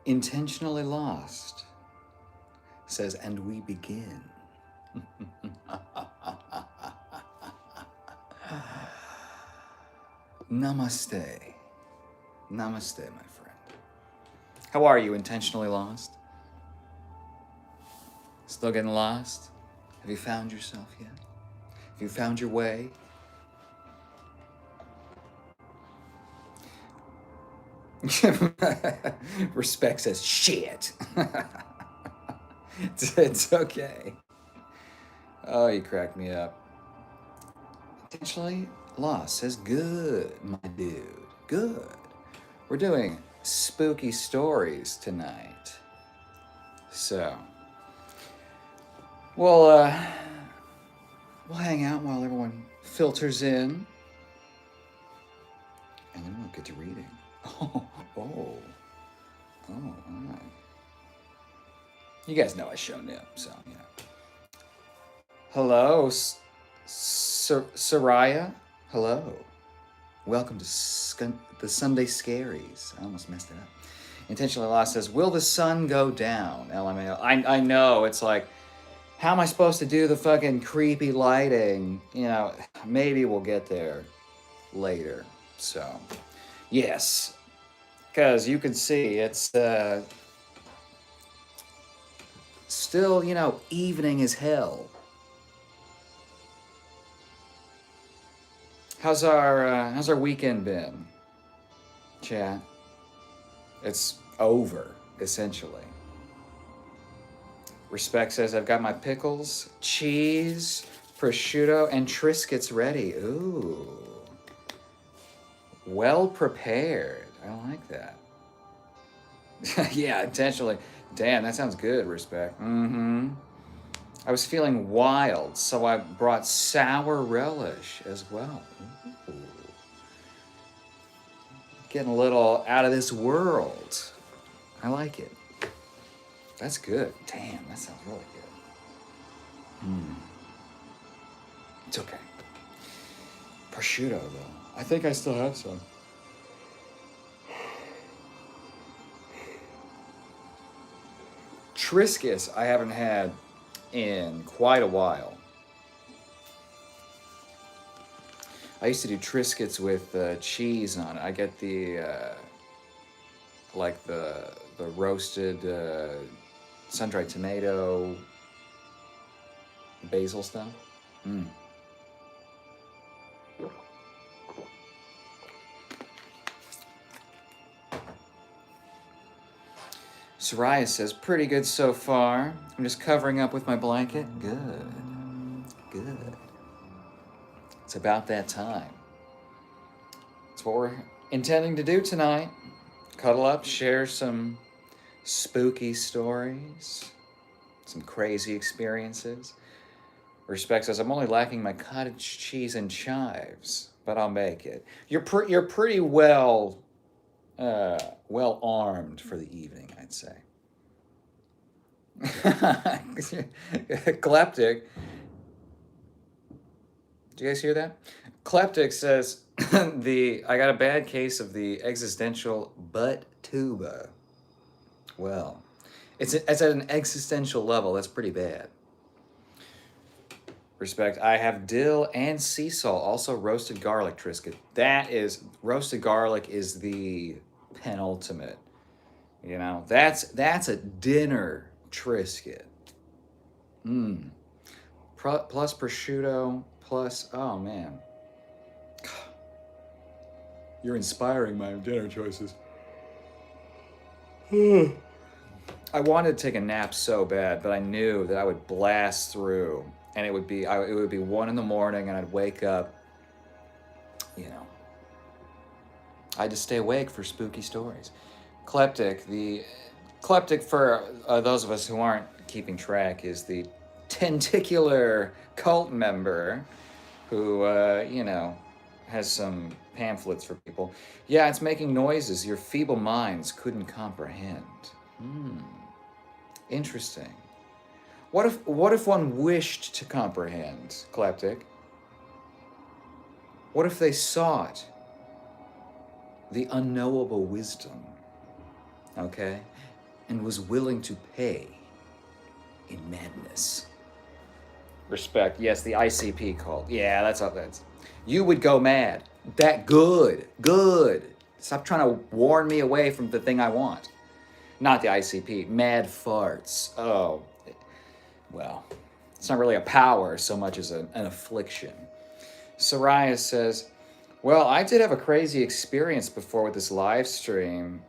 Intentionally Lost says, and we begin. Namaste. Namaste, my friend. How are you, Intentionally Lost? Still getting lost? Have you found yourself yet? Have you found your way? Respect says, shit. It's okay. Oh, you cracked me up. Intentionally Lost says, good, my dude. Good. We're doing spooky stories tonight. So, we'll hang out while everyone filters in. And then we'll get to reading. Oh. You guys know I show nip, so, you know. Hello, Soraya. Hello. Welcome to the Sunday Scaries. I almost messed it up. Intentionally Lost says, will the sun go down? LMAO. I know, it's like, how am I supposed to do the fucking creepy lighting? You know, maybe we'll get there later. So, yes. Because you can see it's still, you know, evening as hell. How's our weekend been, chat? It's over, essentially. Respect says, I've got my pickles, cheese, prosciutto, and Triscuits ready. Ooh. Well prepared. I like that. Yeah, intentionally. Damn, that sounds good, Respect. Mm-hmm. I was feeling wild, so I brought sour relish as well. Ooh. Getting a little out of this world. I like it. That's good. Damn, that sounds really good. It's okay. Prosciutto, though. I think I still have some. Triscuits I haven't had in quite a while. I used to do Triscuits with cheese on it. I get the like the roasted sun-dried tomato basil stuff. Soraya says, pretty good so far. I'm just covering up with my blanket. Good. Good. It's about that time. That's what we're intending to do tonight. Cuddle up, share some spooky stories, some crazy experiences. Respect says, I'm only lacking my cottage cheese and chives, but I'll make it. You're pretty well armed for the evening, I'd say. Kleptic. Do you guys hear that? Kleptic says, I got a bad case of the existential butt tuba. Well, it's at an existential level. That's pretty bad. Respect. I have dill and sea salt, also roasted garlic Triscuit. Roasted garlic is the penultimate. You know, that's a dinner Triscuit. Plus prosciutto, plus, oh man. You're inspiring my dinner choices. I wanted to take a nap so bad, but I knew that I would blast through, and it would be 1 in the morning, and I'd wake up. You know, I had to stay awake for spooky stories. Kleptic for those of us who aren't keeping track, is the tentacular cult member who you know, has some pamphlets for people. Yeah, it's making noises your feeble minds couldn't comprehend. Interesting. What if one wished to comprehend, Kleptic? What if they sought the unknowable wisdom? Okay? and was willing to pay in madness. Respect. Yes, the ICP called. Yeah, that's how that's. You would go mad. That good. Good. Stop trying to warn me away from the thing I want. Not the ICP. Mad farts. Oh, well, it's not really a power so much as an affliction. Soraya says, well, I did have a crazy experience before with this live stream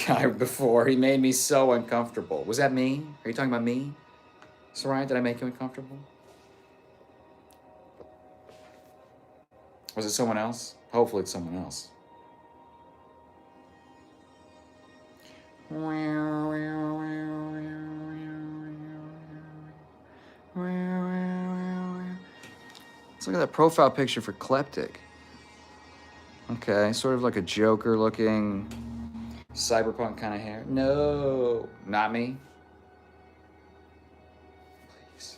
guy before. He made me so uncomfortable. Was that me? Are you talking about me? Soraya, did I make you uncomfortable? Was it someone else? Hopefully it's someone else. Let's look at that profile picture for Kleptic. Okay, sort of like a Joker looking cyberpunk kind of hair. No, not me. Please.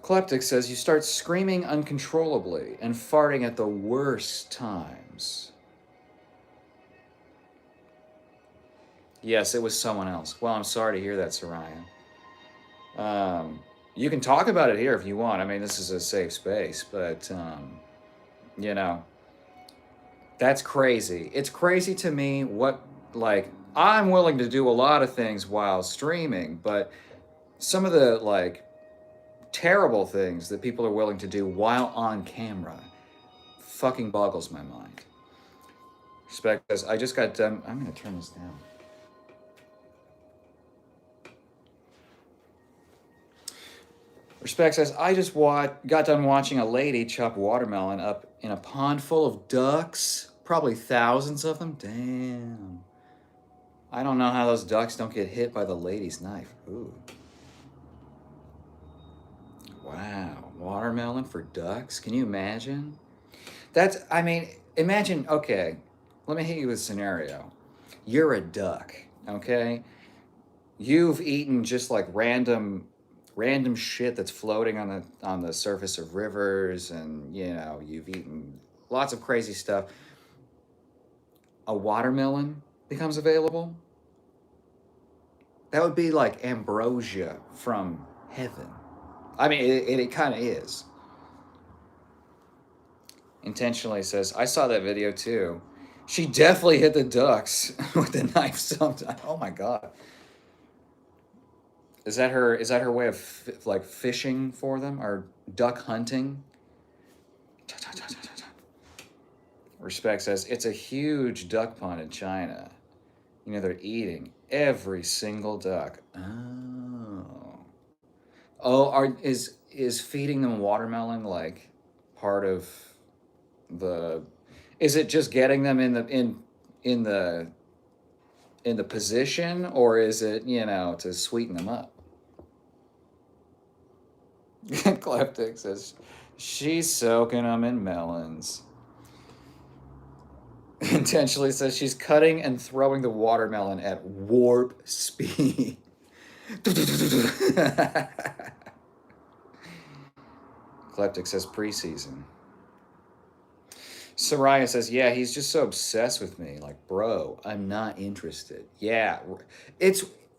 Kleptic says you start screaming uncontrollably and farting at the worst times. Yes, it was someone else. Well, I'm sorry to hear that, Soraya. You can talk about it here if you want. I mean, this is a safe space, but, you know, that's crazy. It's crazy to me what, like, I'm willing to do a lot of things while streaming, but some of the, like, terrible things that people are willing to do while on camera fucking boggles my mind. Respect says, I just got done. I'm going to turn this down. Respect says, I just got done watching a lady chop watermelon up in a pond full of ducks. Probably thousands of them. Damn. I don't know how those ducks don't get hit by the lady's knife. Ooh. Wow. Watermelon for ducks? Can you imagine? I mean, imagine, okay, let me hit you with a scenario. You're a duck, okay? You've eaten just like random shit that's floating on the surface of rivers, and you know, you've eaten lots of crazy stuff. A watermelon becomes available. That would be like ambrosia from heaven. I mean, it kind of is. Intentionally says, I saw that video too. She definitely hit the ducks with the knife sometime. Oh my god. Is that her way of like fishing for them or duck hunting? Respect says it's a huge duck pond in China. You know, they're eating every single duck. Is feeding them watermelon like part of the? Is it just getting them in the position, or is it, you know, to sweeten them up? Kleptic says she's soaking them in melons. Intentionally says she's cutting and throwing the watermelon at warp speed. Kleptic says preseason. Soraya says, yeah, he's just so obsessed with me. Like, bro, I'm not interested. Yeah,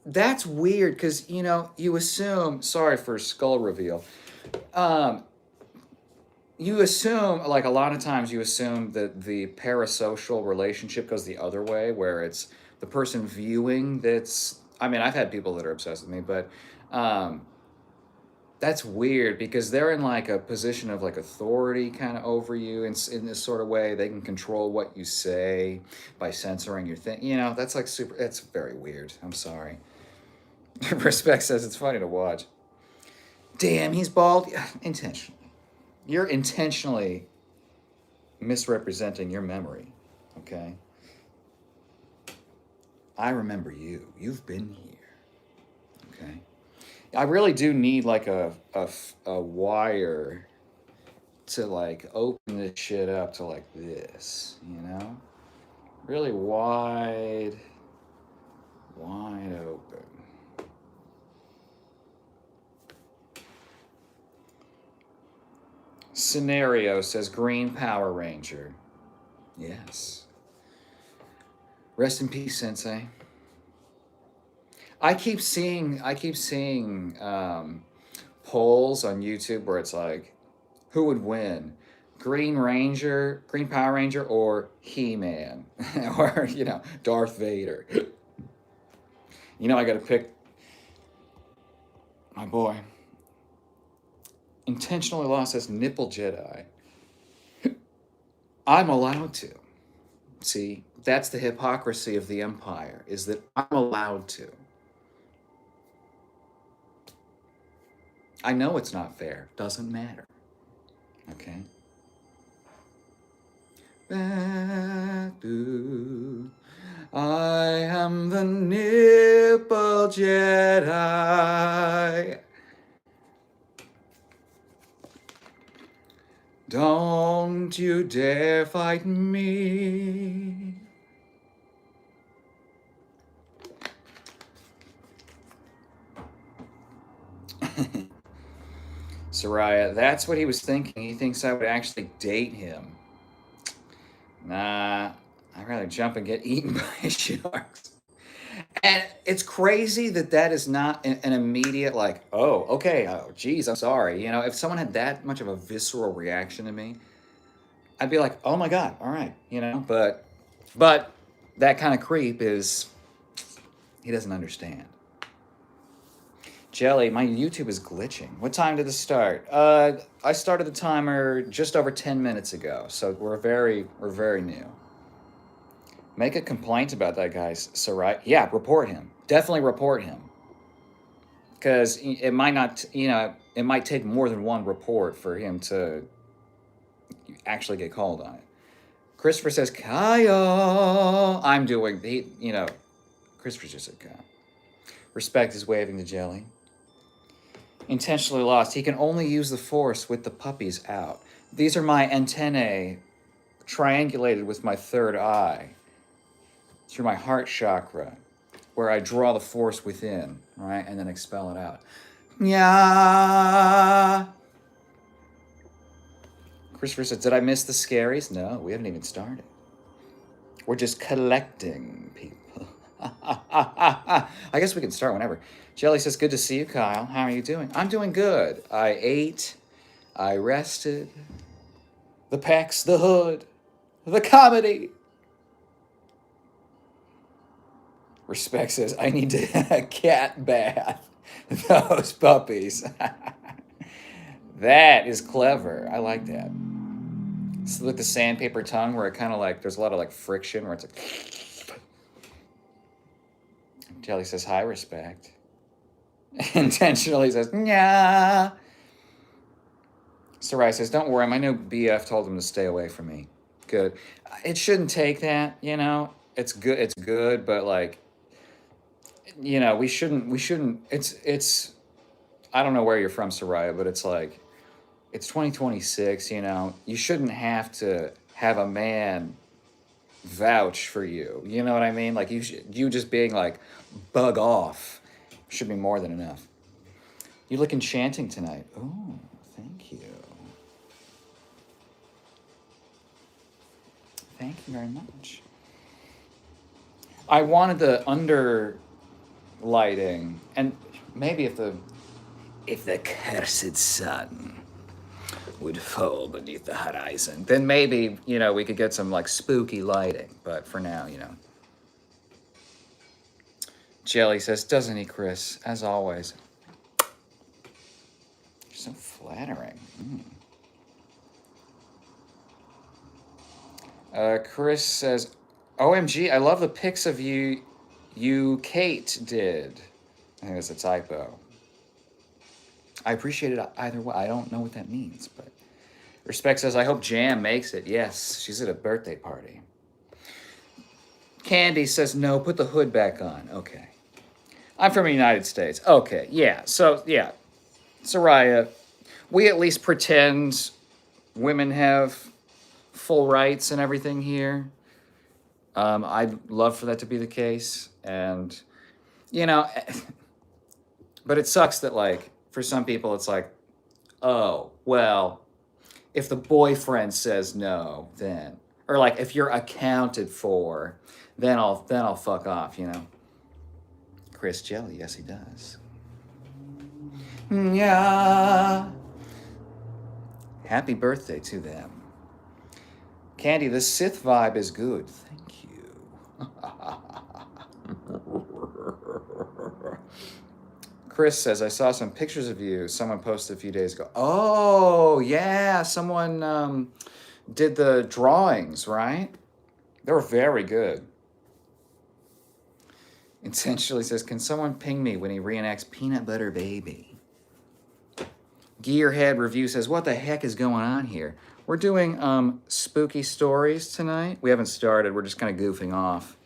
that's weird because, you know, you assume, sorry for skull reveal, you assume, like a lot of times you assume that the parasocial relationship goes the other way, where it's the person viewing that's, I mean, I've had people that are obsessed with me, but that's weird because they're in like a position of like authority kind of over you in this sort of way. They can control what you say by censoring your thing. You know, that's like super, that's very weird. I'm sorry. Respect says it's funny to watch. Damn, he's bald. Intentionally. You're intentionally misrepresenting your memory, okay? I remember you. You've been here, okay? I really do need like a wire to like open this shit up to like this, you know? Really wide open. Scenario says Green Power Ranger. Yes. Rest in peace, Sensei. I keep seeing polls on YouTube where it's like, who would win, Green Power Ranger, or He-Man, or Darth Vader. I got to pick my boy. Intentionally lost as nipple Jedi. I'm allowed to. See, that's the hypocrisy of the Empire, is that I'm allowed to. I know it's not fair. Doesn't matter. Okay? I am the nipple Jedi. Don't you dare fight me. Soraya, that's what he was thinking. He thinks I would actually date him. Nah, I'd rather jump and get eaten by sharks. And it's crazy that is not an immediate, like, oh, okay, oh, geez, I'm sorry. If someone had that much of a visceral reaction to me, I'd be like, oh my God, all right, But that kind of creep is, he doesn't understand. Jelly, my YouTube is glitching. What time did this start? I started the timer just over 10 minutes ago, so we're very new. Make a complaint about that, guys. Sarai, yeah, report him. Definitely report him, because it might not, it might take more than one report for him to actually get called on it. Christopher says, Kyle. I'm doing, Christopher just said Kyle. Respect is waving to Jelly. Intentionally lost. He can only use the force with the puppies out. These are my antennae triangulated with my third eye through my heart chakra, where I draw the force within, right, and then expel it out. Yeah. Christopher said, did I miss the scaries? No, we haven't even started. We're just collecting people. I guess we can start whenever. Jelly says, good to see you, Kyle. How are you doing? I'm doing good. I ate. I rested. The pecs, the hood, the comedy. Respect says, I need to cat bath those puppies. That is clever. I like that. It's with the sandpaper tongue where it kind of like, there's a lot of like friction where it's like. Jelly says, hi, Respect. Intentionally says, yeah. Sarai says, don't worry, my new BF told him to stay away from me. Good. It shouldn't take that, It's good, but like, we shouldn't, it's, I don't know where you're from, Soraya, but it's like, it's 2026, you shouldn't have to have a man vouch for you. You know what I mean? Like, you just being like, bug off should be more than enough. You look enchanting tonight. Oh, thank you. Thank you very much. I wanted the under lighting, and maybe if the cursed sun would fall beneath the horizon, then maybe, we could get some like spooky lighting. But for now, Jelly says, doesn't he, Chris? As always. You're so flattering. Chris says, OMG, I love the pics of you Kate did. I think it's a typo. I appreciate it either way. I don't know what that means, but Respect says, I hope Jam makes it. Yes, she's at a birthday party. Candy says, no, put the hood back on. Okay. I'm from the United States. Okay, yeah. So, yeah. Soraya, we at least pretend women have full rights and everything here. I'd love for that to be the case. And, but it sucks that, like, for some people, it's like, oh, well, if the boyfriend says no, then Or like, if you're accounted for, then I'll fuck off, you know. Chris Jelly, yes he does. Yeah. Happy birthday to them. Candy, the Sith vibe is good. Thank you. Chris says, I saw some pictures of you. Someone posted a few days ago. Oh, yeah. Someone did the drawings, right? They were very good. Intentionally says, can someone ping me when he reenacts Peanut Butter Baby? Gearhead Review says, what the heck is going on here? We're doing spooky stories tonight. We haven't started. We're just kind of goofing off.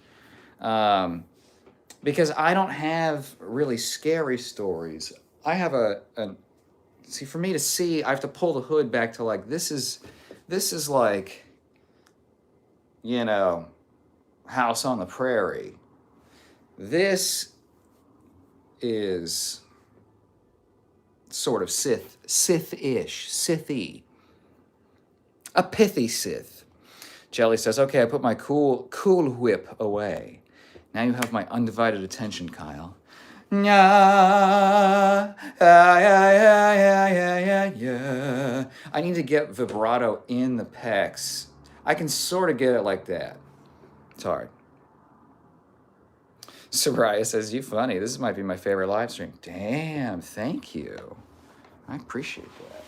Because I don't have really scary stories. I have see, for me to see, I have to pull the hood back to like, this is like, you know, House on the Prairie. This is sort of Sith-ish, Sithy. A pithy Sith. Jelly says, okay, I put my cool whip away. Now you have my undivided attention, Kyle. Yeah, yeah. I need to get vibrato in the pecs. I can sort of get it like that. It's hard. Soraya says, you funny. This might be my favorite live stream. Damn, thank you. I appreciate that.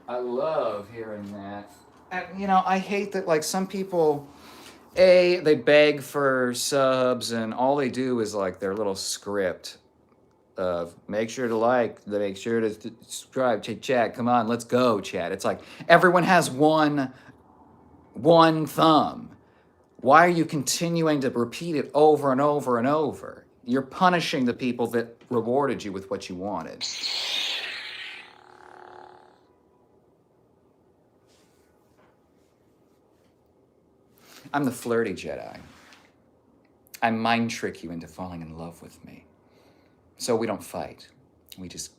I love hearing that. And, you know, I hate that, like, some people, they beg for subs, and all they do is, like, their little script of make sure to like, make sure to subscribe, chat, come on, let's go, chat. It's like, everyone has one thumb. Why are you continuing to repeat it over and over and over? You're punishing the people that rewarded you with what you wanted. I'm the flirty Jedi. I mind trick you into falling in love with me. So we don't fight. We just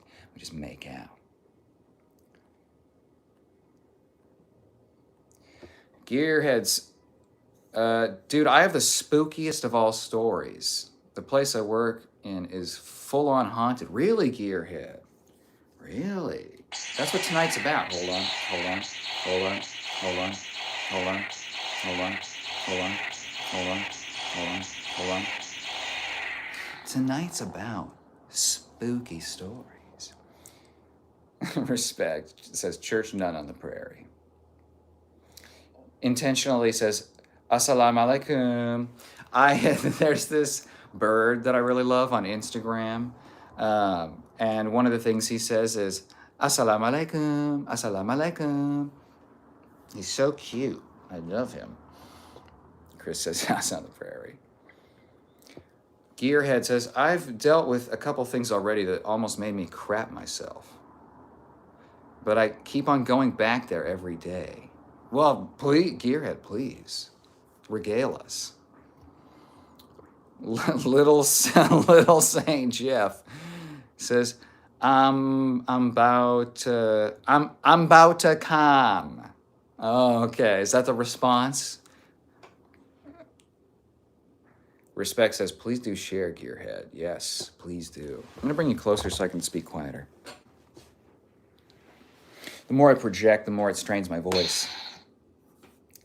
make out. Gearheads. Dude, I have the spookiest of all stories. The place I work in is full-on haunted. Really, Gearhead? Really? That's what tonight's about. Hold on. Tonight's about spooky stories. Respect, says Church Nun on the Prairie. Intentionally says, Assalamu alaikum. There's this bird that I really love on Instagram. And one of the things he says is, Assalamu alaikum. He's so cute. I love him. Chris says, House on the Prairie. Gearhead says, I've dealt with a couple things already that almost made me crap myself. But I keep on going back there every day. Well, please, Gearhead, please. Regale us. Little Saint Jeff says, I'm about to come. Oh, okay. Is that the response? Respect says, please do share, Gearhead. Yes, please do. I'm going to bring you closer so I can speak quieter. The more I project, the more it strains my voice.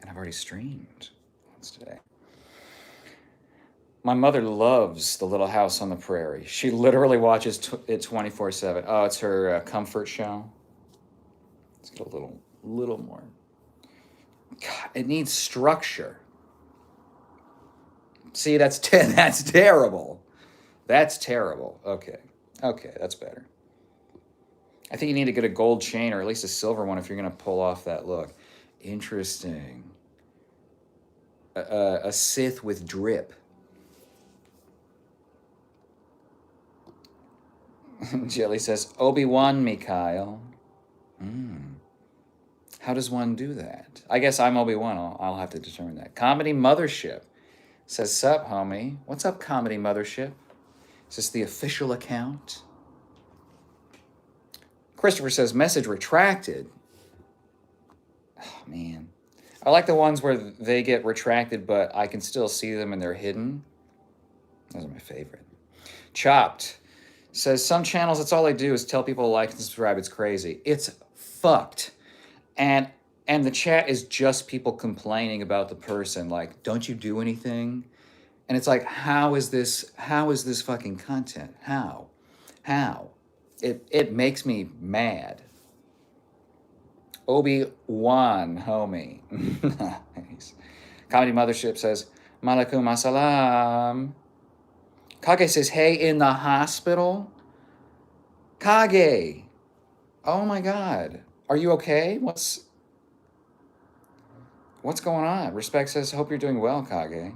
And I've already streamed once today. My mother loves The Little House on the Prairie. She literally watches it 24/7. Oh, it's her comfort show. Let's get a little more. God, it needs structure. See, that's terrible. That's terrible. Okay, that's better. I think you need to get a gold chain or at least a silver one if you're going to pull off that look. Interesting. A Sith with drip. Jelly says, Obi-Wan me, Kyle. How does one do that? I guess I'm Obi-Wan. I'll have to determine that. Comedy Mothership says, sup, homie. What's up, Comedy Mothership? Is this the official account? Christopher says, message retracted. Oh, man. I like the ones where they get retracted, but I can still see them and they're hidden. Those are my favorite. Chopped says some channels, that's all they do is tell people to like and subscribe. It's crazy. It's fucked. And the chat is just people complaining about the person. Like, don't you do anything? And it's like, how is this fucking content? How? It makes me mad. Obi-Wan, homie. Nice. Comedy Mothership says, Malaikum assalam. Kage says, hey, in the hospital? Kage! Oh my God. Are you okay? What's going on? Respect says, hope you're doing well, Kage.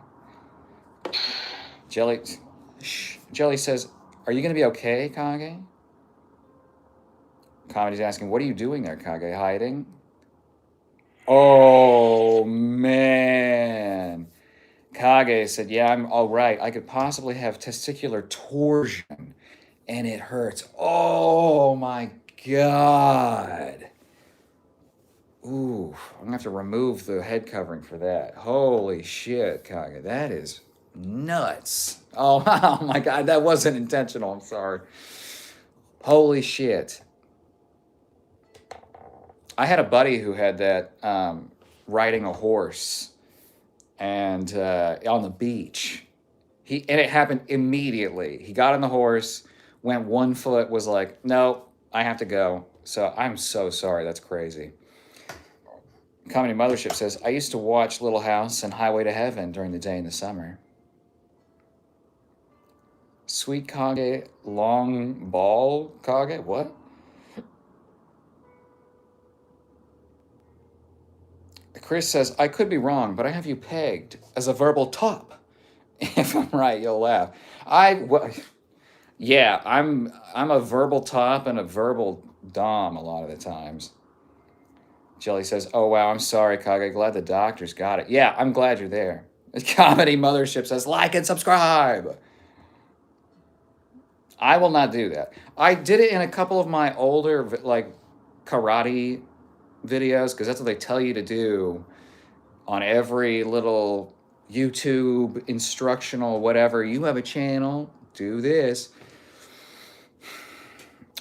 Jelly says, are you going to be okay, Kage? Comedy's asking, what are you doing there, Kage? Hiding? Oh, man. Kage said, yeah, I'm all right. I could possibly have testicular torsion, and it hurts. Oh, my God. Ooh, I'm going to have to remove the head covering for that. Holy shit, Kage. That is nuts. Oh, oh my God. That wasn't intentional. I'm sorry. Holy shit. I had a buddy who had that riding a horse and on the beach. And it happened immediately. He got on the horse, went 1 foot, was like, no, I have to go. So I'm so sorry. That's crazy. Comedy Mothership says, I used to watch Little House and Highway to Heaven during the day in the summer. Sweet Kage, long ball Kage? What? Chris says, I could be wrong, but I have you pegged as a verbal top. If I'm right, you'll laugh. Yeah, I'm a verbal top and a verbal dom a lot of the times. Jelly says, oh, wow, I'm sorry, Kage. Glad the doctors got it. Yeah, I'm glad you're there. Comedy Mothership says, like and subscribe. I will not do that. I did it in a couple of my older, like, karate videos, because that's what they tell you to do on every little YouTube instructional whatever. You have a channel, do this.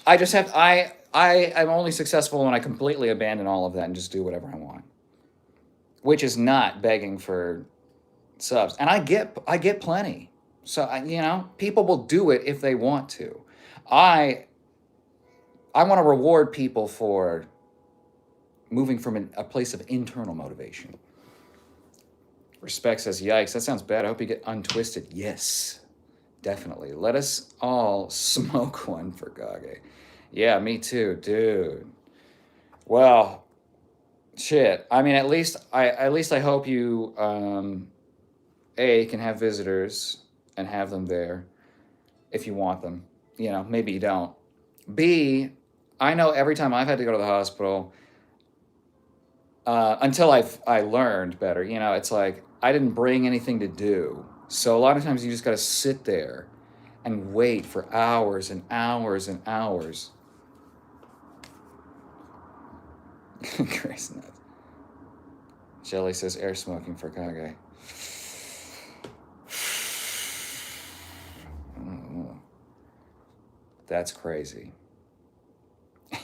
I just have, I'm only successful when I completely abandon all of that and just do whatever I want, which is not begging for subs. And I get plenty. So, you know, people will do it if they want to. I want to reward people for moving from a place of internal motivation. Respect says, yikes, that sounds bad. I hope you get untwisted. Yes, definitely. Let us all smoke one for Kage. Yeah, me too, dude. Well, shit. I mean, at least I hope you, A, can have visitors and have them there if you want them. You know, maybe you don't. B, I know every time I've had to go to the hospital, until I learned better, you know, it's like I didn't bring anything to do. So a lot of times you just got to sit there and wait for hours and hours and hours. Grace nuts. Jelly says air smoking for Kage. Oh, that's crazy.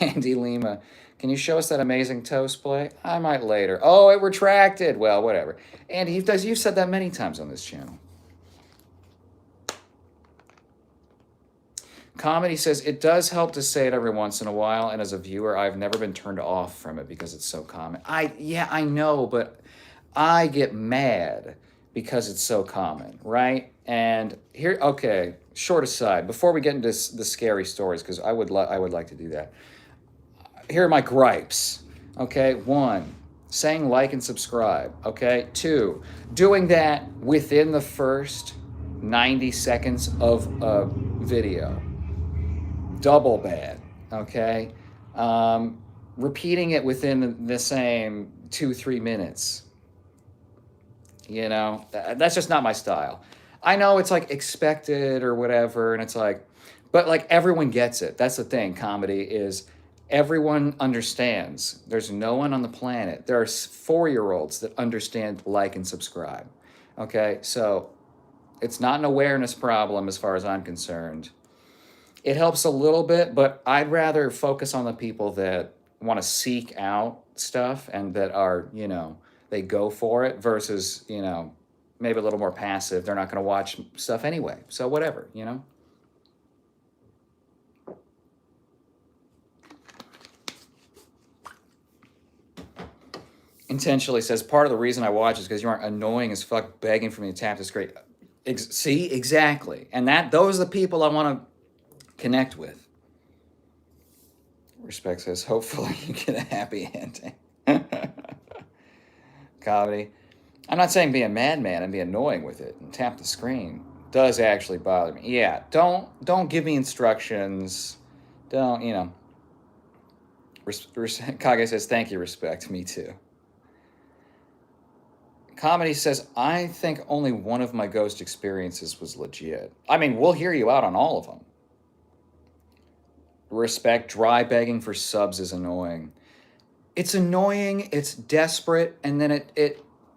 Andy Lima, can you show us that amazing toast play? I might later. Oh, it retracted. Well, whatever. Andy, you've said that many times on this channel. Comedy says, it does help to say it every once in a while, and as a viewer, I've never been turned off from it because it's so common. Yeah, I know, but I get mad because it's so common, right? And here, okay, short aside, before we get into the scary stories, because I would like to do that. Here are my gripes, okay? 1, saying like and subscribe, okay? 2, doing that within the first 90 seconds of a video. Double bad, okay? Repeating it within the same 2-3 minutes. You know, that's just not my style. I know it's like expected or whatever, and it's like, but like everyone gets it. That's the thing, comedy is Everyone understands. There's no one on the planet. There are 4-year-olds that understand, like, and subscribe. Okay, so it's not an awareness problem as far as I'm concerned. It helps a little bit, but I'd rather focus on the people that want to seek out stuff and that are, they go for it versus, maybe a little more passive. They're not going to watch stuff anyway. So whatever. Intentionally says part of the reason I watch is because you aren't annoying as fuck begging for me to tap this great. See, exactly. And those are the people I want to connect with. Respect says, hopefully you get a happy ending. Comedy. I'm not saying be a madman and be annoying with it and tap the screen. Does actually bother me. Yeah, don't give me instructions. Don't, Kage says, thank you, respect. Me too. Comedy says, I think only one of my ghost experiences was legit. I mean, we'll hear you out on all of them. Respect, dry begging for subs is annoying. It's annoying, it's desperate, and then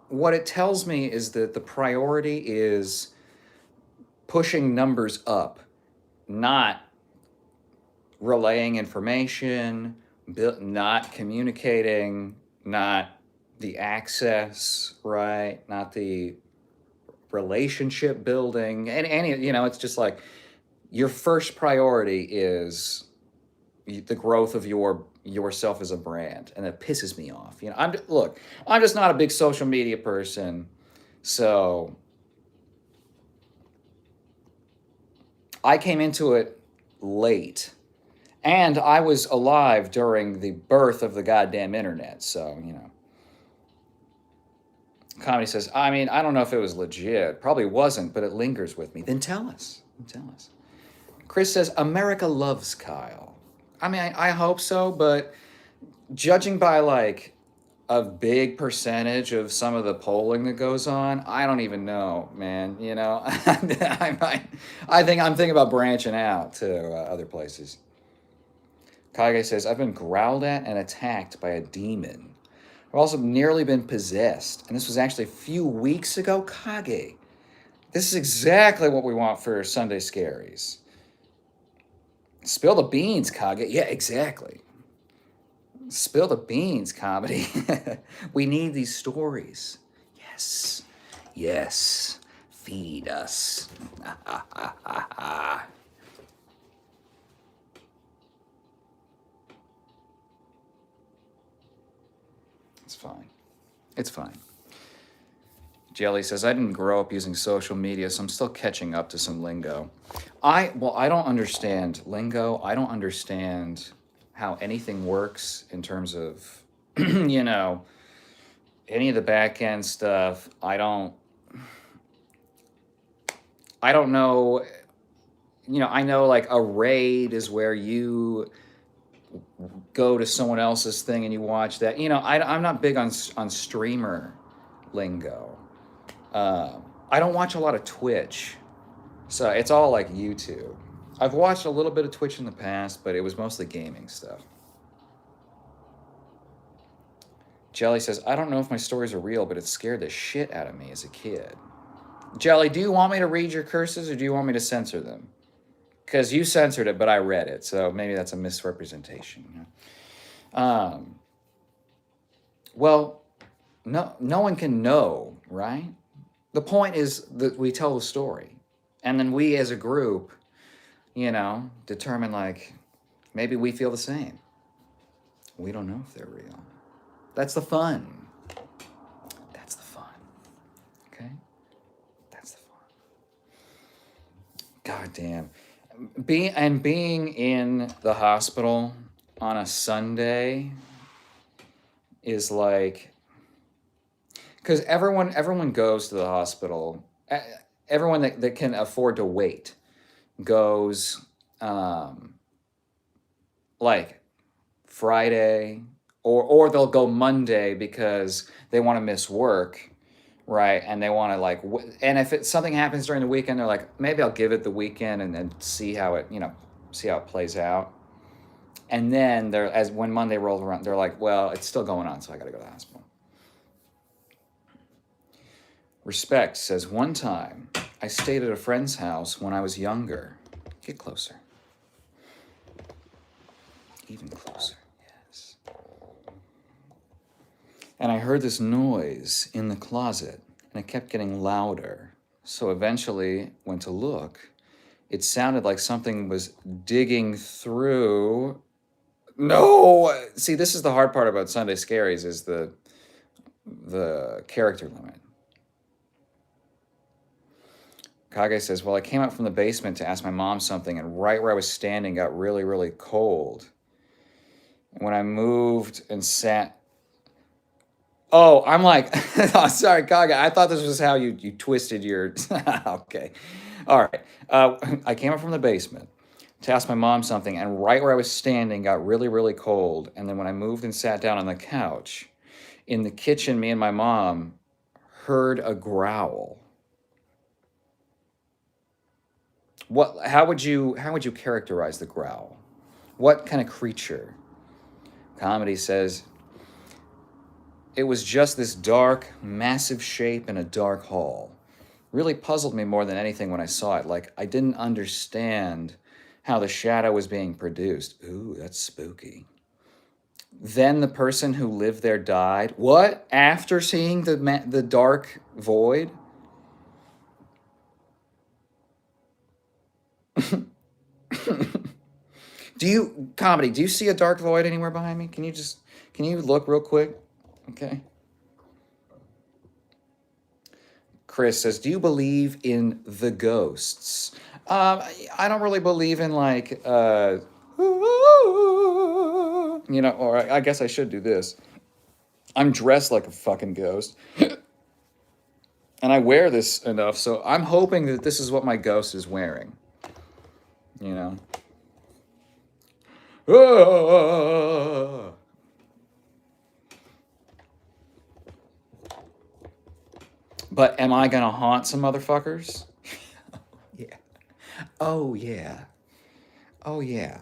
what it tells me is that the priority is pushing numbers up, not relaying information, not communicating, not the access, right? Not the relationship building, and it's just like your first priority is the growth of yourself as a brand, and it pisses me off. I'm just not a big social media person, so I came into it late, and I was alive during the birth of the goddamn internet. So Comedy says, I mean, I don't know if it was legit. Probably wasn't, but it lingers with me. Then tell us. Chris says, America loves Kyle. I mean, I hope so, but judging by like a big percentage of some of the polling that goes on, I don't even know, man. I think I'm thinking about branching out to other places. Kage says, I've been growled at and attacked by a demon. I've also nearly been possessed, and this was actually a few weeks ago. Kage, this is exactly what we want for Sunday Scaries. Spill the beans, Kage. Yeah, exactly. Spill the beans, comedy. We need these stories. Yes. Feed us. It's fine. Jelly says, I didn't grow up using social media, so I'm still catching up to some lingo. I don't understand lingo. I don't understand how anything works in terms of, any of the back end stuff. I don't know. I know like a raid is where you go to someone else's thing and you watch that. I'm not big on streamer lingo. I don't watch a lot of Twitch, so it's all like YouTube. I've watched a little bit of Twitch in the past, but it was mostly gaming stuff. Jelly says, I don't know if my stories are real, but it scared the shit out of me as a kid. Jelly, do you want me to read your curses or do you want me to censor them? Because you censored it, but I read it, so maybe that's a misrepresentation. Well, no one can know, right? The point is that we tell the story. And then we as a group, determine like, maybe we feel the same. We don't know if they're real. That's the fun. Okay? That's the fun. God damn. Being in the hospital on a Sunday is like, because everyone goes to the hospital. Everyone that can afford to wait goes like Friday, or they'll go Monday because they want to miss work, right? And they want to like, and if something happens during the weekend, they're like, maybe I'll give it the weekend and then see how it plays out. And then when Monday rolls around, they're like, well, it's still going on, so I got to go to the hospital. Respect says, one time I stayed at a friend's house when I was younger. Get closer. Even closer. Yes. And I heard this noise in the closet, and it kept getting louder. So eventually went to look. It sounded like something was digging through. No! See, this is the hard part about Sunday Scaries is the character limit. Kage says, well, I came out from the basement to ask my mom something, and right where I was standing got really, really cold. And when I moved and sat... Oh, I'm like... oh, sorry, Kage. I thought this was how you twisted your... okay. All right. I came out from the basement to ask my mom something, and right where I was standing got really, really cold. And then when I moved and sat down on the couch, in the kitchen, me and my mom heard a growl. How would you characterize the growl? What kind of creature? Comedy says, it was just this dark, massive shape in a dark hall. Really puzzled me more than anything when I saw it. Like, I didn't understand how the shadow was being produced. Ooh, that's spooky. Then the person who lived there died. What? After seeing the dark void? Do you see a dark void anywhere behind me? Can you look real quick? Okay. Chris says, do you believe in the ghosts? I don't really believe in like, or I guess I should do this. I'm dressed like a fucking ghost. And I wear this enough, so I'm hoping that this is what my ghost is wearing. You know? But am I gonna haunt some motherfuckers? Yeah. Oh yeah. Oh yeah.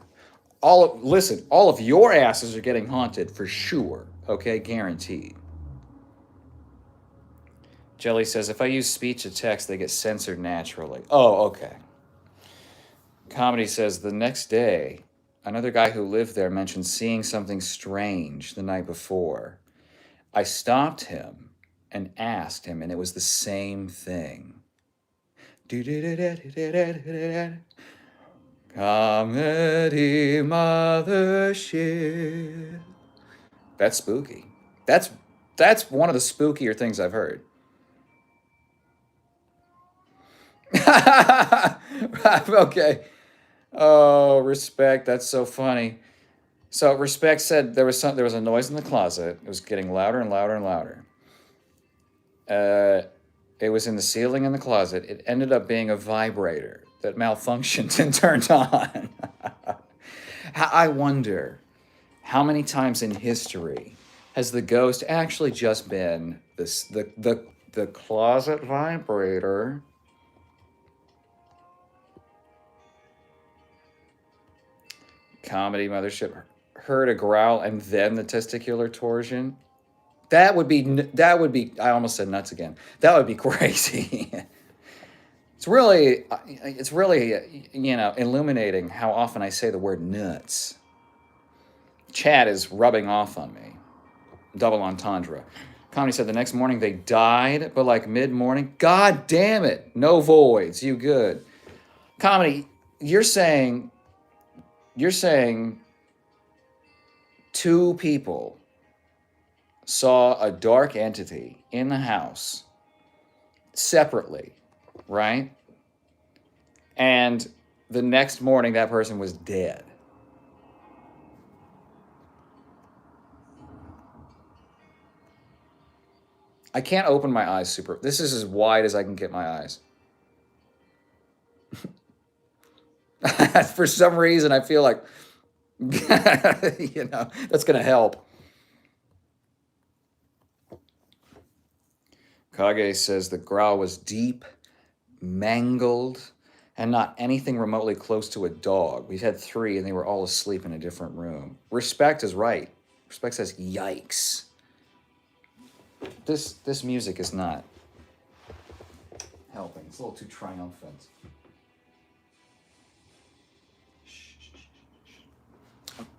Listen, all of your asses are getting haunted for sure. Okay, guaranteed. Jelly says, if I use speech to text, they get censored naturally. Oh, okay. Comedy says, the next day, another guy who lived there mentioned seeing something strange the night before. I stopped him and asked him, and it was the same thing. Comedy mothership. That's spooky. That's one of the spookier things I've heard. Okay. Oh, respect. That's so funny. So respect said there was a noise in the closet. It was getting louder and louder and louder. It was in the ceiling in the closet. It ended up being a vibrator that malfunctioned and turned on. I wonder how many times in history has the ghost actually just been the closet vibrator? Comedy mothership heard a growl and then the testicular torsion. That would be. I almost said nuts again. That would be crazy. It's really illuminating how often I say the word nuts. Chad is rubbing off on me. Double entendre. Comedy said the next morning they died, but like mid-morning. God damn it. No voids. You good. Comedy, you're saying two people saw a dark entity in the house separately, right? And the next morning that person was dead. I can't open my eyes super. This is as wide as I can get my eyes. For some reason, I feel like, that's going to help. Kage says the growl was deep, mangled, and not anything remotely close to a dog. We've had 3, and they were all asleep in a different room. Respect is right. Respect says, yikes. This music is not helping. It's a little too triumphant.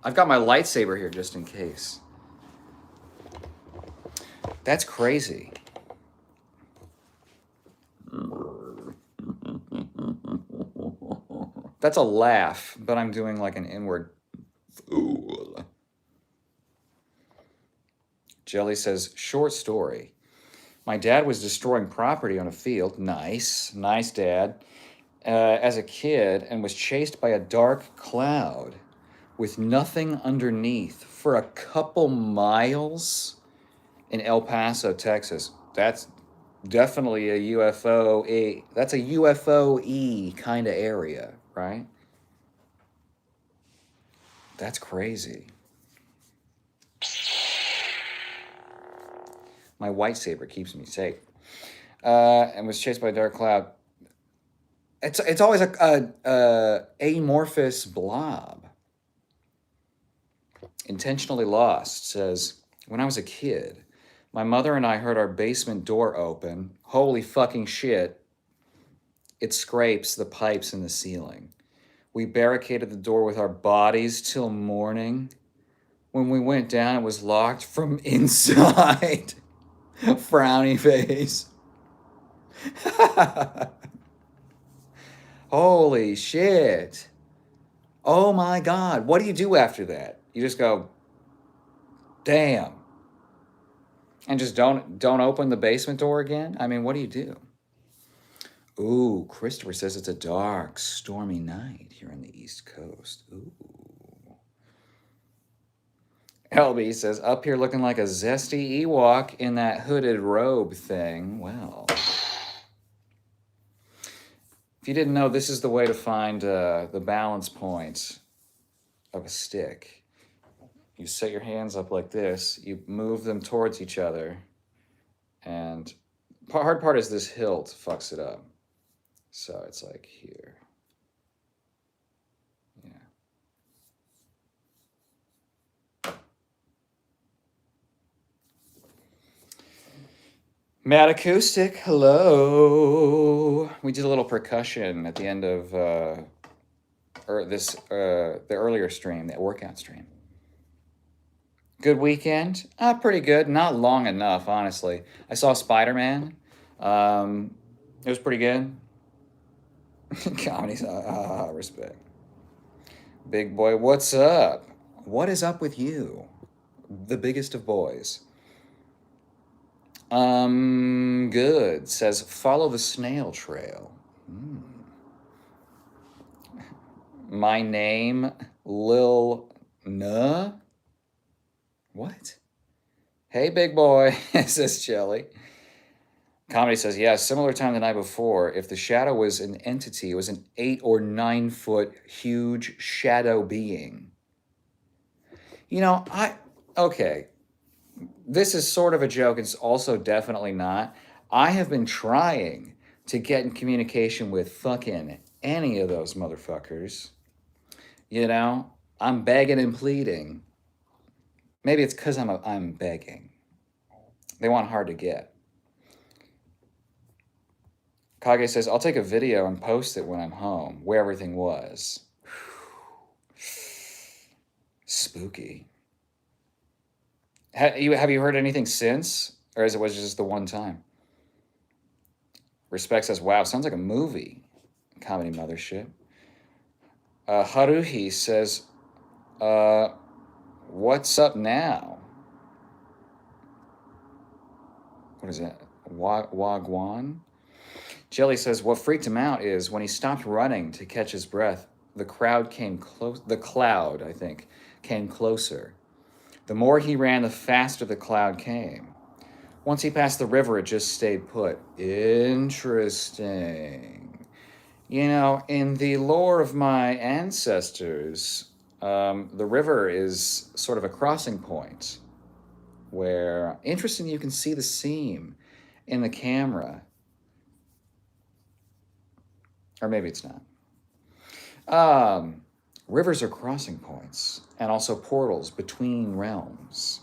I've got my lightsaber here just in case. That's crazy. That's a laugh, but I'm doing like an inward fool. Jelly says, short story. My dad was destroying property on a field. Nice, nice dad. As a kid, and was chased by a dark cloud with nothing underneath for a couple miles in El Paso, Texas. That's definitely a UFO. That's a UFO-y kind of area, right? That's crazy. My white saber keeps me safe. And was chased by a dark cloud. It's always a amorphous blob. Intentionally Lost says, when I was a kid, my mother and I heard our basement door open. Holy fucking shit. It scrapes the pipes in the ceiling. We barricaded the door with our bodies till morning. When we went down, it was locked from inside. Frowny face. Holy shit. Oh my God. What do you do after that? You just go, damn. And just don't open the basement door again? I mean, what do you do? Ooh, Christopher says it's a dark, stormy night here on the East Coast. Ooh. LB says, up here looking like a zesty Ewok in that hooded robe thing. Well, if you didn't know, this is the way to find the balance point of a stick. You set your hands up like this, you move them towards each other, and the hard part is this hilt fucks it up. So it's like here. Yeah. Mad Acoustic, hello. We did a little percussion at the end of the earlier stream, the workout stream. Good weekend? Pretty good. Not long enough, honestly. I saw Spider-Man. It was pretty good. Comedy's respect. Big boy, what's up? What is up with you? The biggest of boys. Good. Says, follow the snail trail. My name, Lil Nuh? What? Hey, big boy, says Jelly. Comedy says, yeah, similar time the night before. If the shadow was an entity, it was an 8 or 9 foot huge shadow being. You know, okay. This is sort of a joke. It's also definitely not. I have been trying to get in communication with fucking any of those motherfuckers. You know, I'm begging and pleading. Maybe it's because I'm begging. They want hard to get. Kage says, I'll take a video and post it when I'm home, where everything was. Spooky. Have you heard anything since? Or was it just the one time? Respect says, wow, sounds like a movie. Comedy mothership. Haruhi says, what's up now? What is that? Wagwan? Jelly says, what freaked him out is when he stopped running to catch his breath, the crowd came close. The cloud, I think, came closer. The more he ran, the faster the cloud came. Once he passed the river, it just stayed put. Interesting. You know, in the lore of my ancestors, the river is sort of a crossing point where, interesting, you can see the seam in the camera. Or maybe it's not. Um, Rivers are crossing points and also portals between realms.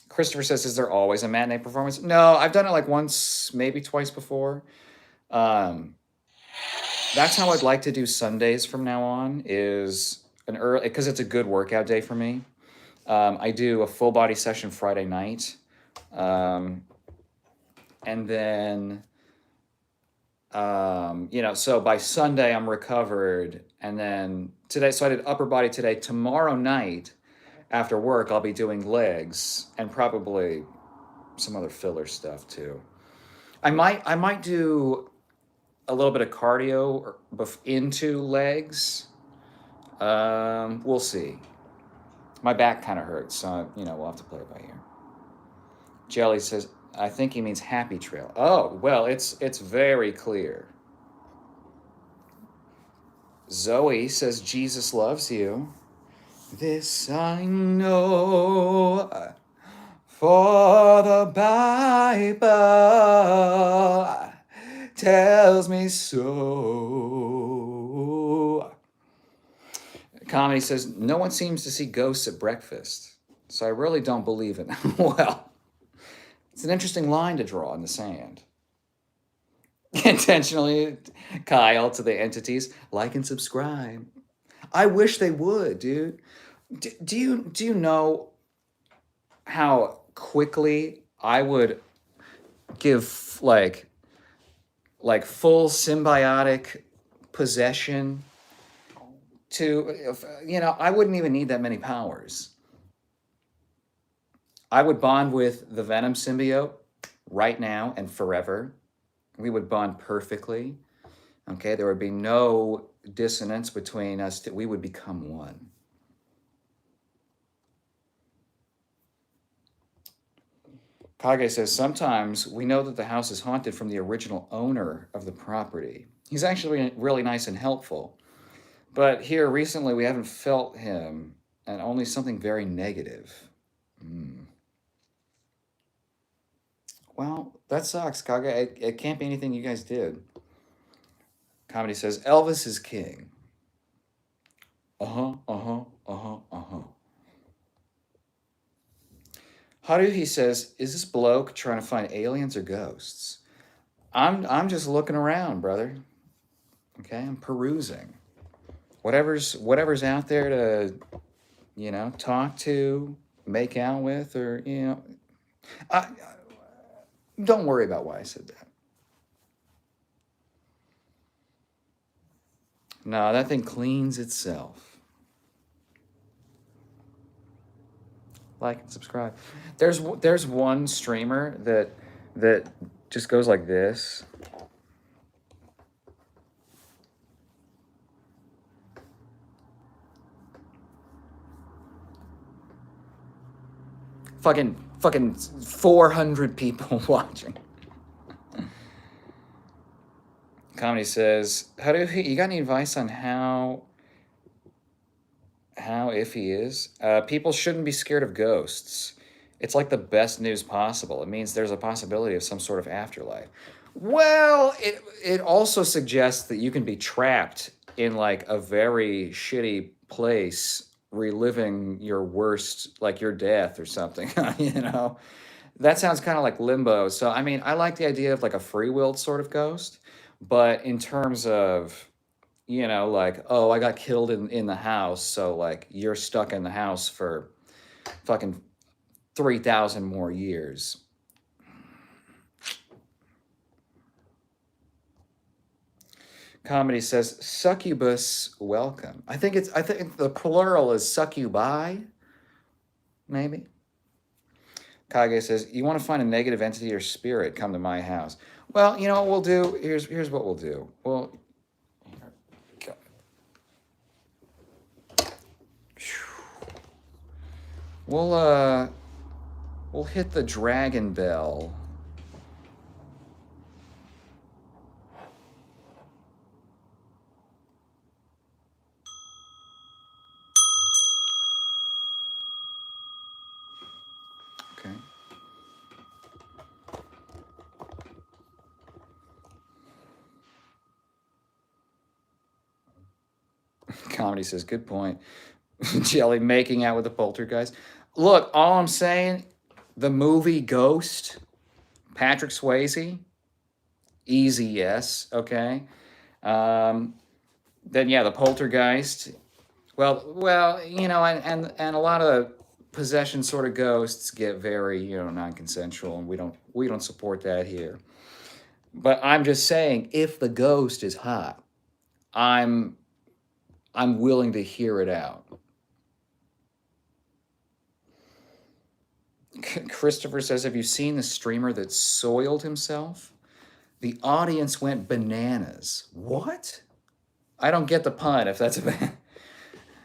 Christopher says, is there always a matinee performance? No, I've done it like once, maybe twice before. Um, that's how I'd like to do Sundays from now on, is an early, because it's a good workout day for me. I do a full body session Friday night. And then, so by Sunday I'm recovered. And then today, so I did upper body today. Tomorrow night after work, I'll be doing legs and probably some other filler stuff too. I might do a little bit of cardio into legs. We'll see. My back kind of hurts, so we'll have to play it by ear. Jelly says, I think he means happy trail. Oh, well, it's very clear. Zoe says, Jesus loves you. This I know, for the Bible tells me so. Comedy says, no one seems to see ghosts at breakfast, so I really don't believe it. Well, it's an interesting line to draw in the sand. Intentionally, Kyle, to the entities, like and subscribe. I wish they would, dude. Do you know how quickly I would give like full symbiotic possession to, I wouldn't even need that many powers. I would bond with the Venom symbiote right now and forever. We would bond perfectly. Okay, there would be no dissonance between us. We would become one. Kage says, sometimes we know that the house is haunted from the original owner of the property. He's actually really nice and helpful. But here recently we haven't felt him, and only something very negative. Well, that sucks, Kage. It can't be anything you guys did. Comedy says, Elvis is king. Uh-huh, uh-huh, uh-huh, uh-huh. Haru, he says, is this bloke trying to find aliens or ghosts? I'm just looking around, brother. Okay, I'm perusing. Whatever's out there to, talk to, make out with, or I don't worry about why I said that. No, that thing cleans itself. Like and subscribe. There's one streamer that just goes like this. Fucking 400 people watching. Comedy says, you got any advice on how if he is? People shouldn't be scared of ghosts. It's like the best news possible. It means there's a possibility of some sort of afterlife. Well, it also suggests that you can be trapped in like a very shitty place, reliving your worst, like your death or something. That sounds kind of like limbo. So I mean, I like the idea of like a free willed sort of ghost, but in terms of like, oh, I got killed in the house, so like you're stuck in the house for fucking 3,000 more years. Comedy says, succubus welcome. I think the plural is succubi, maybe. Kage says, you want to find a negative entity or spirit, come to my house. Well, you know what we'll do? Here's what we'll do. We'll hit the dragon bell. Okay. Comedy says, good point. Jelly making out with the poltergeist. Look, all I'm saying, the movie Ghost, Patrick Swayze, easy yes, okay. Um, then yeah, the poltergeist. Well, and a lot of possession sort of ghosts get very, non-consensual, and we don't support that here. But I'm just saying, if the ghost is hot, I'm I'm willing to hear it out. Christopher says, have you seen the streamer that soiled himself? The audience went bananas. What? I don't get the pun if that's a bad.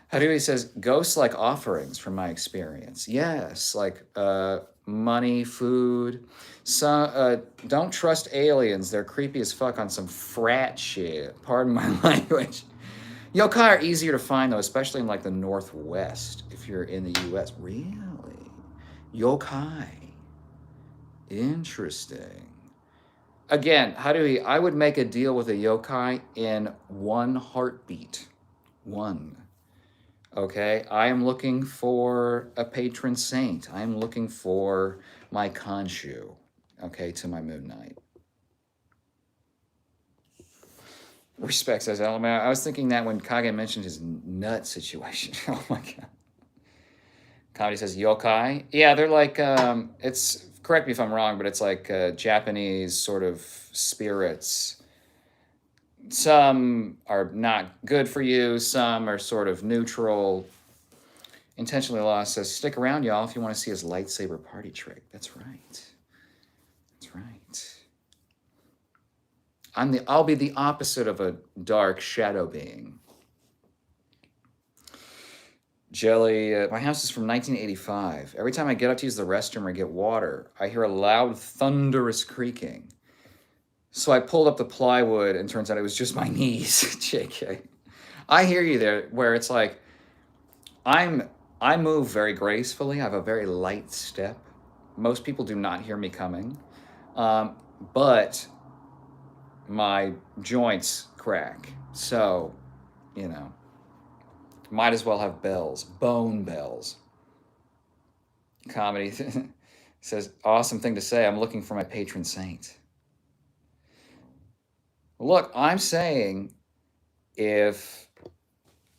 How do he says, ghosts like offerings from my experience. Yes, like money, food. Don't trust aliens. They're creepy as fuck on some frat shit. Pardon my language. Yokai are easier to find though, especially in like the Northwest if you're in the US. Really? Yokai. Interesting. Again, I would make a deal with a yokai in one heartbeat. One. Okay, I am looking for a patron saint. I am looking for my Khonshu, okay, to my Moon Knight. Respect says Alabama. I was thinking that when Kage mentioned his nut situation. Oh my god. Comedy says yokai. Yeah, they're like it's, correct me if I'm wrong, but it's like Japanese sort of spirits. Some are not good for you. Some are sort of neutral. Intentionally Lost says, stick around, y'all, if you want to see his lightsaber party trick. That's right. That's right. I'll be the opposite of a dark shadow being. Jelly, my house is from 1985. Every time I get up to use the restroom or get water, I hear a loud, thunderous creaking. So I pulled up the plywood and turns out it was just my knees. JK. I hear you there, where it's like, I move very gracefully. I have a very light step. Most people do not hear me coming. But my joints crack. So, might as well have bells, bone bells. Comedy says, awesome thing to say. I'm looking for my patron saint. Look, I'm saying if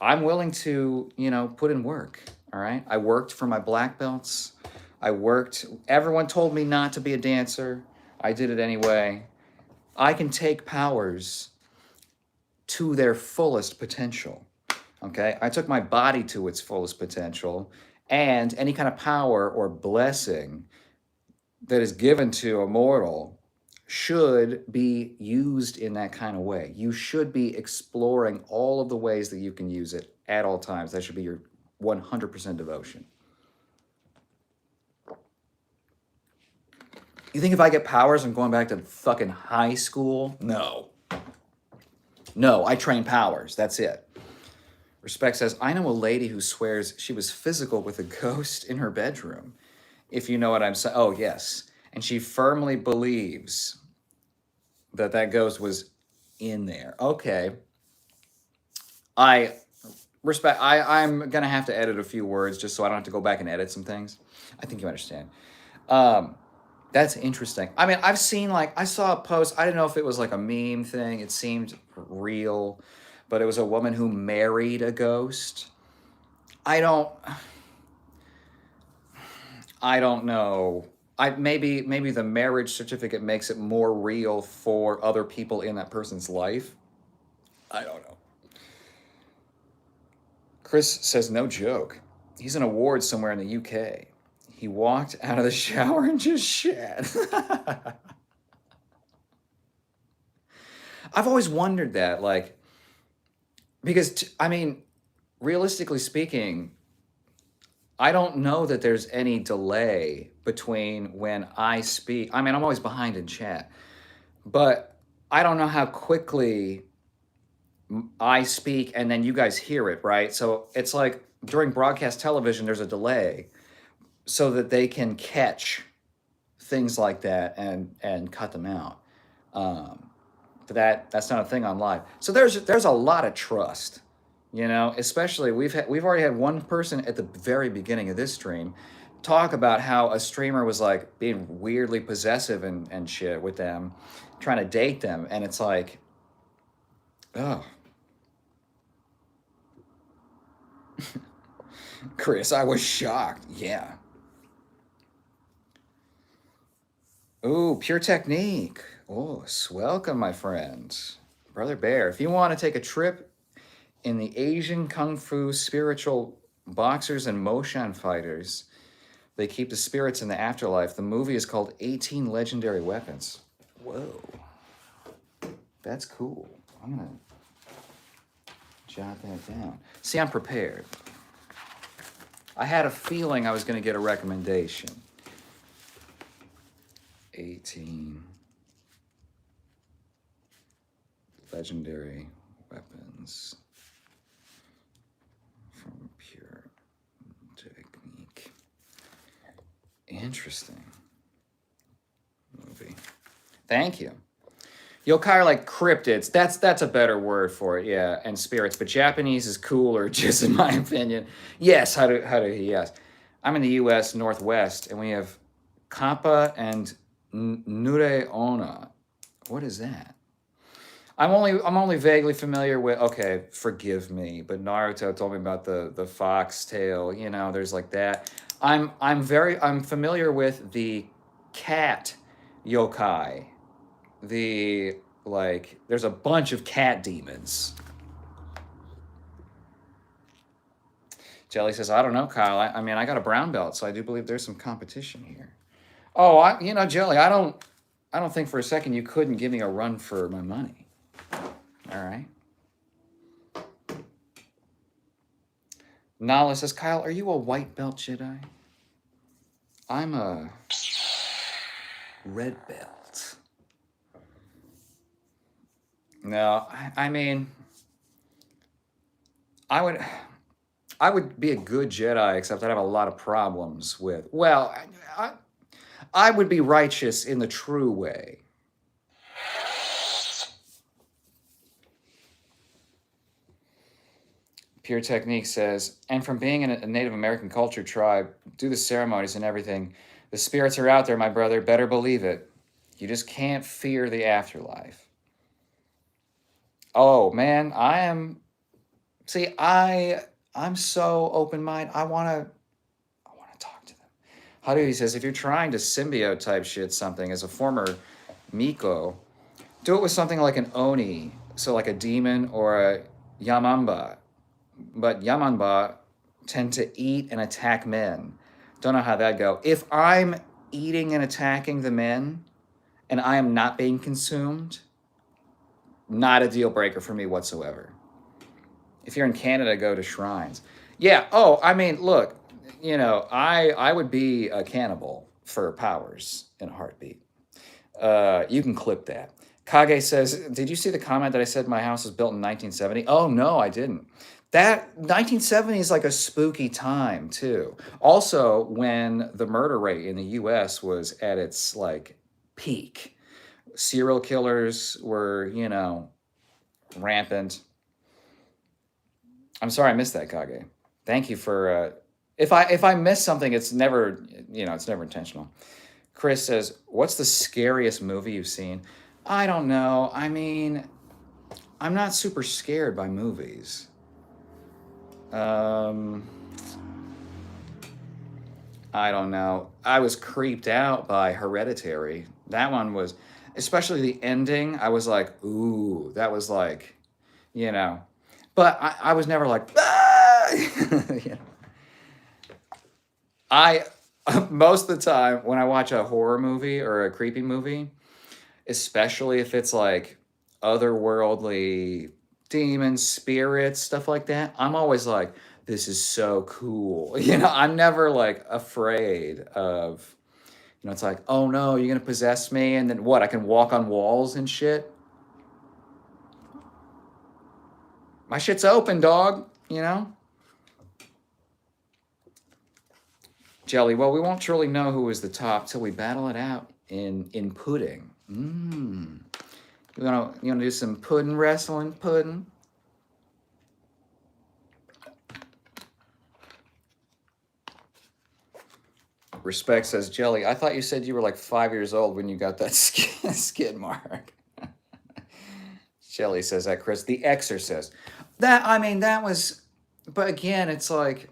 I'm willing to, put in work, all right? I worked for my black belts. Everyone told me not to be a dancer. I did it anyway. I can take powers to their fullest potential. Okay, I took my body to its fullest potential, and any kind of power or blessing that is given to a mortal should be used in that kind of way. You should be exploring all of the ways that you can use it at all times. That should be your 100% devotion. You think if I get powers, I'm going back to fucking high school? No. No, I train powers. That's it. Respect says, I know a lady who swears she was physical with a ghost in her bedroom. If you know what I'm saying. Oh, yes. And she firmly believes that ghost was in there. Okay. I'm going to have to edit a few words just so I don't have to go back and edit some things. I think you understand. That's interesting. I mean, I saw a post. I didn't know if it was like a meme thing. It seemed real. But it was a woman who married a ghost. I don't know. Maybe the marriage certificate makes it more real for other people in that person's life. I don't know. Chris says, no joke. He's an award somewhere in the UK. He walked out of the shower and just shat. I've always wondered that, like, because, realistically speaking, I don't know that there's any delay between when I speak. I'm always behind in chat, but I don't know how quickly I speak and then you guys hear it, right? So it's like during broadcast television, there's a delay so that they can catch things like that and cut them out. But that's not a thing on live. So there's a lot of trust You know, especially we've already had one person at the very beginning of this stream talk about how a streamer was like being weirdly possessive and shit with them, trying to date them, and it's like, oh, Chris, I was shocked. Yeah. Ooh, pure technique. Oh, welcome, my friend. Brother Bear, if you want to take a trip in the Asian Kung Fu spiritual boxers and Moshan fighters, they keep the spirits in the afterlife. The movie is called 18 Legendary Weapons. Whoa. That's cool. I'm going to jot that down. See, I'm prepared. I had a feeling I was going to get a recommendation. 18 Legendary Weapons from Pure Technique. Interesting movie. Thank you. Yokai are like cryptids. That's a better word for it, yeah, and spirits. But Japanese is cooler, just in my opinion. Yes, how do he ask? I'm in the U.S. Northwest, and we have Kappa and Nure Ona. What is that? I'm only vaguely familiar with. Okay, forgive me, but Naruto told me about the fox tail. You know, there's like that. I'm familiar with the cat yokai. The like there's a bunch of cat demons. Jelly says, I don't know, Kyle. I mean, I got a brown belt, so I do believe there's some competition here. Oh, Jelly, I don't think for a second you couldn't give me a run for my money. All right. Nala says, Kyle, are you a white belt Jedi? I'm a red belt. No, I mean, I would be a good Jedi, except I'd have a lot of problems with. Well, I would be righteous in the true way. Pure Technique says, and from being in a Native American culture tribe, do the ceremonies and everything, the spirits are out there, my brother. Better believe it. You just can't fear the afterlife. Oh man, I'm so open-minded. I wanna talk to them. Haru says, if you're trying to symbiote type shit something as a former Miko, do it with something like an Oni, so like a demon or a Yamamba. But Yamanba tend to eat and attack men. Don't know how that go. If I'm eating and attacking the men and I am not being consumed, not a deal breaker for me whatsoever. If you're in Canada, go to shrines. Yeah. Oh, I mean, look, I would be a cannibal for powers in a heartbeat. You can clip that. Kage says, did you see the comment that I said my house was built in 1970? Oh, no, I didn't. That 1970 is like a spooky time, too. Also, when the murder rate in the US was at its like peak, serial killers were, rampant. I'm sorry I missed that, Kage. Thank you for if I miss something, it's never intentional. Chris says, what's the scariest movie you've seen? I don't know. I mean, I'm not super scared by movies. I don't know. I was creeped out by Hereditary. That one was, especially the ending, I was like, ooh, that was like, but I was never like, ah! I most of the time when I watch a horror movie or a creepy movie, especially if it's like otherworldly demons, spirits, stuff like that, I'm always like, this is so cool. I'm never like afraid of, it's like, oh no, you're gonna possess me, and then what? I can walk on walls and shit. My shit's open, dog. Jelly. Well, we won't truly know who is the top till we battle it out in pudding. You wanna do some pudding wrestling? Pudding. Respect says, Jelly, I thought you said you were like 5 years old when you got that skid mark. Jelly says that, Chris. The Exorcist. That, I mean, that was, but again, it's like,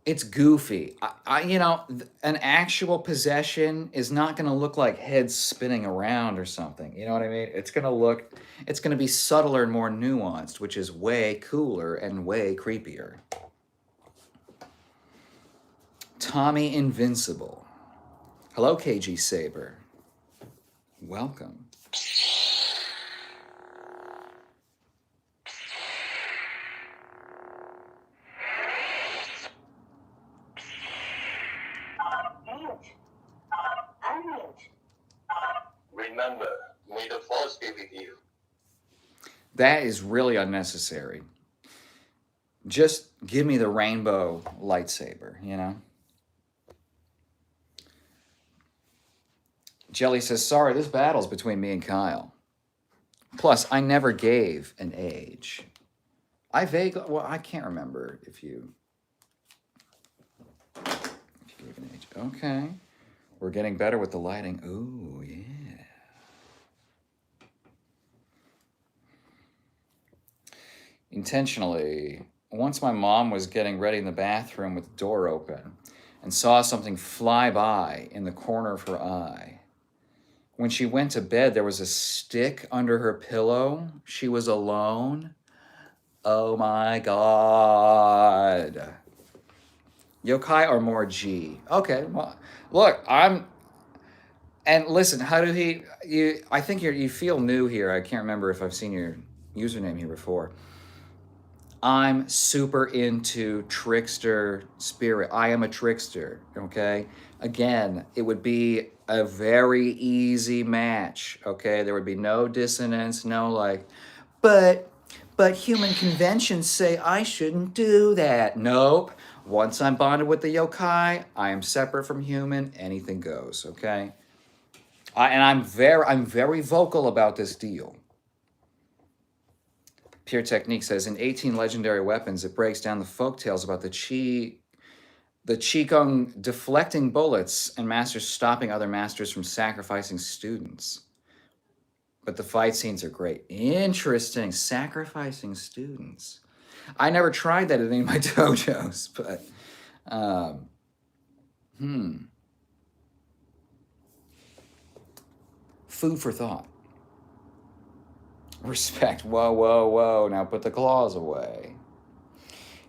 it's goofy. An actual possession is not going to look like heads spinning around or something. You know what I mean? It's going to be subtler and more nuanced, which is way cooler and way creepier. Tommy Invincible. Hello, KG Saber. Welcome. Remember, may the force be with you. That is really unnecessary. Just give me the rainbow lightsaber, you know? Jelly says, sorry, this battle's between me and Kyle. Plus, I never gave an age. I can't remember if you gave an age. Okay. We're getting better with the lighting. Ooh, yeah. Intentionally, once my mom was getting ready in the bathroom with the door open and saw something fly by in the corner of her eye. When she went to bed, there was a stick under her pillow. She was alone. Oh my God. Yokai are more G. Okay, well, look, and listen, how do I think you feel new here. I can't remember if I've seen your username here before. I'm super into trickster spirit. I am a trickster, okay? Again, it would be a very easy match, okay? There would be no dissonance, no like, but human conventions say I shouldn't do that. Nope. Once I'm bonded with the yokai, I am separate from human. Anything goes, okay? I'm very vocal about this deal. Pure Technique says, in 18 Legendary Weapons, it breaks down the folktales about the Qigong deflecting bullets and masters stopping other masters from sacrificing students. But the fight scenes are great. Interesting. Sacrificing students. I never tried that at any of my dojos, but food for thought. Respect. Whoa. Now put the claws away.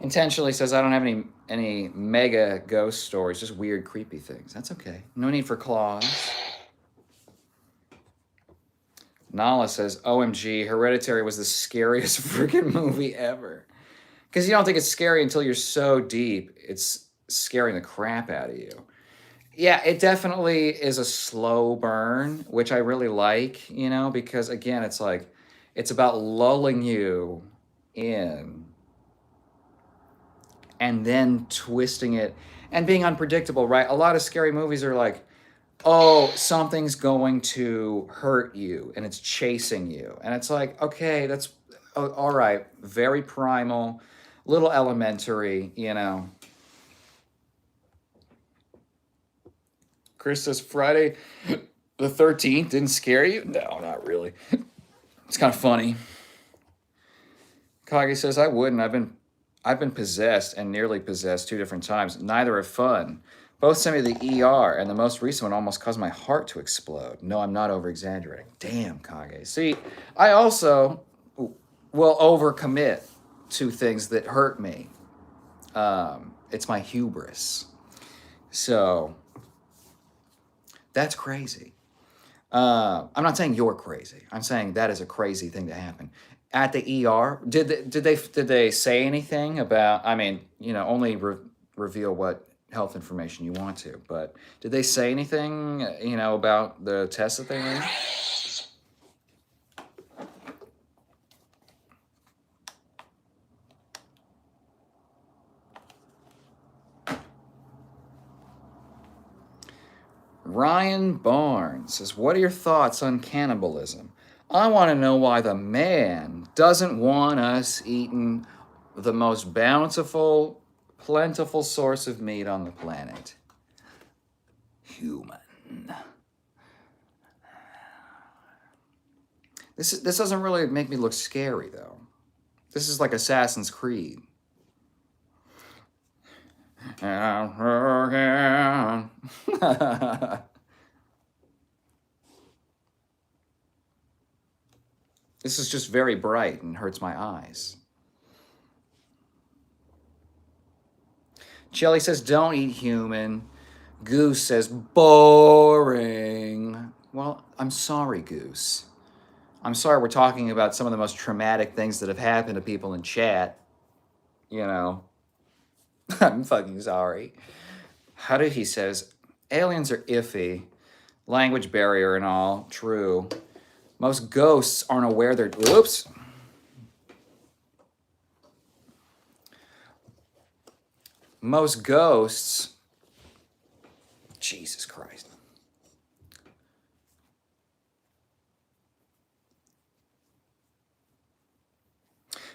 Intentionally says, I don't have any mega ghost stories, just weird, creepy things. That's okay. No need for claws. Nala says, OMG, Hereditary was the scariest freaking movie ever. Because you don't think it's scary until you're so deep, it's scaring the crap out of you. Yeah, it definitely is a slow burn, which I really like, you know, because again, it's like, it's about lulling you in and then twisting it and being unpredictable, right? A lot of scary movies are like, oh, something's going to hurt you and it's chasing you. And it's like, okay, that's all right. Very primal, little elementary, you know. Chris says, Friday the 13th didn't scare you? No, not really. It's kind of funny. Kage says, I wouldn't. I've been possessed and nearly possessed 2 different times. Neither are fun. Both sent me to the ER, and the most recent one almost caused my heart to explode. No, I'm not over-exaggerating. Damn, Kage. See, I also will overcommit to things that hurt me. It's my hubris. So, that's crazy. I'm not saying you're crazy. I'm saying that is a crazy thing to happen. At the ER, did they say anything about? I mean, you know, only reveal what health information you want to, but did they say anything, you know, about the test that they ran? Ryan Barnes says, what are your thoughts on cannibalism? I want to know why the man doesn't want us eating the most bountiful plentiful source of meat on the planet. Human. This doesn't really make me look scary, though. This is like Assassin's Creed. This is just very bright and hurts my eyes. Jelly says, don't eat human. Goose says, boring. Well, I'm sorry, Goose. I'm sorry we're talking about some of the most traumatic things that have happened to people in chat. You know, I'm fucking sorry. He says, aliens are iffy. Language barrier and all, true. Most ghosts aren't aware they're, oops. Most ghosts, Jesus Christ.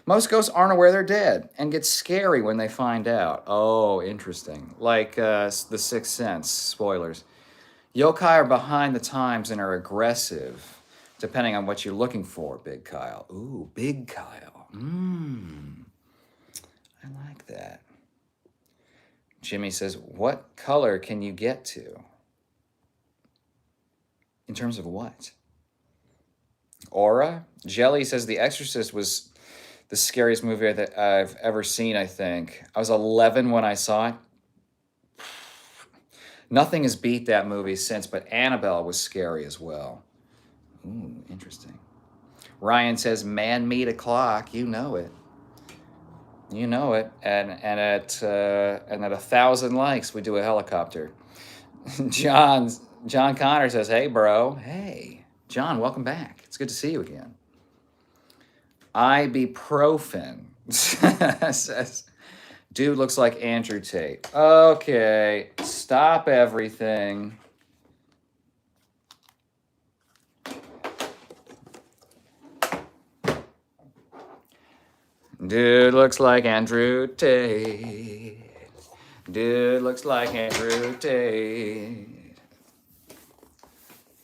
Most ghosts aren't aware they're dead and get scary when they find out. Oh, interesting. Like The Sixth Sense, spoilers. Yokai are behind the times and are aggressive, depending on what you're looking for, Big Kyle. Ooh, Big Kyle. I like that. Jimmy says, what color can you get to? In terms of what? Aura? Jelly says The Exorcist was the scariest movie that I've ever seen, I think. I was 11 when I saw it. Nothing has beat that movie since, but Annabelle was scary as well. Ooh, interesting. Ryan says, man-made a clock. You know it. You know it. And at 1,000 likes, we do a helicopter. John Connor says, hey, bro. Hey. John, welcome back. It's good to see you again. Ibuprofen says, dude looks like Andrew Tate. Okay, stop everything. Dude looks like Andrew Tate. Dude looks like Andrew Tate.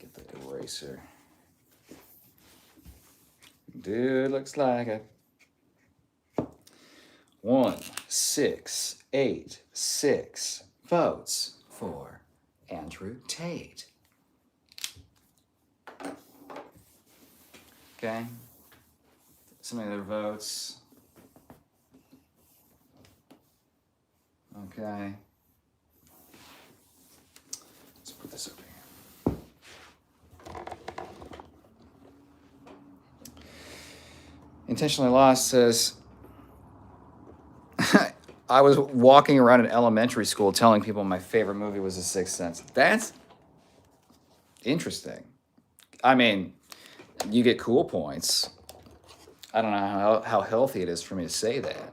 Get the eraser. Dude looks like a 1,686 votes for Andrew Tate. Okay. Some other votes. Okay. Let's put this over here. Intentionally Lost says, I was walking around in elementary school telling people my favorite movie was The Sixth Sense. That's interesting. I mean, you get cool points. I don't know how healthy it is for me to say that.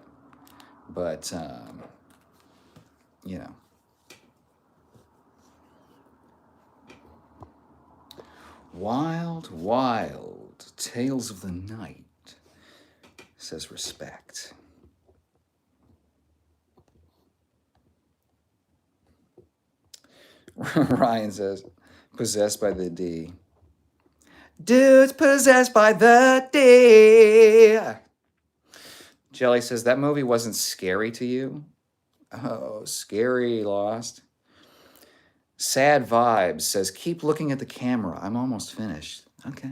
But, you know. Wild, wild tales of the night, says Respect. Ryan says, possessed by the D. Dude's possessed by the D. Jelly says, that movie wasn't scary to you? Oh, scary, Lost. Sad Vibes says, keep looking at the camera. I'm almost finished. Okay.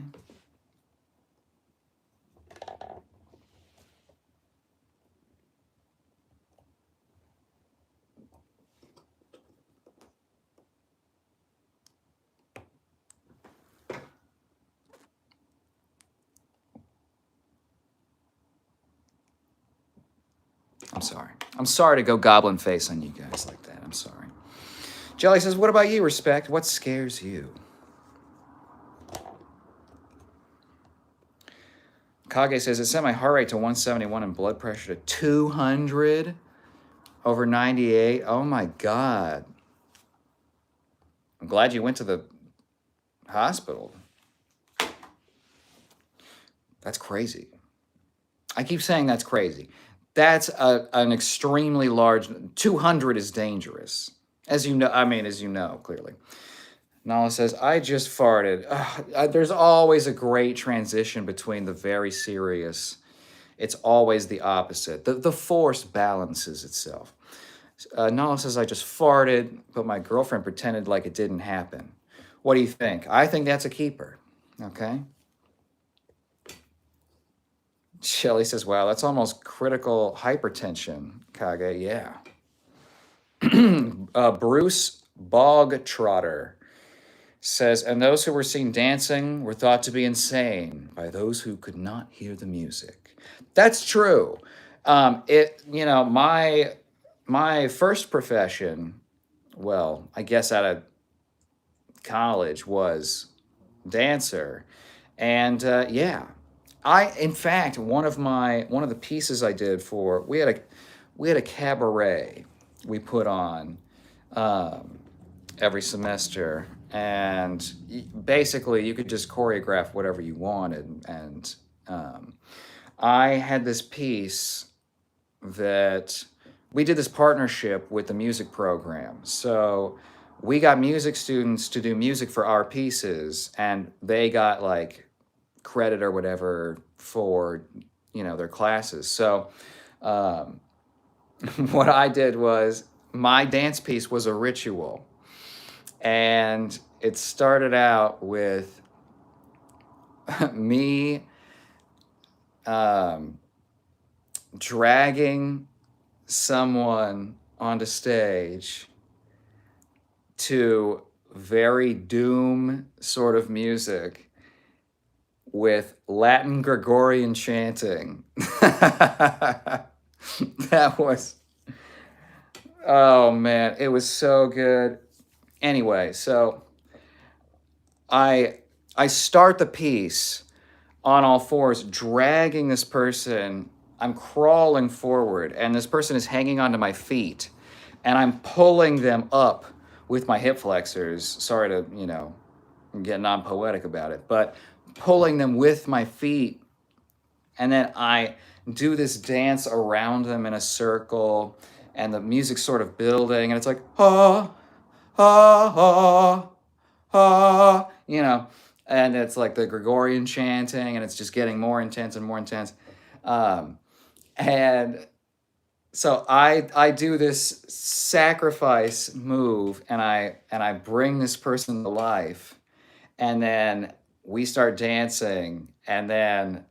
I'm sorry. I'm sorry to go goblin face on you guys like that. I'm sorry. Jelly says, what about you, Respect? What scares you? Kage says, it sent my heart rate to 171 and blood pressure to 200 over 98. Oh my God. I'm glad you went to the hospital. That's crazy. I keep saying that's crazy. That's an extremely large. 200 is dangerous, as you know. I mean, as you know clearly. Nala says, "I just farted." There's always a great transition between the very serious. It's always the opposite. The force balances itself. Nala says, "I just farted, but my girlfriend pretended like it didn't happen." What do you think? I think that's a keeper. Okay. Shelly says, "Wow, that's almost critical hypertension, Kage." Yeah. Bruce Bogtrotter says, "And those who were seen dancing were thought to be insane by those who could not hear the music." That's true. My first profession, well, I guess out of college, was dancer, and yeah, in fact, one of the pieces I did for we had a cabaret we put on um, every semester, and basically you could just choreograph whatever you wanted. And I had this piece that we did this partnership with the music program. So we got music students to do music for our pieces, and they got like credit or whatever for their classes. So um, what I did was my dance piece was a ritual, and it started out with me um, dragging someone onto stage to very doom sort of music with Latin Gregorian chanting. That was, oh man, it was so good. Anyway, so I start the piece on all fours, dragging this person. I'm crawling forward, and this person is hanging onto my feet, and I'm pulling them up with my hip flexors. Sorry to, get non poetic about it, but pulling them with my feet. And then I do this dance around them in a circle, and the music's sort of building, and it's like, ah, ah, ah, and it's like the Gregorian chanting, and it's just getting more intense and more intense. Um, and so I do this sacrifice move, and I bring this person to life, and then we start dancing, and then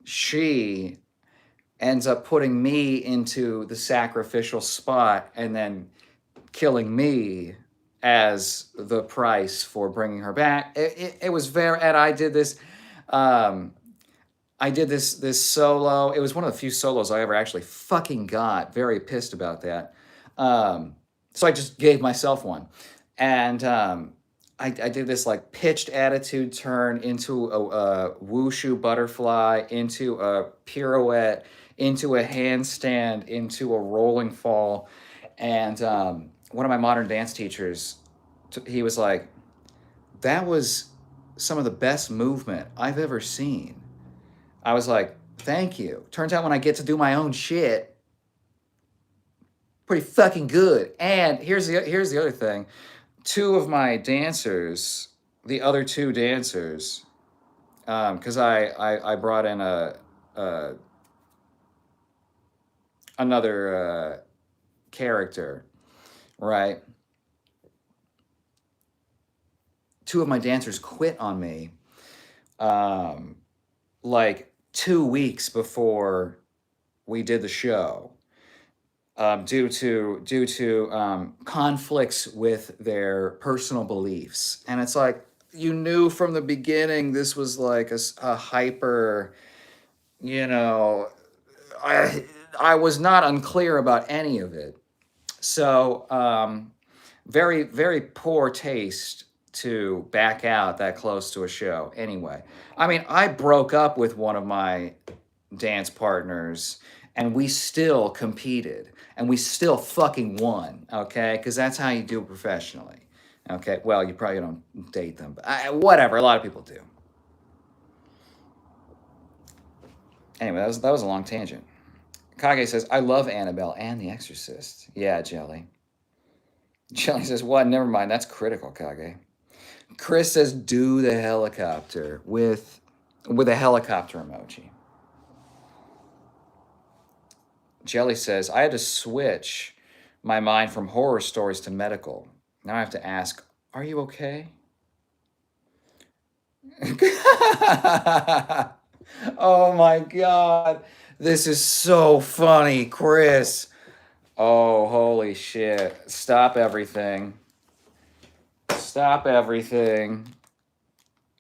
she ends up putting me into the sacrificial spot, and then killing me as the price for bringing her back. It was very, and um, I did this solo. It was one of the few solos I ever actually fucking got. Very pissed about that. So I just gave myself one, and I did this like pitched attitude turn into a wushu butterfly, into a pirouette, into a handstand, into a rolling fall, and one of my modern dance teachers, he was like, "That was some of the best movement I've ever seen." I was like, "Thank you." Turns out when I get to do my own shit, pretty fucking good. And here's the other thing. Two of my dancers, the other two dancers, because I brought in a another character, right? Two of my dancers quit on me, um, like 2 weeks before we did the show, due to conflicts with their personal beliefs. And it's like, you knew from the beginning this was like a hyper, you know, I was not unclear about any of it. So very, very poor taste to back out that close to a show. Anyway, I mean, I broke up with one of my dance partners, and we still competed, and we still fucking won, okay? Because that's how you do it professionally, okay? Well, you probably don't date them, but whatever, a lot of people do. Anyway, that was a long tangent. Kage says, I love Annabelle and The Exorcist. Yeah, Jelly. Jelly says, what? Never mind. That's critical, Kage. Chris says, do the helicopter with a helicopter emoji. Jelly says, I had to switch my mind from horror stories to medical. Now I have to ask, are you okay? Oh my God. This is so funny, Chris. Oh, holy shit. Stop everything. Stop everything.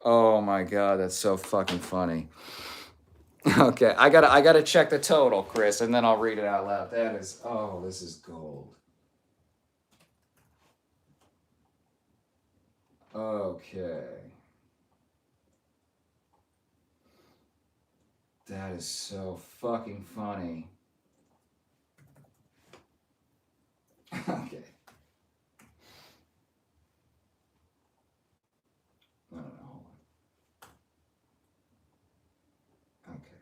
Oh my God, that's so fucking funny. Okay, I gotta check the total, Chris, and then I'll read it out loud. That is, oh, this is gold. Okay. That is so fucking funny. Okay. No, hold on. Okay.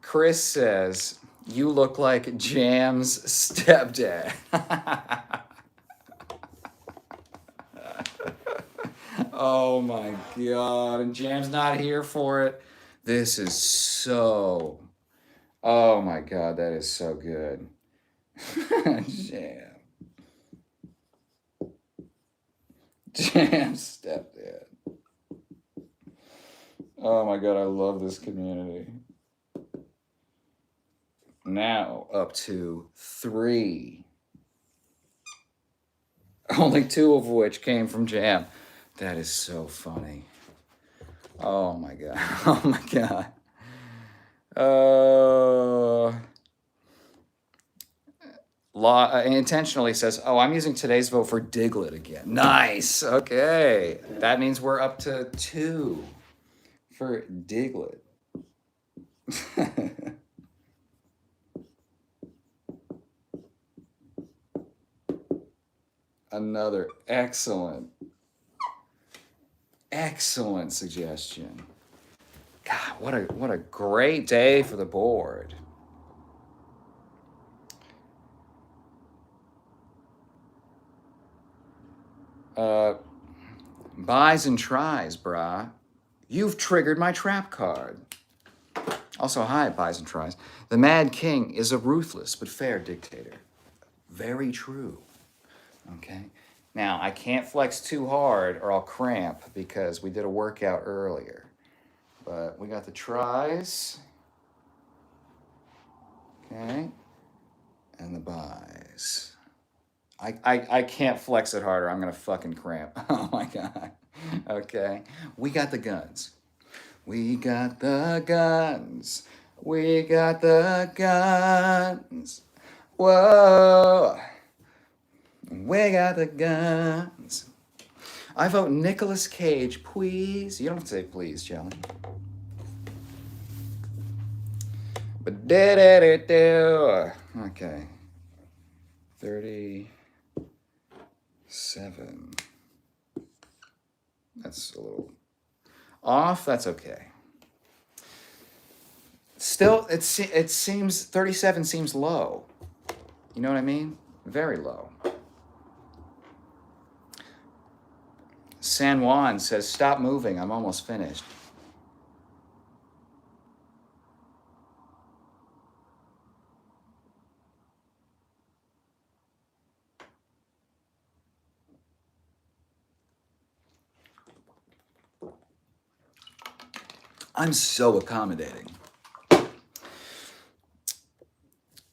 Chris says, you look like Jam's stepdad. Oh my God. And Jam's not here for it. This is so. Oh my God, that is so good. Jam. Jam stepdad. Oh my God, I love this community. Now up to 3. Only 2 of which came from Jam. That is so funny. Oh my God. Oh my God. Intentionally says, oh, I'm using today's vote for Diglett again. Nice. Okay. That means we're up to 2 for Diglett. Another excellent suggestion. God, what a great day for the board. Buys and tries, brah. You've triggered my trap card. Also, hi, buys and tries. The Mad King is a ruthless but fair dictator. Very true. Okay. Now, I can't flex too hard or I'll cramp because we did a workout earlier. But we got the tries. Okay. And the buys. I can't flex it harder. I'm going to fucking cramp. Oh my God. Okay. We got the guns. We got the guns. We got the guns. Whoa. We got the guns. I vote Nicolas Cage, please. You don't have to say please, Jelly. But do. Okay. 37. That's a little off. That's okay. Still, it seems 37 seems low. You know what I mean? Very low. San Juan says, stop moving. I'm almost finished. I'm so accommodating.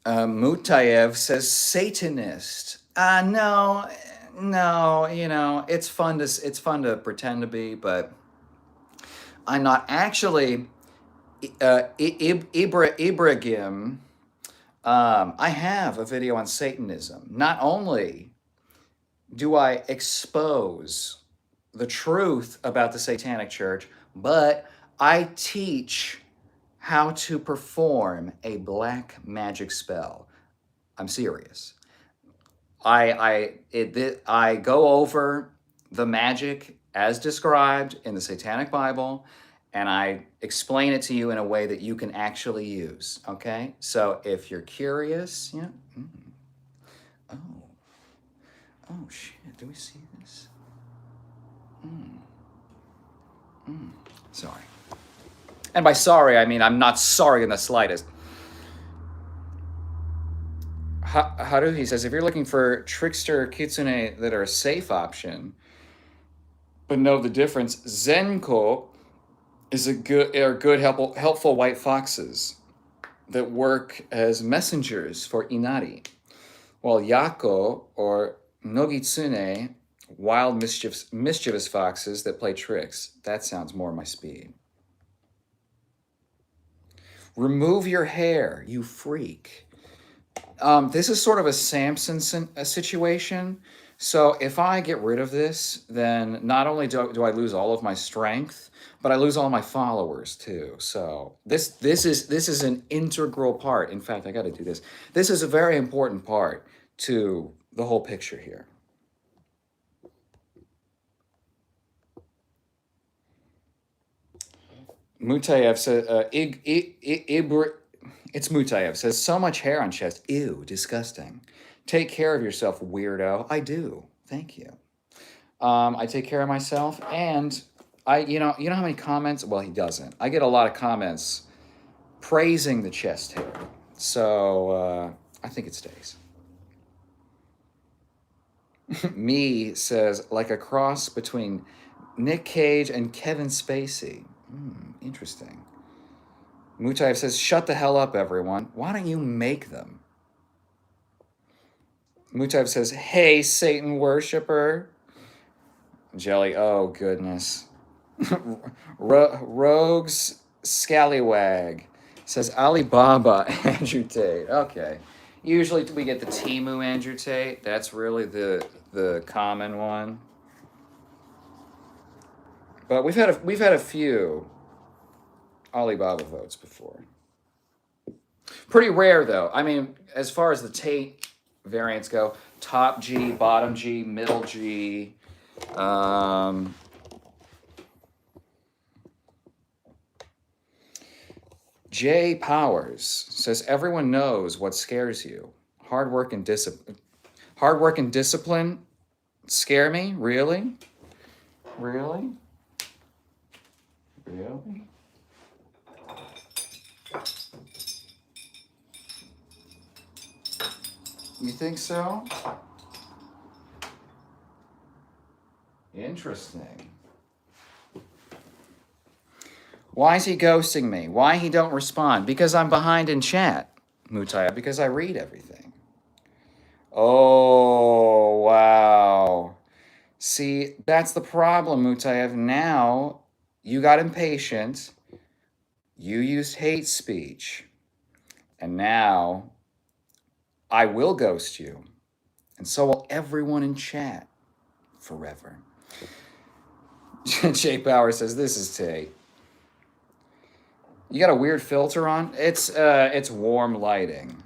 Mutayev says Satanist. No, you know, it's fun to pretend to be, but I'm not actually. Ibrahim, I have a video on Satanism. Not only do I expose the truth about the Satanic Church, but I teach how to perform a black magic spell. I'm serious. I go over the magic as described in the Satanic Bible, and I explain it to you in a way that you can actually use. Okay? So if you're curious, yeah. Oh, oh shit! Do we see this? Sorry. And by sorry, I mean I'm not sorry in the slightest. Haru, he says, if you're looking for trickster kitsune that are a safe option, but know the difference, Zenko is are good, helpful white foxes that work as messengers for Inari, while Yako or Nogitsune, wild mischievous foxes that play tricks. That sounds more my speed. Remove your hair, you freak. This is sort of a Samson situation. So if I get rid of this, then not only do I lose all of my strength, but I lose all my followers too. So this is an integral part. In fact, I got to do this. This is a very important part to the whole picture here. Mutayev says, it's Mutayev says, so much hair on chest. Ew, disgusting. Take care of yourself, weirdo. I do. Thank you. I take care of myself, and you know how many comments? Well, he doesn't. I get a lot of comments praising the chest hair. So I think it stays. Me says, like a cross between Nick Cage and Kevin Spacey. Interesting. Mutayev says, shut the hell up, everyone. Why don't you make them? Mutayev says, hey, Satan worshiper. Jelly, oh goodness. Rogues Scallywag says, Alibaba, Andrew Tate. Okay. Usually we get the Timu Andrew Tate. That's really the common one. But we've had a few Alibaba votes before. Pretty rare though. I mean, as far as the Tate variants go, top G, bottom G, middle G. Jay Powers says everyone knows what scares you. Hard work and discipline. Hard work and discipline scare me? Really? Really? Really? You think so? Interesting. Why is he ghosting me? Why he don't respond? Because I'm behind in chat, Mutaya, because I read everything. Oh, wow. See, that's the problem, Mutayev. Now, you got impatient. You used hate speech. And now, I will ghost you. And so will everyone in chat. Forever. Jay Power says, this is Tate. You got a weird filter on? It's warm lighting.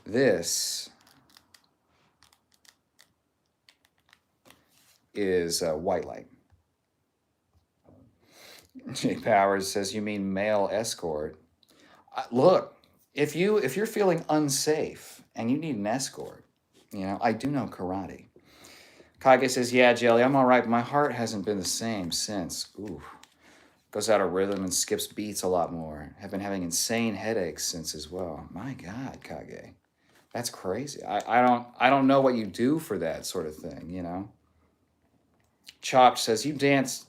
This is white light. Jay Powers says, you mean male escort? Look, if you're feeling unsafe and you need an escort, I do know karate. Kage says, yeah, Jelly, I'm all right, but my heart hasn't been the same since. Ooh. Goes out of rhythm and skips beats a lot more. Have been having insane headaches since as well. My God, Kage. That's crazy. I don't know what you do for that sort of thing, Chopped says, you dance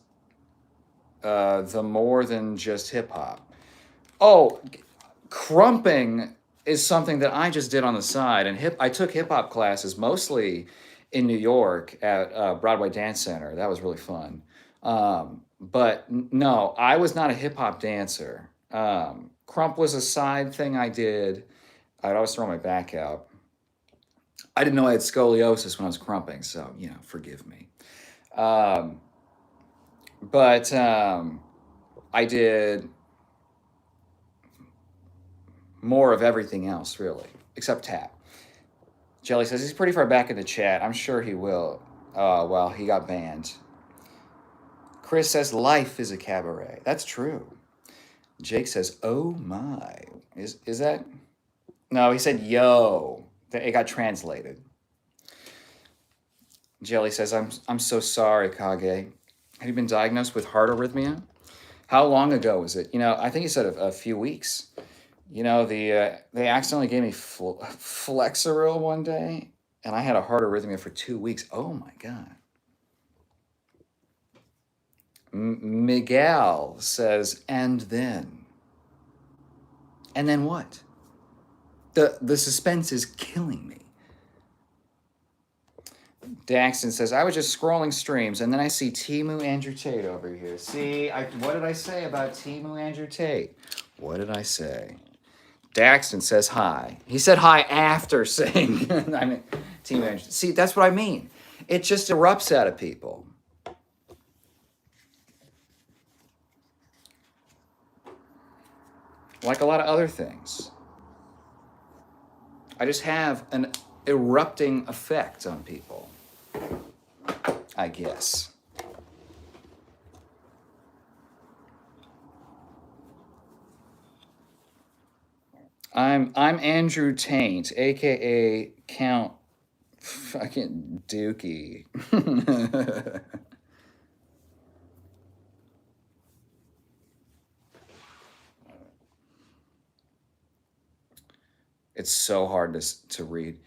the more than just hip hop. Oh, crumping is something that I just did on the side, and I took hip hop classes mostly in New York at Broadway Dance Center. That was really fun. But no, I was not a hip hop dancer. Crump was a side thing I did. I'd always throw my back out. I didn't know I had scoliosis when I was crumping, so forgive me. But I did more of everything else, really, except tap. Jelly says he's pretty far back in the chat. I'm sure he will. Well, he got banned. Chris says life is a cabaret. That's true. Jake says, oh my. Is that? No, he said yo. It got translated. Jelly says, I'm so sorry, Kage. Have you been diagnosed with heart arrhythmia? How long ago was it? I think he said a few weeks. They accidentally gave me Flexeril one day, and I had a heart arrhythmia for 2 weeks. Oh my God. Miguel says, and then? And then what? The suspense is killing me. Daxton says, I was just scrolling streams, and then I see Timu Andrew Tate over here. See, what did I say about Timu Andrew Tate? What did I say? Daxton says hi. He said hi after saying, Timu Andrew. See, that's what I mean. It just erupts out of people. Like a lot of other things. I just have an erupting effect on people, I guess. I'm Andrew Taint, aka Count fucking Dookie. It's so hard to read.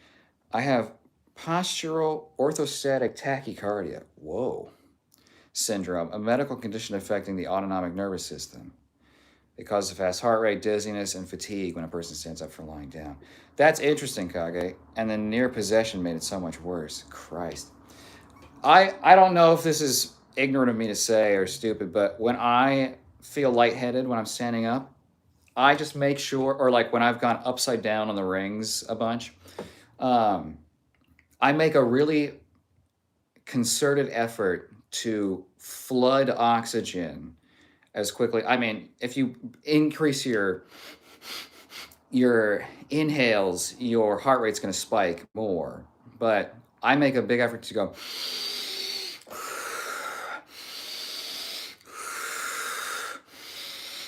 I have postural orthostatic tachycardia. Whoa. Syndrome, a medical condition affecting the autonomic nervous system. It causes a fast heart rate, dizziness, and fatigue when a person stands up from lying down. That's interesting, Kage. And then near possession made it so much worse. Christ. I don't know if this is ignorant of me to say or stupid, but when I feel lightheaded when I'm standing up, I just make sure, or like when I've gone upside down on the rings a bunch, I make a really concerted effort to flood oxygen as quickly. I mean, if you increase your inhales, your heart rate's going to spike more. But I make a big effort to go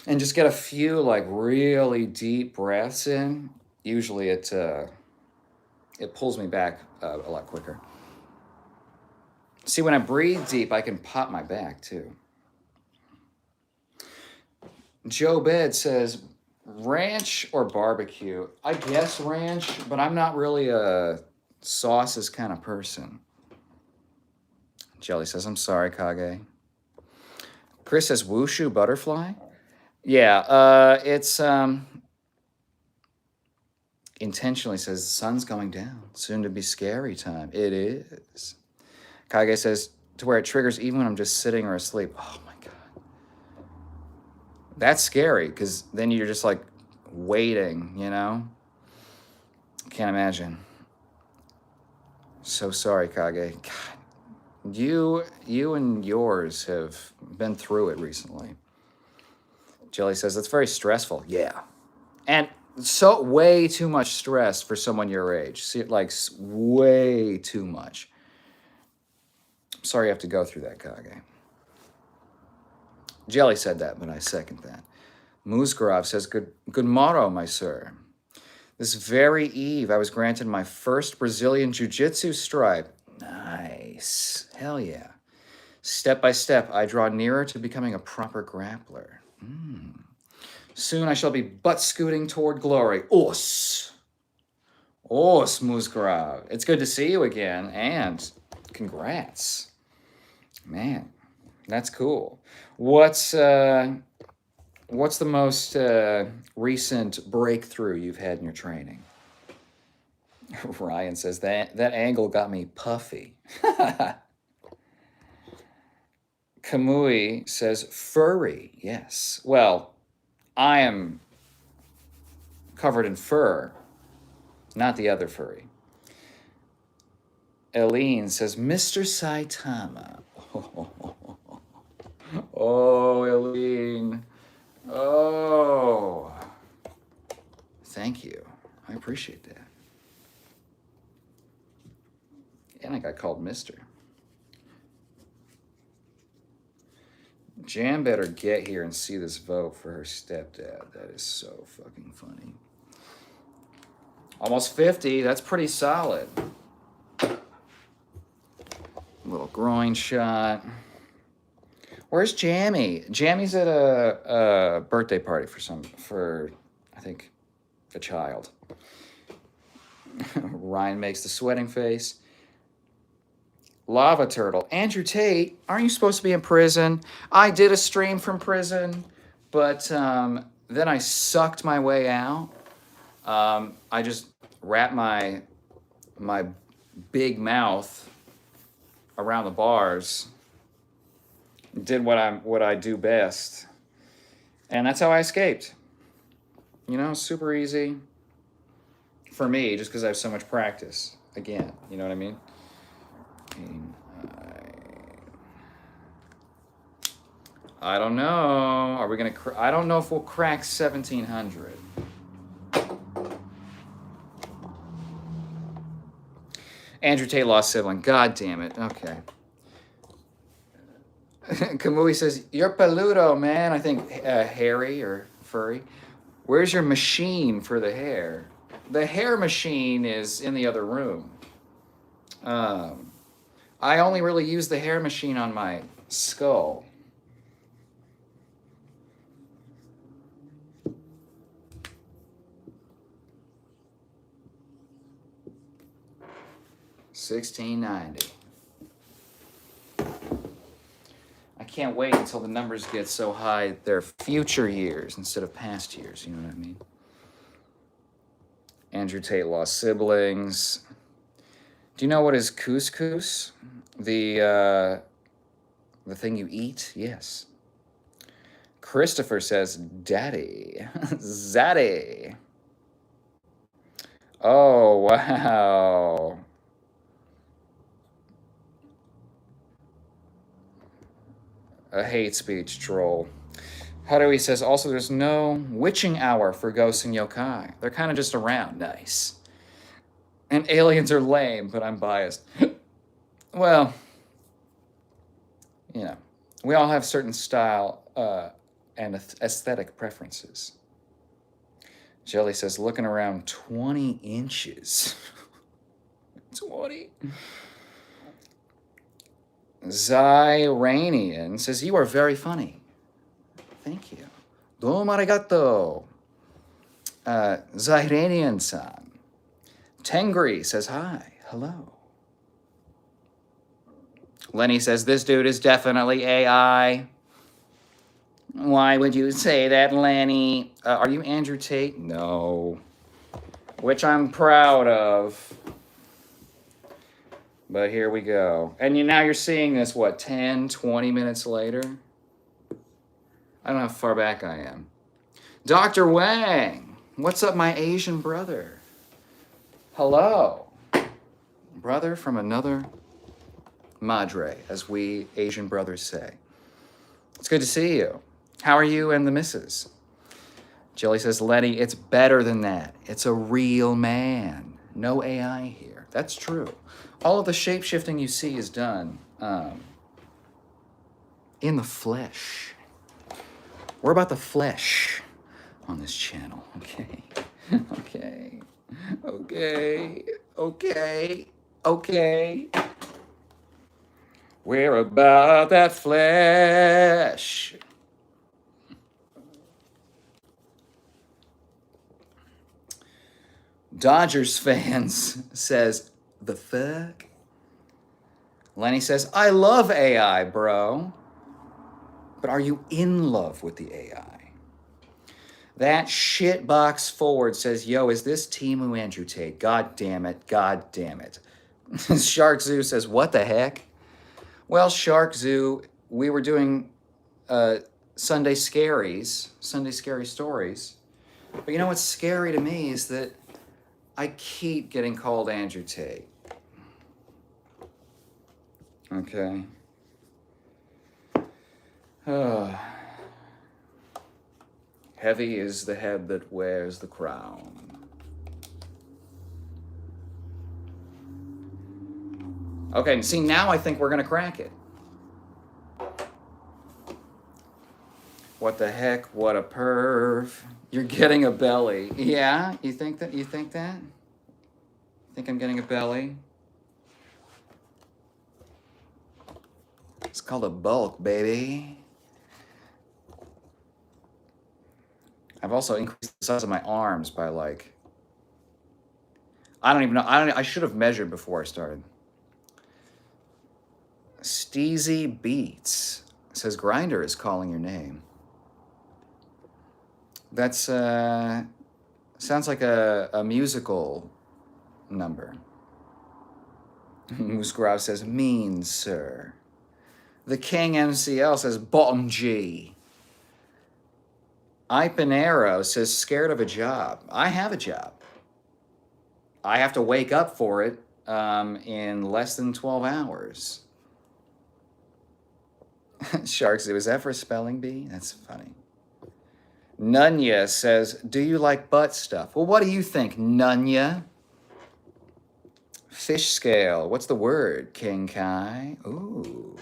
and just get a few like really deep breaths in. Usually it pulls me back a lot quicker. See, when I breathe deep, I can pop my back too. Joe Bed says, ranch or barbecue? I guess ranch, but I'm not really a sauces kind of person. Jelly says, I'm sorry, Kage. Chris says, wushu butterfly? Yeah, it's intentionally says, the sun's going down. Soon to be scary time. It is. Kage says, to where it triggers even when I'm just sitting or asleep. Oh my God. That's scary, because then you're just like waiting, Can't imagine. So sorry, Kage. God, you and yours have been through it recently. Jelly says, that's very stressful. Yeah. And so way too much stress for someone your age. See, like way too much. I'm sorry you have to go through that, Kage. Jelly said that, but I second that. Musgrave says, good morrow, my sir. This very eve, I was granted my first Brazilian Jiu-Jitsu stripe. Nice. Hell yeah. Step by step, I draw nearer to becoming a proper grappler. Soon I shall be butt-scooting toward glory. Os, Musgrave. It's good to see you again, and congrats. Man, that's cool. What's the most recent breakthrough you've had in your training? Ryan says, that angle got me puffy. Kamui says, furry. Yes. Well, I am covered in fur, not the other furry. Eileen says, Mr. Saitama. Oh, Eileen. Oh. Thank you. I appreciate that. And I got called Mr. Jan better get here and see this vote for her stepdad. That is so fucking funny. Almost 50. That's pretty solid. Little groin shot. Where's Jammy? Jammy's at a birthday party for I think a child. Ryan makes the sweating face. Lava Turtle. Andrew Tate, aren't you supposed to be in prison? I did a stream from prison, but then I sucked my way out. I just wrapped my big mouth around the bars, did what I do best, and that's how I escaped. You know, super easy for me, just because I have so much practice. Again, you know what I mean? I don't know. Are we gonna? I don't know if we'll crack 1700. Andrew Tate lost sibling. God damn it. Okay. Kamui says, "You're peludo, man." I think hairy or furry. Where's your machine for the hair? The hair machine is in the other room. I only really use the hair machine on my skull. $16.90. I can't wait until the numbers get so high they're future years instead of past years. You know what I mean? Andrew Tate lost siblings. Do you know what is couscous? The thing you eat? Yes. Christopher says, "Daddy, Zaddy." Oh wow. A hate speech troll. Haruhi says, also, there's no witching hour for ghosts and yokai. They're kind of just around. Nice. And aliens are lame, but I'm biased. Well, you know, we all have certain style and aesthetic preferences. Jelly says, looking around 20 inches. 20? Zyranian says, you are very funny. Thank you. Domo arigato. Zyranian-san. Tengri says, hi. Hello. Lenny says, this dude is definitely AI. Why would you say that, Lenny? Are you Andrew Tate? No. Which I'm proud of. But here we go. And now you're seeing this, what, 10, 20 minutes later? I don't know how far back I am. Dr. Wang, what's up, my Asian brother? Hello. Brother from another madre, as we Asian brothers say. It's good to see you. How are you and the missus? Jelly says, Lenny, it's better than that. It's a real man. No AI here. That's true. All of the shape-shifting you see is done in the flesh. We're about the flesh on this channel, okay? Okay. Okay. Okay. Okay. We're about that flesh. Dodgers fans says, the fuck? Lenny says, I love AI, bro. But are you in love with the AI? That shitbox forward says, yo, is this Timu Andrew Tate? God damn it. God damn it. Shark Zoo says, what the heck? Well, Shark Zoo, we were doing Sunday Scary Stories. But you know what's scary to me is that I keep getting called Andrew Tate. Okay. Heavy is the head that wears the crown. Okay, see, now I think we're going to crack it. What the heck? What a perv. You're getting a belly. Yeah? You think that? You think that? Think I'm getting a belly? It's called a bulk, baby. I've also increased the size of my arms by like, I don't even know. I should have measured before I started. Steezy Beats says Grinder is calling your name. That's sounds like a musical number. Moose Grau says mean, sir. The King MCL says bottom G. Ipanero says scared of a job. I have a job. I have to wake up for it in less than 12 hours. Sharks, was that for a spelling bee? That's funny. Nunya says, do you like butt stuff? Well, what do you think, Nunya? Fish scale. What's the word, King Kai? Ooh.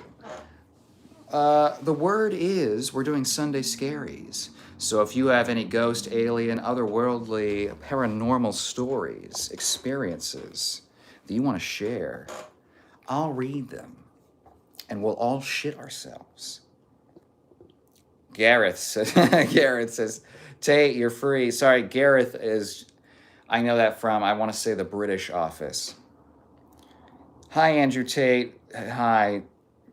The word is, we're doing Sunday Scaries. So if you have any ghost, alien, otherworldly, paranormal stories, experiences that you want to share, I'll read them. And we'll all shit ourselves. Gareth says, Tate, you're free. Sorry, Gareth is, I know that from, I want to say the British office. Hi, Andrew Tate. Hi,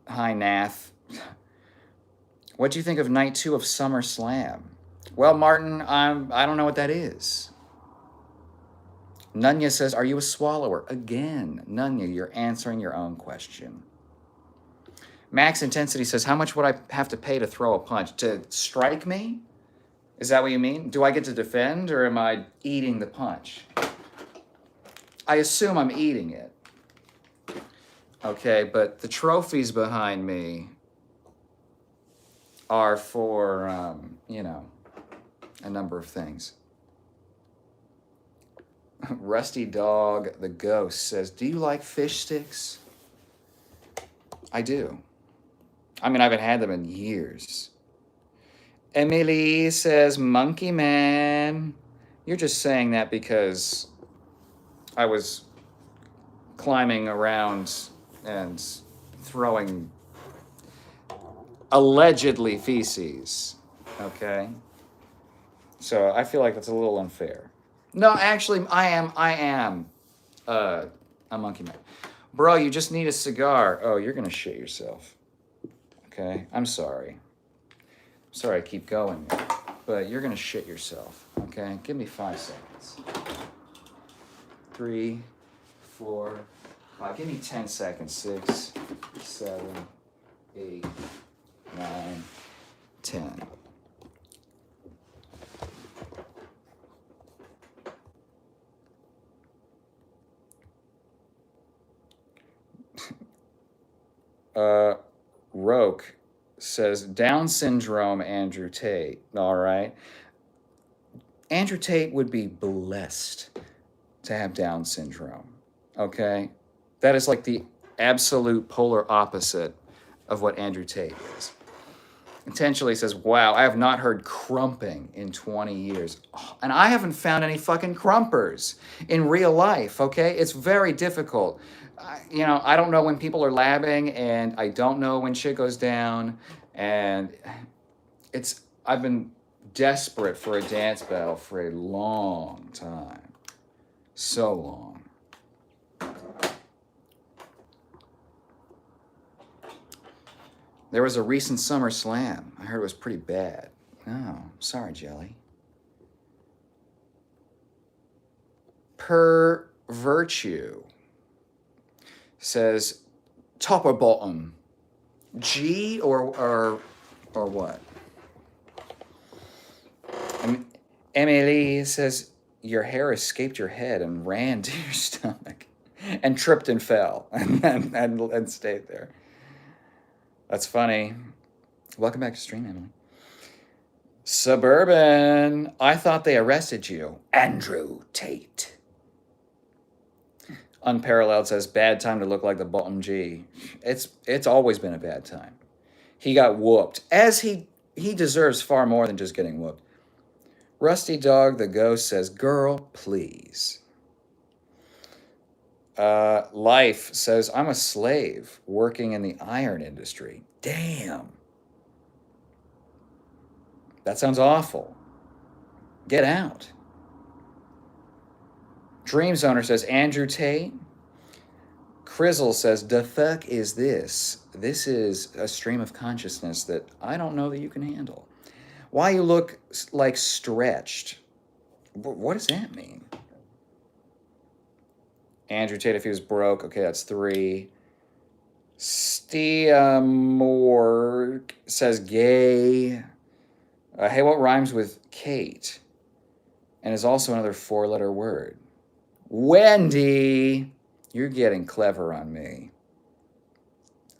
Nath. What do you think of night 2 of SummerSlam? Well, Martin, I don't know what that is. Nunya says, are you a swallower? Again, Nunya, you're answering your own question. Max Intensity says, how much would I have to pay to throw a punch? To strike me? Is that what you mean? Do I get to defend or am I eating the punch? I assume I'm eating it. Okay, but the trophies behind me are for, a number of things. Rusty Dog the Ghost says, do you like fish sticks? I do. I mean, I haven't had them in years. Emily says, Monkey Man. You're just saying that because I was climbing around and throwing allegedly feces. Okay? So I feel like that's a little unfair. No, actually, I am a monkey man. Bro, you just need a cigar. Oh, you're gonna shit yourself. Okay? I'm sorry. Sorry I keep going, but you're gonna shit yourself. Okay? Give me 5 seconds. 3, 4, 5. Give me 10 seconds. 6, 7, 8, 9, 10. Roke says, Down syndrome, Andrew Tate. All right. Andrew Tate would be blessed to have Down syndrome. Okay? That is like the absolute polar opposite of what Andrew Tate is. Intentionally says, wow, I have not heard crumping in 20 years. Oh, and I haven't found any fucking crumpers in real life, okay? It's very difficult. I don't know when people are labbing, and I don't know when shit goes down, and I've been desperate for a dance battle for a long time. So long. There was a recent SummerSlam. I heard it was pretty bad. Oh, sorry, Jelly. Per Virtue says, top or bottom? G or what? Emily says, your hair escaped your head and ran to your stomach and tripped and fell and stayed there. That's funny. Welcome back to stream, Emily. Suburban, I thought they arrested you. Andrew Tate. Unparalleled says, bad time to look like the bottom G. It's always been a bad time. He got whooped. As he he deserves far more than just getting whooped. Rusty Dog the Ghost says, "Girl, please." Life says, "I'm a slave working in the iron industry." Damn. That sounds awful. Get out. Dreams Owner says, "Andrew Tate." Crizzle says, "The fuck is this? This is a stream of consciousness that I don't know that you can handle. Why you look like stretched? What does that mean?" Andrew Tate, if he was broke. Okay, that's 3. Stia Moore says, "Gay." Hey, what rhymes with Kate? And is also another 4-letter word. Wendy! You're getting clever on me.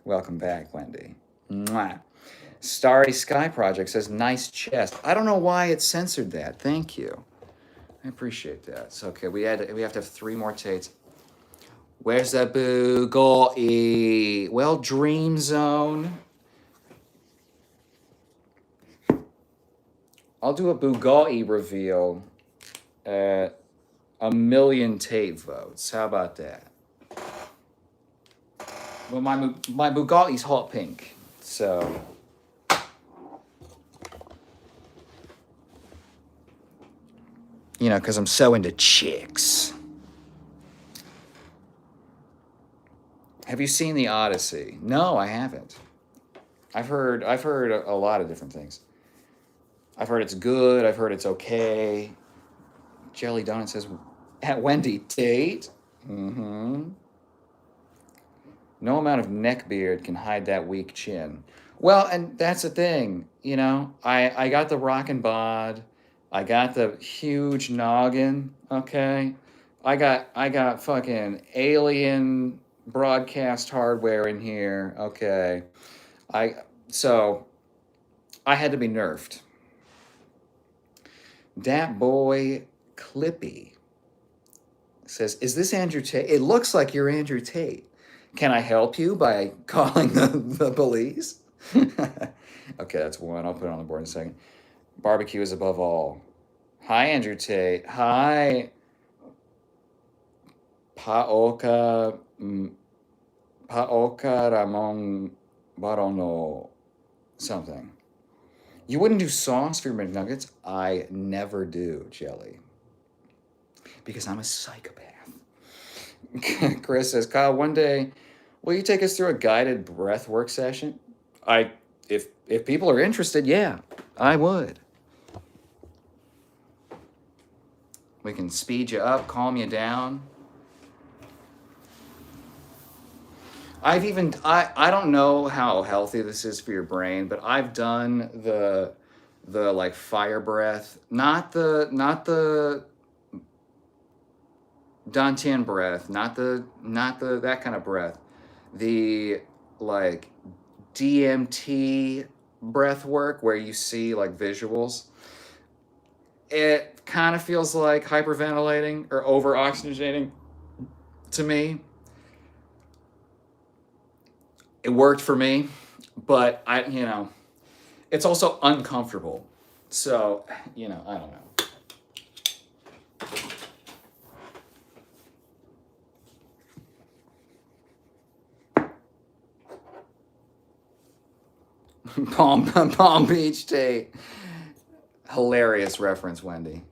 Welcome back, Wendy. Mwah. Starry Sky Project says, "Nice chest." I don't know why it censored that. Thank you. I appreciate that. So, okay, we have to have 3 more Tates. Where's the Bugatti? Well, Dream Zone. I'll do a Bugatti reveal at 1,000,000 Tate votes. How about that? Well, my Bugatti's hot pink, so you know, because I'm so into chicks. Have you seen The Odyssey? No, I haven't. I've heard a lot of different things. I've heard it's good. I've heard it's okay. Jelly Donut says, "At Wendy Tate." Mm-hmm. No amount of neck beard can hide that weak chin. Well, and that's the thing, you know. I got the rockin' bod. I got the huge noggin. Okay, I got fucking alien broadcast hardware in here. Okay, I so I had to be nerfed. Dat boy Clippy says, "Is this Andrew Tate? It looks like you're Andrew Tate. Can I help you by calling the police?" Okay, that's 1. I'll put it on the board in a second. Barbecue is above all. Hi, Andrew Tate. Hi, Paoka Ramon Barono something. You wouldn't do sauce for your McNuggets? I never do, Jelly. Because I'm a psychopath. Chris says, "Kyle, one day, will you take us through a guided breath work session?" If people are interested, yeah, I would. We can speed you up, calm you down. I don't know how healthy this is for your brain, but I've done the like fire breath, not the Dantian breath, not the that kind of breath. The like DMT breath work where you see like visuals. It kind of feels like hyperventilating or over oxygenating to me. It worked for me, but it's also uncomfortable. So, I don't know. Palm Beach Tate. Hilarious reference, Wendy.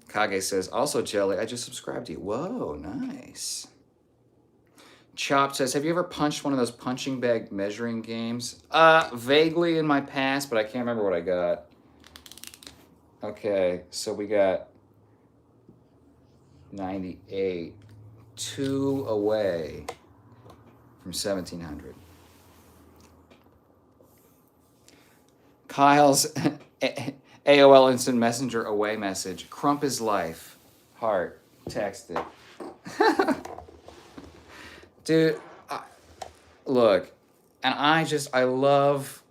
Kage says, "Also, Jelly, I just subscribed to you." Whoa, nice. Chop says, "Have you ever punched one of those punching bag measuring games?" Vaguely in my past, but I can't remember what I got. Okay, so we got 98. 2 away from 1,700. Kyle's AOL Instant Messenger away message. "Crump his life. Heart. Texted." Dude, look, and I love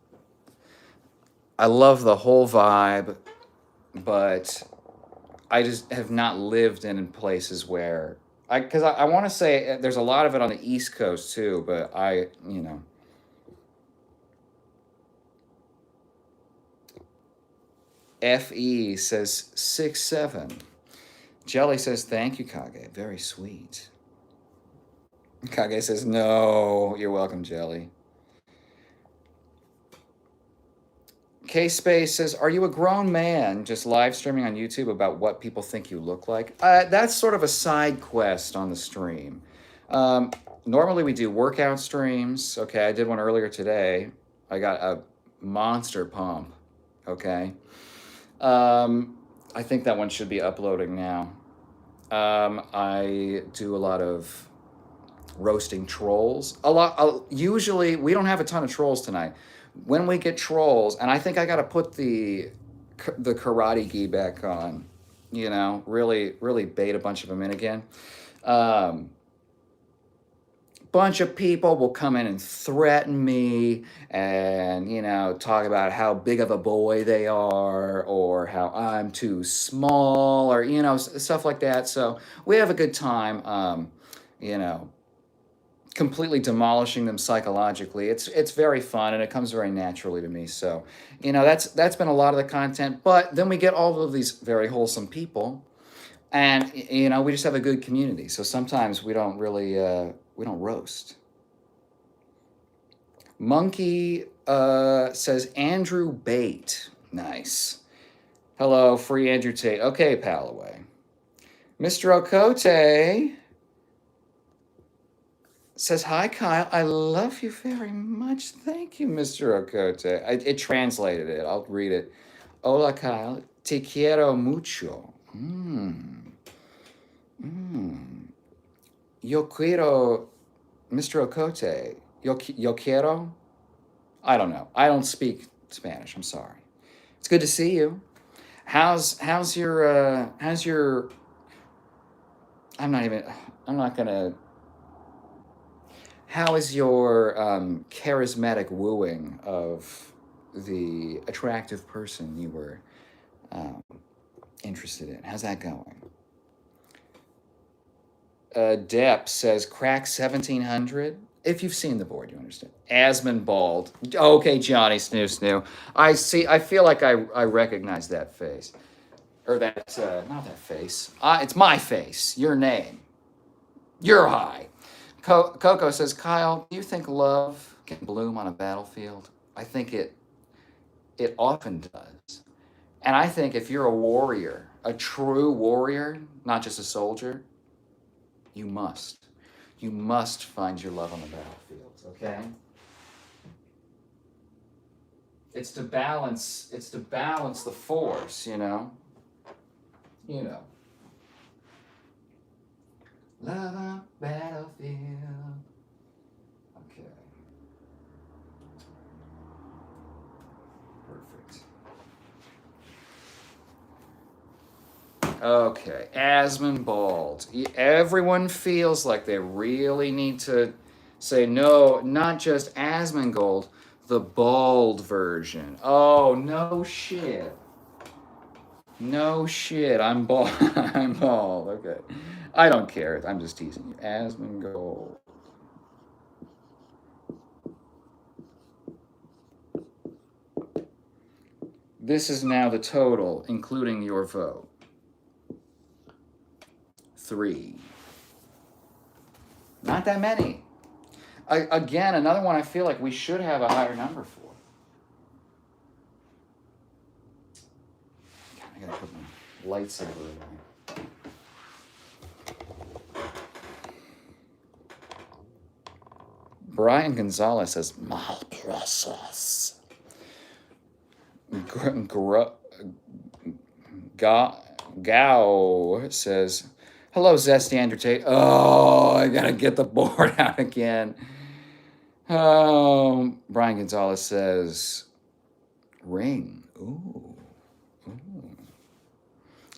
the whole vibe, but I just have not lived in places where because I want to say there's a lot of it on the East Coast too, but FE says 6-7. Jelly says, thank you, Kage. Very sweet. Kage says, no. You're welcome, Jelly. K-Space says, are you a grown man just live streaming on YouTube about what people think you look like? That's sort of a side quest on the stream. Normally we do workout streams. Okay, I did one earlier today. I got a monster pump. Okay. I think that one should be uploading now. I do a lot of roasting trolls. Usually, we don't have a ton of trolls tonight. When we get trolls, and I think I got to put the karate gi back on. You know, really bait a bunch of them in again. Bunch of people will come in and threaten me and, you know, talk about how big of a boy they are or how I'm too small or, you know, stuff like that. So we have a good time, you know, completely demolishing them psychologically. It's very fun and it comes very naturally to me. So, you know, that's been a lot of the content. But then we get all of these very wholesome people and, you know, we just have a good community. So sometimes we don't really... we don't roast. Monkey says Andrew Bate. Nice. Hello, free Andrew Tate. Okay, Pallaway. Mr. Okote says, hi, Kyle. I love you very much. Thank you, Mr. Okote. It translated it. I'll read it. Hola, Kyle. Te quiero mucho. Yo quiero, Mr. Okote. Yo quiero? I don't know. I don't speak Spanish. I'm sorry. It's good to see you. How's your I'm not gonna how is your charismatic wooing of the attractive person you were interested in? How's that going? Depp says crack 1700. If you've seen the board, you understand. Asmonbald. Okay, Johnny Snoo. I see. I feel like I recognize that face, or that not that face. It's my face. Your name. You're high. Coco says, Kyle, do you think love can bloom on a battlefield? I think it often does, and I think if you're a warrior, a true warrior, not just a soldier. You must find your love on the battlefield, okay? It's to balance the force, you know? You know. Love on battlefield. Okay. Perfect. Okay, Asmonbald. Everyone feels like they really need to say no, not just Asmongold, the bald version. Oh, no shit. No shit, I'm bald. I'm bald. Okay. I don't care. I'm just teasing you. Asmongold. This is now the total, including your vote. 3. Not that many. Again, another one I feel like we should have a higher number for. God, I gotta put my lightsaber away. Brian Gonzalez says, my precious. Gao says, hello, Zesty Andrew Tate. Oh, I gotta get the board out again. Brian Gonzalez says, ring. Ooh.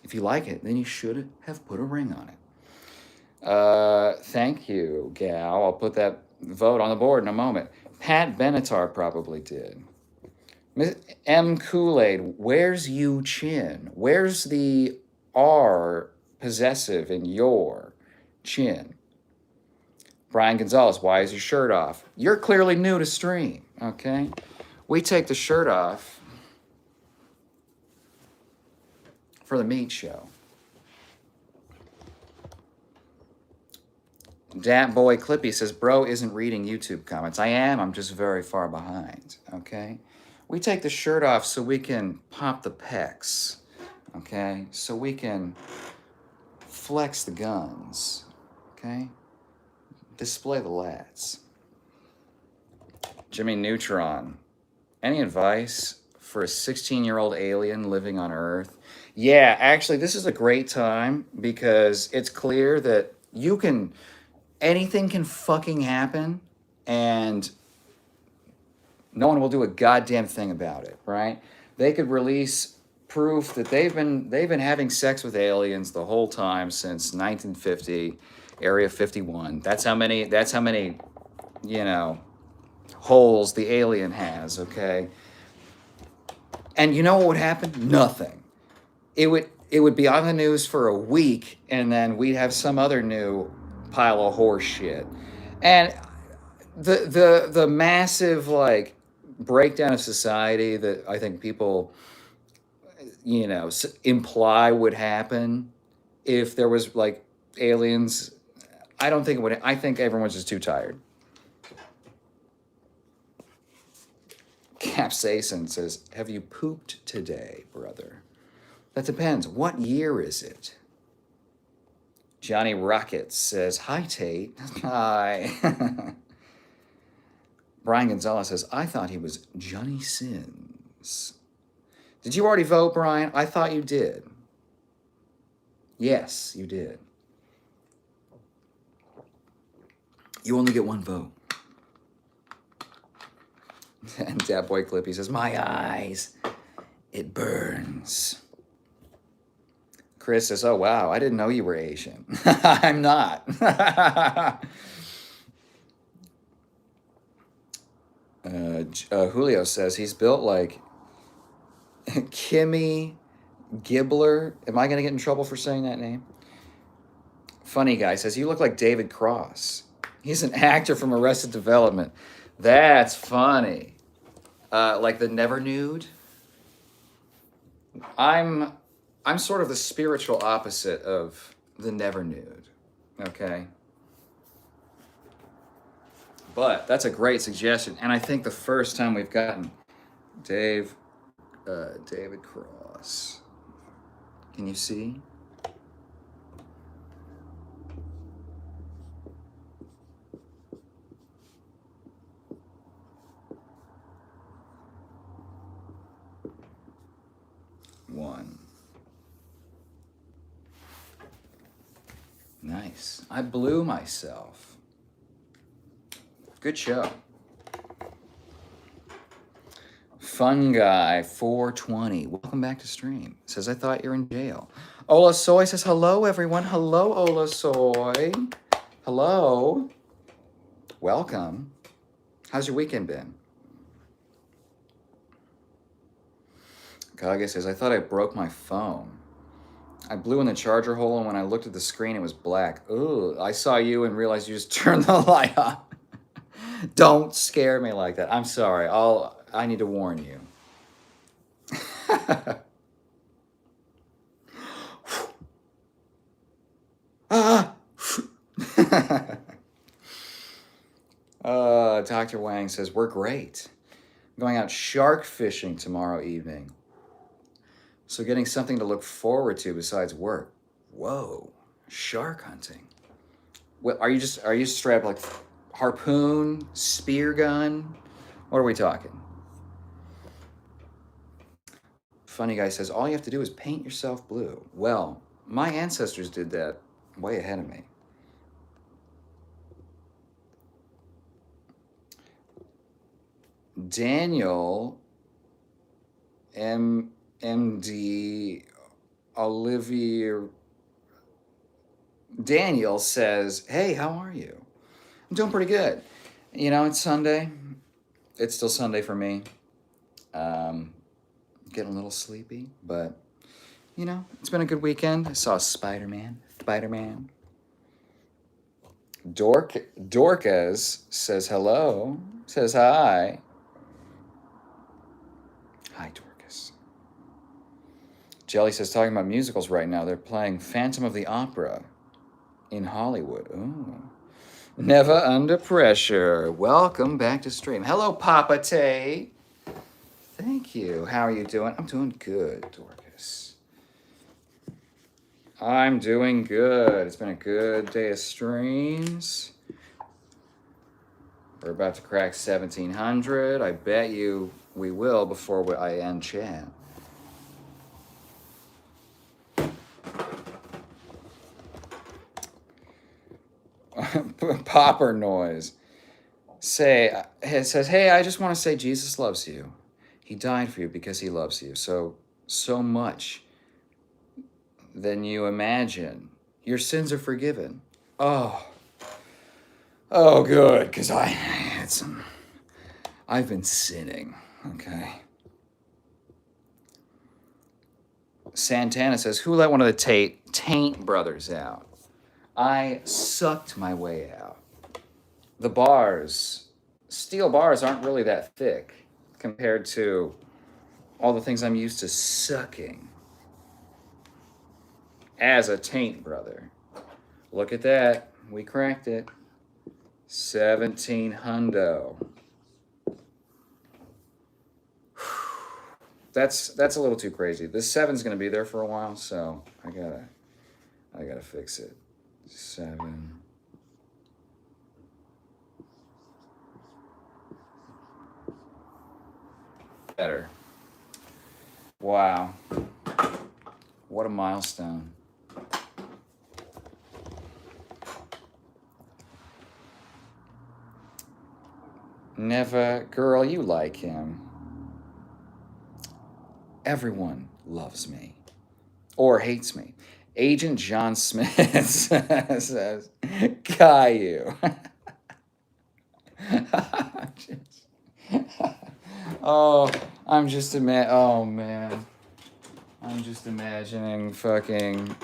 If you like it, then you should have put a ring on it. Thank you, Gal. I'll put that vote on the board in a moment. Pat Benatar probably did. M. Kool-Aid, where's you chin? Where's the R possessive in your chin? Brian Gonzalez, why is your shirt off? You're clearly new to stream, okay? We take the shirt off. for the meat show. Dat Boy Clippy says, bro isn't reading YouTube comments. I am, I'm just very far behind, okay? We take the shirt off so we can pop the pecs, okay? So we can flex the guns, okay? Display the lats. Jimmy Neutron, any advice for a 16-year-old alien living on Earth? Yeah, actually, this is a great time because it's clear that anything can fucking happen and no one will do a goddamn thing about it, right? They could release proof that they've been having sex with aliens the whole time since 1950, Area 51. That's how many, you know, holes the alien has, okay? And you know what would happen? Nothing. It would be on the news for a week, and then we'd have some other new pile of horse shit. And the massive like breakdown of society that I think people, you know, imply would happen if there was like aliens. I don't think it would. I think everyone's just too tired. Capsaicin says, have you pooped today, brother? That depends. What year is it? Johnny Rockets says, hi, Tate. Hi. Brian Gonzalez says, I thought he was Johnny Sins. Did you already vote, Brian? I thought you did. Yes, you did. You only get one vote. And Dat Boy Clippy says, my eyes, it burns. Chris says, oh, wow, I didn't know you were Asian. I'm not. Julio says he's built like Kimmy Gibbler. Am I going to get in trouble for saying that name? Funny Guy says, you look like David Cross. He's an actor from Arrested Development. That's funny. Like the Never Nude. I'm sort of the spiritual opposite of the Never Nude. Okay? But that's a great suggestion. And I think the first time we've gotten David Cross. Can you see? One. Nice. I blew myself. Good show. Fun Guy 420. Welcome back to stream. Says, I thought you're in jail. Ola Soy says, hello, everyone. Hello, Ola Soy. Hello. Welcome. How's your weekend been? Kage says, I thought I broke my phone. I blew in the charger hole, and when I looked at the screen, it was black. Ooh, I saw you and realized you just turned the light off. Don't scare me like that. I'm sorry. I need to warn you. Dr. Wang says, we're great. I'm going out shark fishing tomorrow evening. So getting something to look forward to besides work. Whoa, shark hunting. What, are you strapped like harpoon, spear gun? What are we talking? Funny Guy says, all you have to do is paint yourself blue. Well, my ancestors did that way ahead of me. Daniel MD Olivier Daniel says, hey, how are you? I'm doing pretty good. You know, it's Sunday. It's still Sunday for me. Getting a little sleepy, but, you know, it's been a good weekend. I saw Spider-Man. Dorcas says hello, says hi. Hi, Dorcas. Jelly says, talking about musicals right now, they're playing Phantom of the Opera in Hollywood. Ooh. Never Under Pressure. Welcome back to stream. Hello, Papa Tay. Thank you. How are you doing? I'm doing good, Dorcas. I'm doing good. It's been a good day of streams. We're about to crack 1,700. I bet you we will before I end chat. Popper noise. It says, hey, I just want to say Jesus loves you. He died for you because he loves you so much than you imagine. Your sins are forgiven. Oh, good, because I've been sinning, okay? Santana says, who let one of the Taint brothers out? I sucked my way out. The steel bars aren't really that thick compared to all the things I'm used to sucking as a Taint brother. Look at that. We cracked it. 17 hundo. That's a little too crazy. This 7's gonna be there for a while, so I gotta fix it. 7. Better. Wow. What a milestone. Never, girl, you like him. Everyone loves me. Or hates me. Agent John Smith says, Caillou. I'm just imagining fucking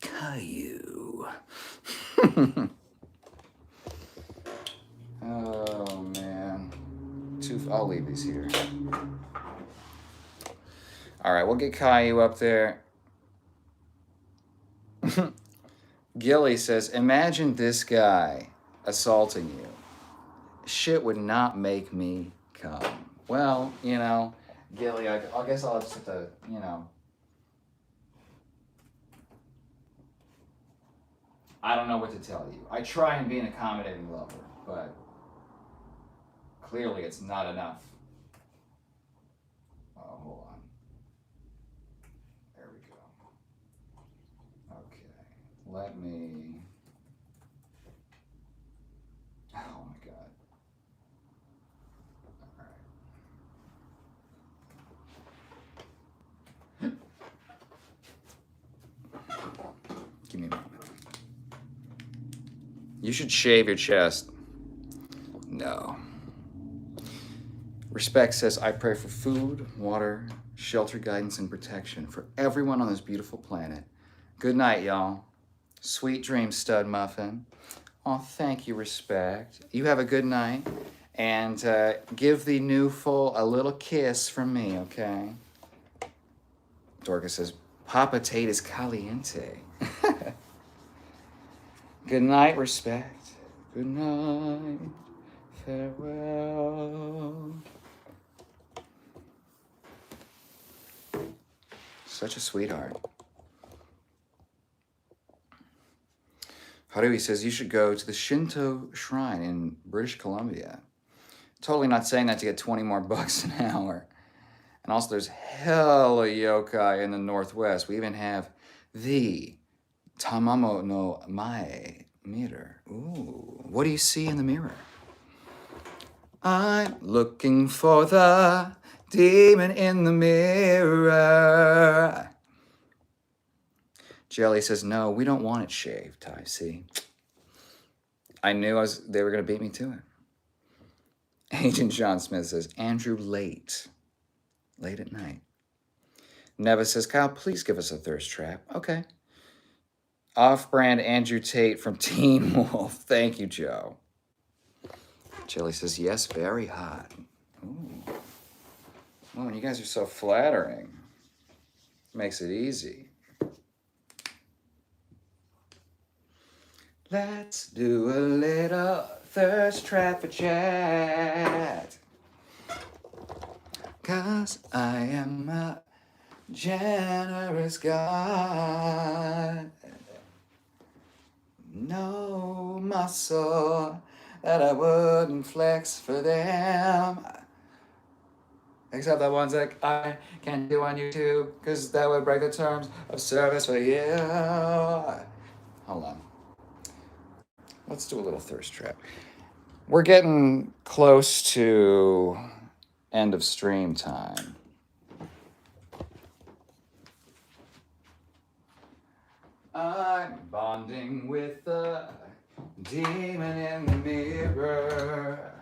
Caillou. Oh man. I'll leave these here. Alright, we'll get Caillou up there. Gilly says, imagine this guy assaulting you. Shit would not make me come. Well, Gilly, I guess I'll just have to, I don't know what to tell you. I try and be an accommodating lover, but clearly it's not enough. Oh, hold on. There we go. Okay. Let me... Oh my God. All right. Give me a moment. You should shave your chest. No. Respect says, I pray for food, water, shelter, guidance, and protection for everyone on this beautiful planet. Good night, y'all. Sweet dreams, Stud Muffin. Oh, thank you, Respect. You have a good night. And give the new foal a little kiss from me, okay? Dorcas says, Papa Tate is caliente. Good night, Respect. Good night. Farewell. Such a sweetheart. Haruhi says you should go to the Shinto shrine in British Columbia. Totally not saying that to get 20 more bucks an hour. And also there's hella yokai in the Northwest. We even have the Tamamo no Mae mirror. Ooh, what do you see in the mirror? I'm looking for the demon in the mirror. Jelly says, no, we don't want it shaved, Ty. See? I knew they were going to beat me to it. Agent John Smith says, Andrew, late at night. Neva says, Kyle, please give us a thirst trap. Okay. Off-brand Andrew Tate from Teen Wolf. Thank you, Joe. Chili says, yes, very hot. Ooh. Oh, and you guys are so flattering. Makes it easy. Let's do a little thirst trap chat. 'Cause I am a generous God. No muscle that I wouldn't flex for them. Except the ones that I can't do on YouTube, because that would break the terms of service for you. Hold on. Let's do a little thirst trap. We're getting close to end of stream time. I'm bonding with the demon in the mirror.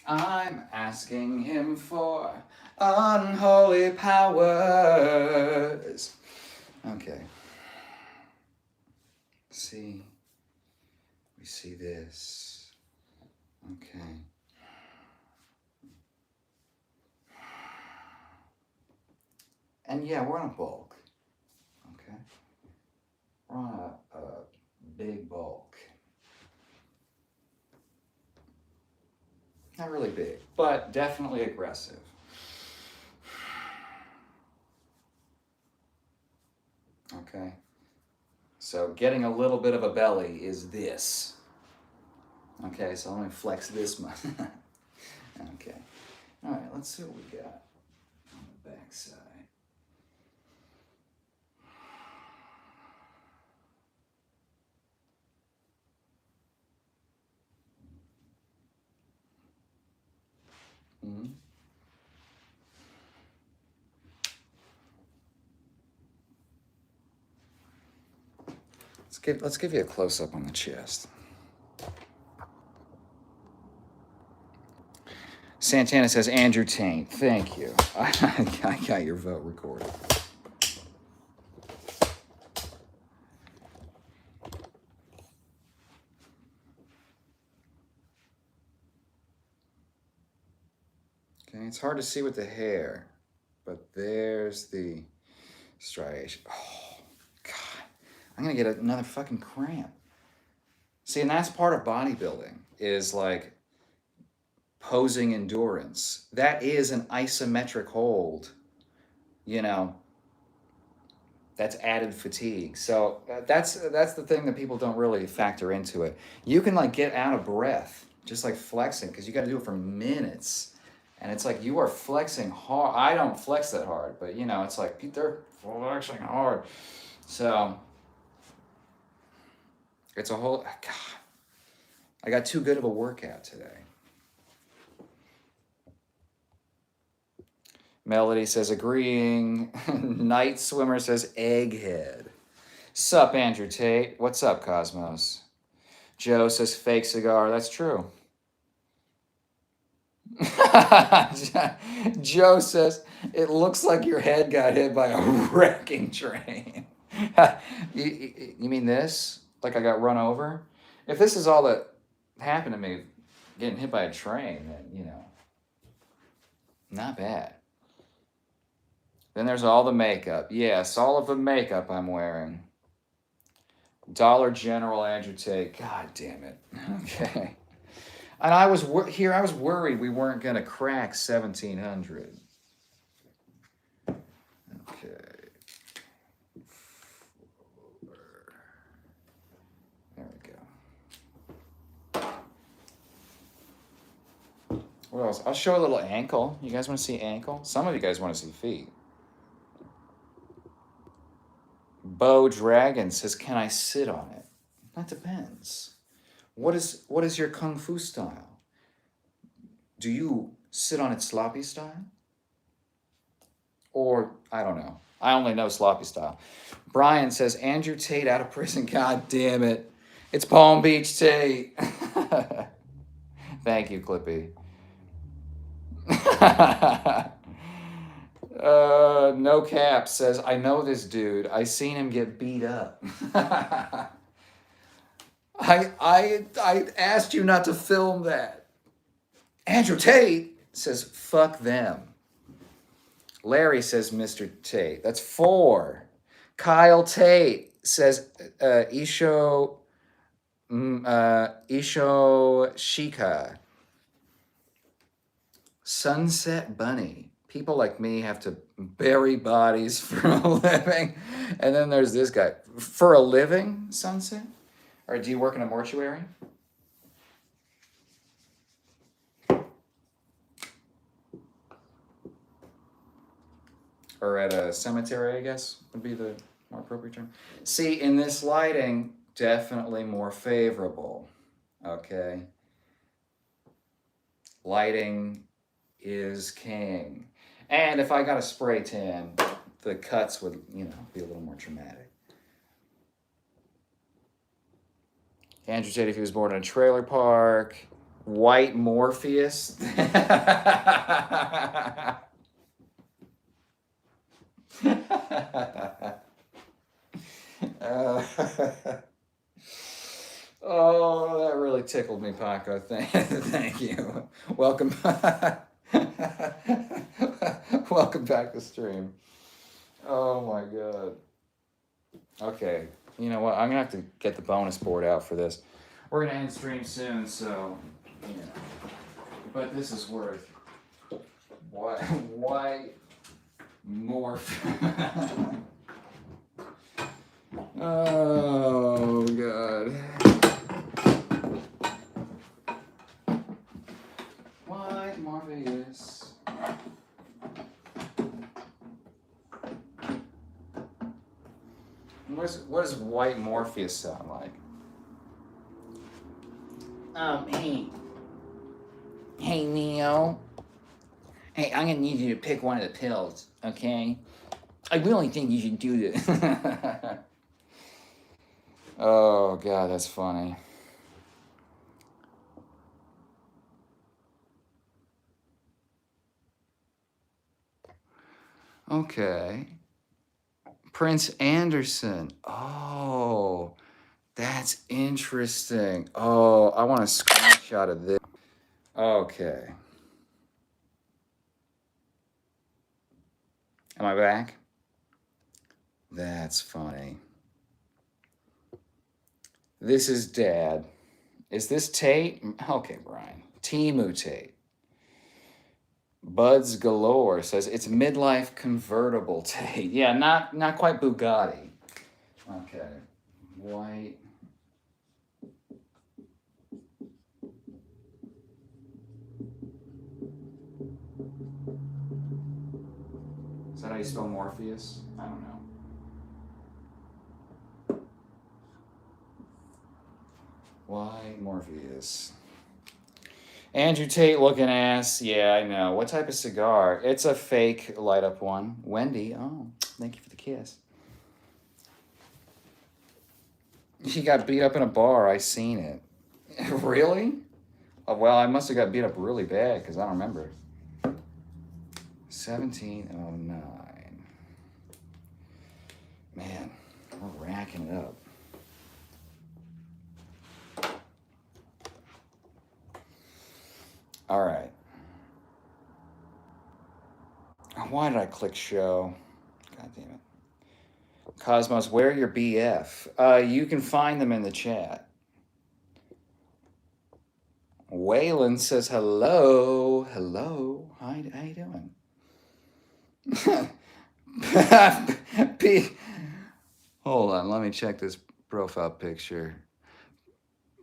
I'm asking him for unholy powers. Okay. See, we see this. Okay. And yeah, we're on a bulk. Okay. We're on a big bulk. Not really big, but definitely aggressive. Okay. So getting a little bit of a belly is this. Okay, so let me flex this much. Okay. All right, let's see what we got on the back side. Mm-hmm. Let's give you a close up on the chest. Santana says Andrew Taint. Thank you. I got your vote recorded. Okay, it's hard to see with the hair, but there's the striation. Oh, God. I'm going to get another fucking cramp. See, and that's part of bodybuilding, is like posing endurance. That is an isometric hold, you know, that's added fatigue. So that's the thing that people don't really factor into it. You can like get out of breath just like flexing, because you got to do it for minutes. And it's like you are flexing hard. I don't flex that hard, but you know, it's like they're flexing hard. So it's a whole, God, I got too good of a workout today. Melody says agreeing. Night Swimmer says egghead. Sup, Andrew Tate? What's up, Cosmos? Joe says fake cigar. That's true. Joe says it looks like your head got hit by a wrecking train. You mean this? Like I got run over? If this is all that happened to me, getting hit by a train, then, you know, not bad. Then there's all the makeup. Yes, all of the makeup I'm wearing. Dollar General Andrew Tate. God damn it. Okay. And I was worried we weren't going to crack 1,700. Okay. There we go. What else? I'll show a little ankle. You guys want to see ankle? Some of you guys want to see feet. Bo Dragon says, can I sit on it? That depends. What is your kung fu style? Do you sit on it sloppy style? Or, I don't know. I only know sloppy style. Brian says, Andrew Tate out of prison. God damn it. It's Palm Beach Tate. Thank you, Clippy. No Cap says, I know this dude. I seen him get beat up. I asked you not to film that. Andrew Tate says, fuck them. Larry says, Mr. Tate. That's 4. Kyle Tate says, Isho Shika. Sunset Bunny. People like me have to bury bodies for a living. And then there's this guy. For a living, Sunset? Or do you work in a mortuary? Or at a cemetery, I guess, would be the more appropriate term. See, in this lighting, definitely more favorable. Okay? Lighting is king. And if I got a spray tan, the cuts would, be a little more dramatic. Andrew said if he was born in a trailer park, white Morpheus. Oh, that really tickled me, Paco. Thank you. Welcome. Welcome back to stream. Oh my god. Okay, you know what? I'm gonna have to get the bonus board out for this. We're gonna end stream soon, so But this is worth why more. Oh god. Why Morpheus? What does white Morpheus sound like? Hey. Hey, Neo. Hey, I'm gonna need you to pick one of the pills, okay? I really think you should do this. Oh, God, that's funny. Okay. Prince Anderson. Oh, that's interesting. Oh, I want a screenshot of this. Okay. Am I back? That's funny. This is Dad. Is this Tate? Okay, Brian. Timu Tate. Buds Galore says it's midlife convertible Tate. Yeah, not quite Bugatti. Okay. White. Is that how you spell Morpheus? I don't know. Why Morpheus? Andrew Tate looking ass. Yeah, I know. What type of cigar? It's a fake light up one. Wendy. Oh, thank you for the kiss. He got beat up in a bar. I seen it. Really? Oh, well, I must have got beat up really bad because I don't remember. 1709. Man, we're racking it up. All right. Why did I click show? God damn it. Cosmos, where are your BF? You can find them in the chat. Waylon says hello. Hello. How you doing? Hold on, let me check this profile picture.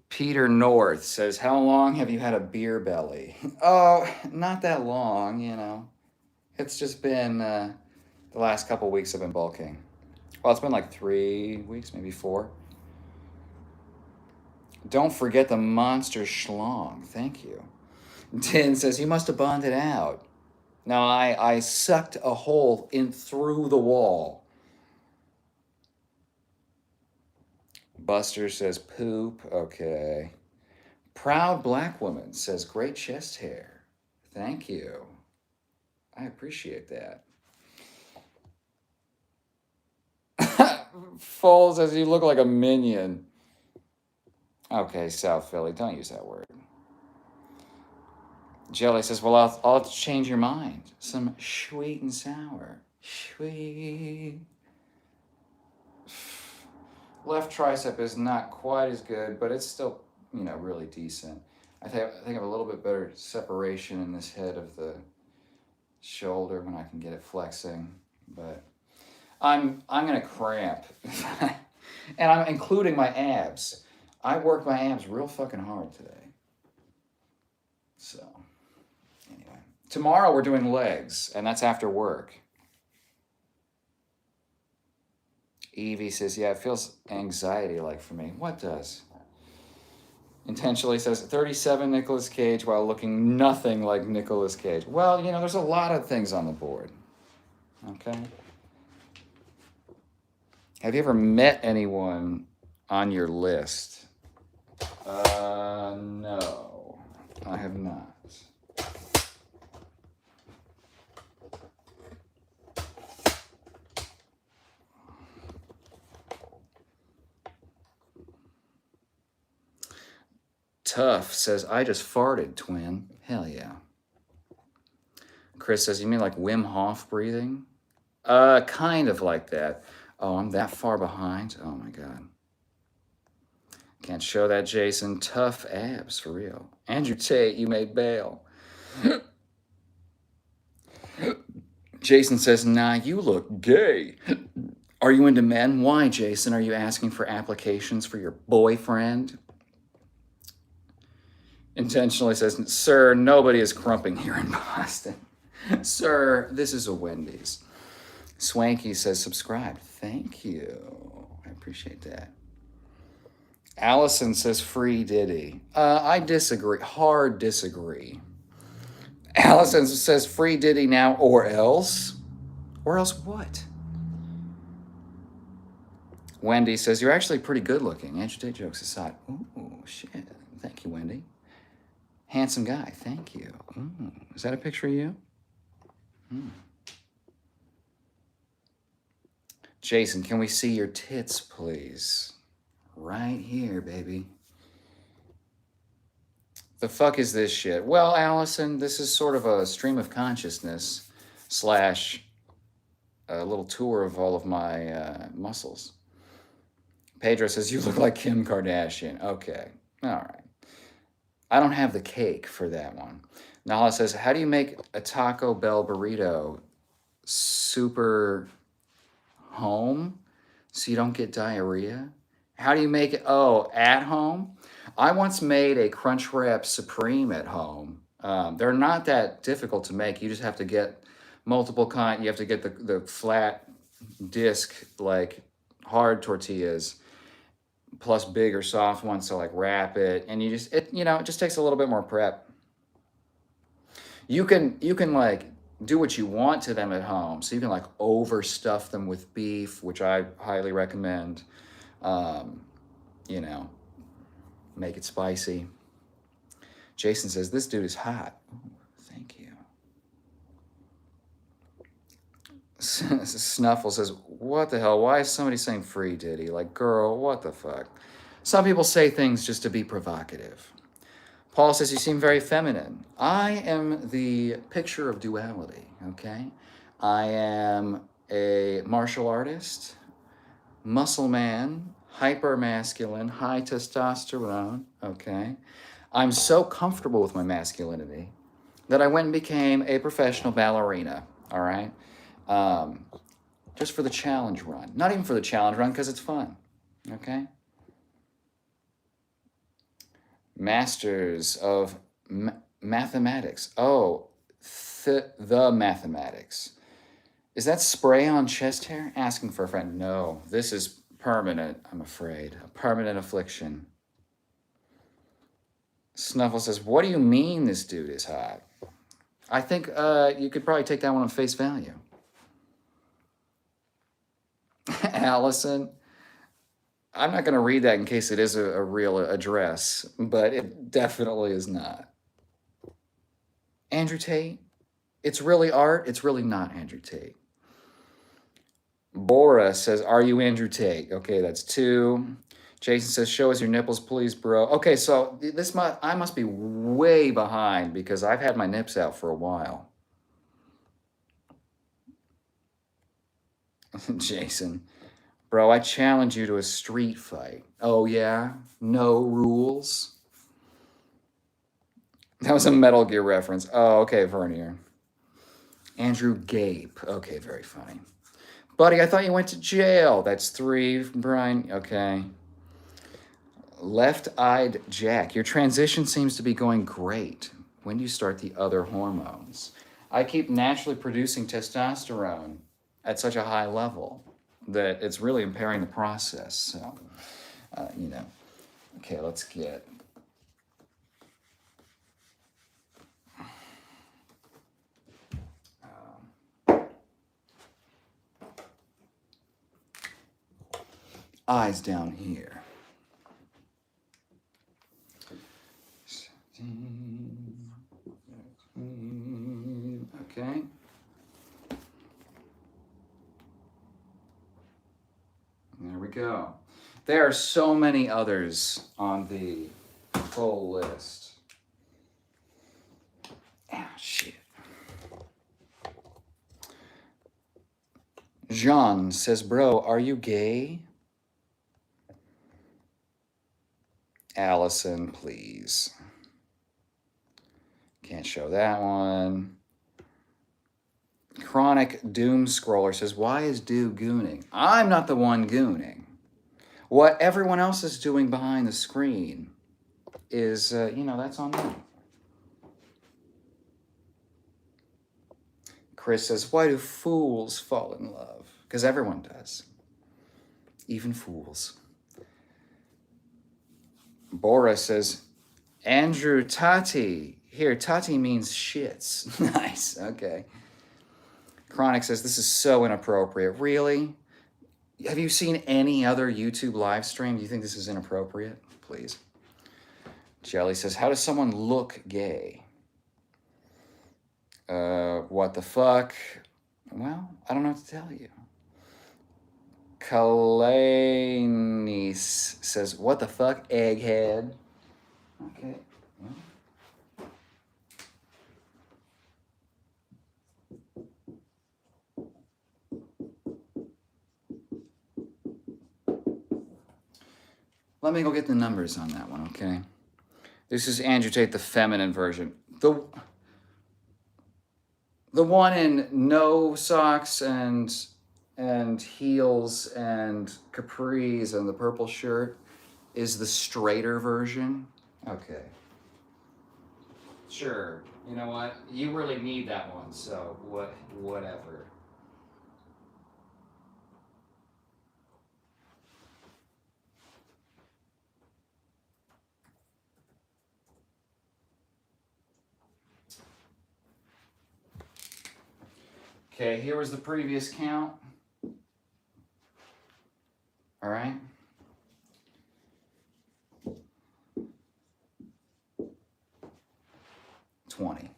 Peter North says, how long have you had a beer belly? Oh, not that long, It's just been the last couple weeks I've been bulking. Well, it's been like 3 weeks, maybe 4. Don't forget the monster schlong. Thank you. Tin says, you must have bonded out. No, I sucked a hole in through the wall. Buster says, poop. Okay. Proud Black Woman says, great chest hair. Thank you. I appreciate that. Foal says, you look like a minion. Okay, South Philly, don't use that word. Jelly says, well, I'll change your mind. Some sweet and sour. Sweet. Left tricep is not quite as good, but it's still, really decent. I think I have a little bit better separation in this head of the shoulder when I can get it flexing, but I'm gonna cramp, and I'm including my abs. I worked my abs real fucking hard today. So anyway, tomorrow we're doing legs, and that's after work. Evie says, yeah, it feels anxiety-like for me. What does? Intentionally says 37 Nicolas Cage while looking nothing like Nicolas Cage. Well, there's a lot of things on the board. Okay? Have you ever met anyone on your list? No, I have not. Tough says, I just farted, twin. Hell yeah. Chris says, you mean like Wim Hof breathing? Kind of like that. Oh, I'm that far behind? Oh my God. Can't show that, Jason. Tough abs, for real. Andrew Tate, you may bail. Jason says, nah, you look gay. Are you into men? Why, Jason? Are you asking for applications for your boyfriend? Intentionally says, sir, nobody is crumping here in Boston. Sir, this is a Wendy's. Swanky says, subscribe. Thank you. I appreciate that. Allison says, free Diddy. I disagree. Hard disagree. Allison says, free Diddy now or else. Or else what? Wendy says, you're actually pretty good looking. Andrew Tate jokes aside. Ooh, shit. Thank you, Wendy. Handsome guy. Thank you. Ooh, is that a picture of you? Jason, can we see your tits, please? Right here, baby. The fuck is this shit? Well, Allison, this is sort of a stream of consciousness / a little tour of all of my muscles. Pedro says, you look like Kim Kardashian. Okay, all right. I don't have the cake for that one. Nala says, how do you make a Taco Bell burrito super home so you don't get diarrhea? How do you make it? Oh, at home? I once made a Crunchwrap Supreme at home. They're not that difficult to make. You just have to get multiple you have to get the flat disc, like hard tortillas, plus big or soft ones to like wrap it. And it just takes a little bit more prep. You can like do what you want to them at home. So you can like overstuff them with beef, which I highly recommend. Make it spicy. Jason says, this dude is hot. Ooh, thank you. Snuffle says, what the hell? Why is somebody saying free Diddy? Like, girl, what the fuck? Some people say things just to be provocative. Paul says, you seem very feminine. I am the picture of duality, okay? I am a martial artist, muscle man, hyper masculine, high testosterone, okay? I'm so comfortable with my masculinity that I went and became a professional ballerina, all right? Just for the challenge run. Not even for the challenge run, because it's fun, okay? Masters of mathematics. Oh, the mathematics. Is that spray on chest hair? Asking for a friend. No, this is permanent, I'm afraid. A permanent affliction. Snuffle says, what do you mean this dude is hot? I think you could probably take that one on face value. Allison, I'm not going to read that in case it is a real address, but it definitely is not. Andrew Tate, it's really art. It's really not Andrew Tate. Bora says, are you Andrew Tate? Okay, that's 2. Jason says, show us your nipples, please, bro. Okay, so I must be way behind because I've had my nips out for a while. Jason, bro, I challenge you to a street fight. Oh, yeah? No rules? That was a Metal Gear reference. Oh, okay, Vernier. Andrew Gape. Okay, very funny. Buddy, I thought you went to jail. That's 3, Brian. Okay. Left-eyed Jack. Your transition seems to be going great. When do you start the other hormones? I keep naturally producing testosterone at such a high level that it's really impairing the process. So, you know. Okay, let's get... eyes down here. Okay. There we go. There are so many others on the full list. Ah, shit. Jean says, bro, are you gay? Allison, please. Can't show that one. Chronic Doom Scroller says, why is Do gooning? I'm not the one gooning. What everyone else is doing behind the screen is, that's on them. Chris says, why do fools fall in love? Because everyone does. Even fools. Boris says, Andrew Tati. Here, Tati means shits. Nice, okay. Chronic says, this is so inappropriate. Really? Have you seen any other YouTube live stream? Do you think this is inappropriate? Please. Jelly says, how does someone look gay? What the fuck? Well, I don't know what to tell you. Kalanis says, what the fuck, egghead? Okay. Well. Let me go get the numbers on that one, okay? This is Andrew Tate, the feminine version. The one in no socks and heels and capris and the purple shirt is the straighter version. Okay. Sure. You know what? You really need that one, so whatever. Okay, here was the previous count. All right. $20.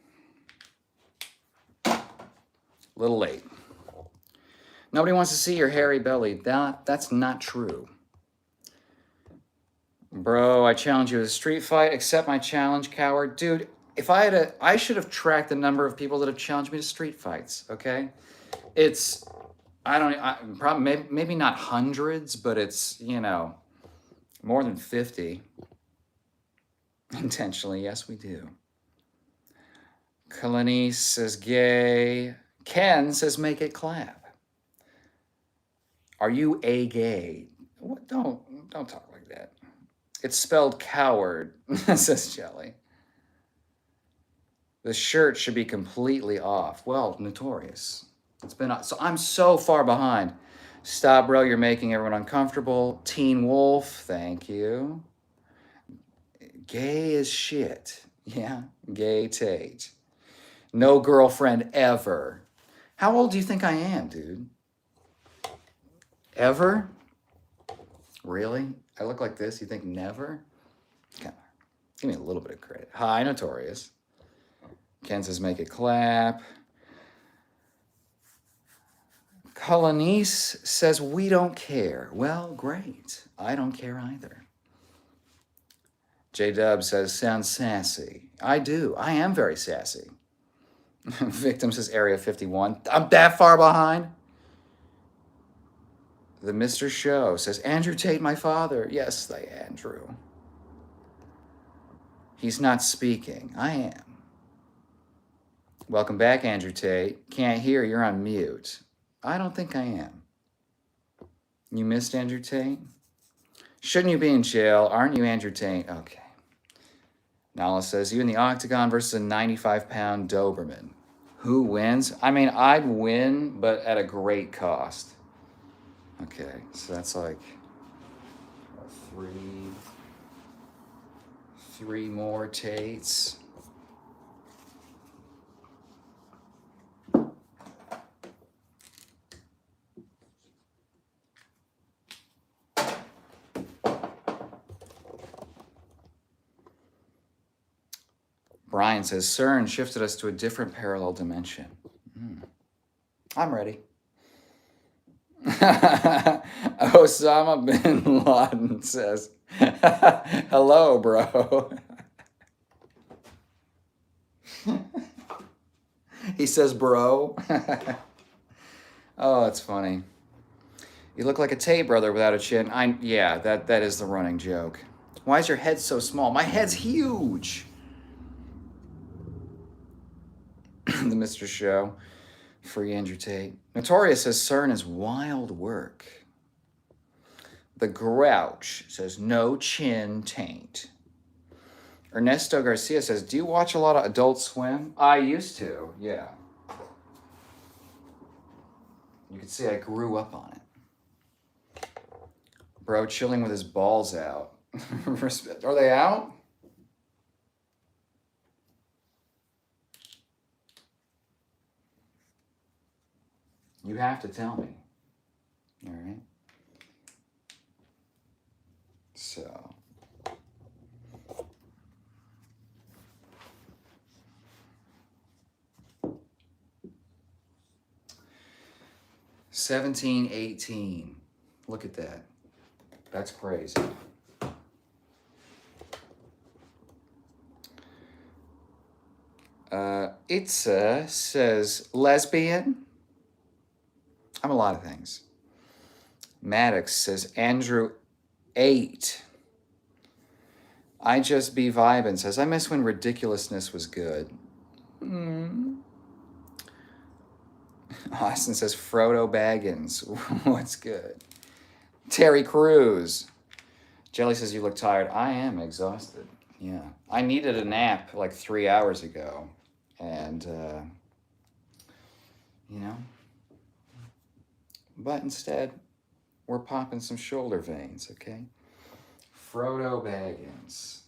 A little late. Nobody wants to see your hairy belly. That's not true. Bro, I challenge you to a street fight. Accept my challenge, coward. Dude, if I should have tracked the number of people that have challenged me to street fights, okay? It's, probably, maybe not hundreds, but it's, more than 50. Intentionally, yes, we do. Kalani says gay. Ken says make it clap. Are you a gay? What? Don't talk like that. It's spelled coward, says Jelly. The shirt should be completely off. Well, notorious. It's been, so I'm so far behind. Stop, bro, you're making everyone uncomfortable. Teen Wolf, thank you. Gay as shit. Yeah, gay Tate. No girlfriend ever. How old do you think I am, dude? Ever? Really? I look like this? You think never? Come on. Give me a little bit of credit. Hi, Notorious. Ken says make it clap. Helenice says, we don't care. Well, great. I don't care either. J-Dub says, sounds sassy. I do. I am very sassy. Victim says, Area 51. I'm that far behind? The Mr. Show says, Andrew Tate, my father. Yes, Andrew. He's not speaking. I am. Welcome back, Andrew Tate. Can't hear. You're on mute. I don't think I am. You missed Andrew Tate? Shouldn't you be in jail? Aren't you Andrew Tate? Okay. Nala says, you in the octagon versus a 95-pound Doberman. Who wins? I mean, I'd win, but at a great cost. Okay, so that's like three more Tates. Brian says, CERN shifted us to a different parallel dimension. I'm ready. Osama bin Laden says, hello, bro. He says, bro. Oh, it's funny. You look like a Tate brother without a chin. Yeah, that is the running joke. Why is your head so small? My head's huge. The Mr. Show. Free Andrew Tate. Notorious says CERN is wild work. The Grouch says no chin taint. Ernesto Garcia says, do you watch a lot of Adult Swim? I used to, yeah. You can see I grew up on it. Bro chilling with his balls out. Are they out? You have to tell me. All right. So. $17.18. Look at that. That's crazy. Itza says lesbian. I'm a lot of things. Maddox says Andrew 8. I just be vibin' says I miss when ridiculousness was good. Austin says Frodo Baggins. What's good? Terry Crews. Jelly says you look tired. I am exhausted. Yeah. I needed a nap like 3 hours ago. And, you know. But instead, we're popping some shoulder veins, okay? Frodo Baggins.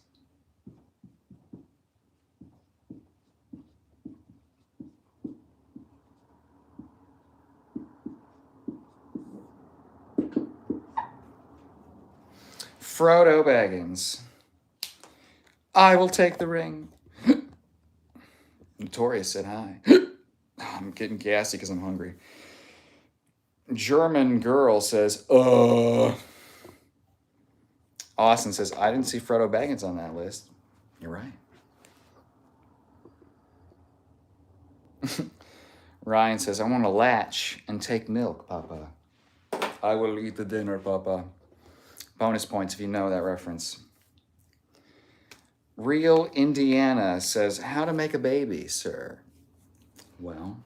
Frodo Baggins. I will take the ring. Notorious said hi. I'm getting gassy because I'm hungry. German girl says, Austin says, I didn't see Frodo Baggins on that list. You're right. Ryan says, I want to latch and take milk, Papa. I will eat the dinner, Papa. Bonus points if you know that reference. Real Indiana says, how to make a baby, sir? Well,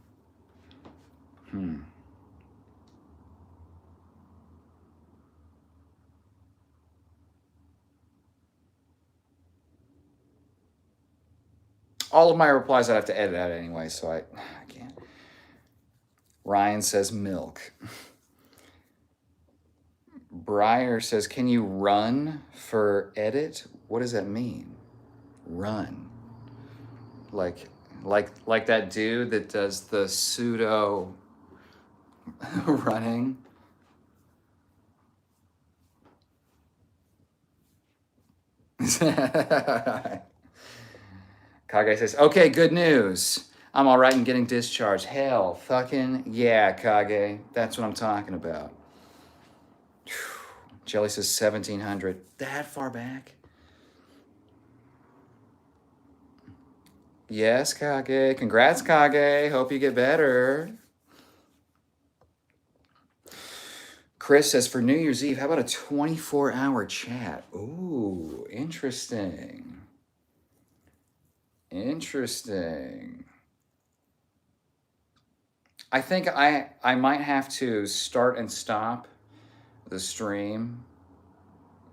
all of my replies I'd have to edit out anyway, so I can't. Ryan says milk. Breyer says, can you run for edit? What does that mean? Run. Like that dude that does the pseudo running. Kage says, okay, good news. I'm all right in getting discharged. Hell, fucking yeah, Kage. That's what I'm talking about. Jelly says 1700. That far back? Yes, Kage. Congrats, Kage. Hope you get better. Chris says for New Year's Eve, how about a 24-hour chat? Ooh, interesting. Interesting. I think I might have to start and stop the stream.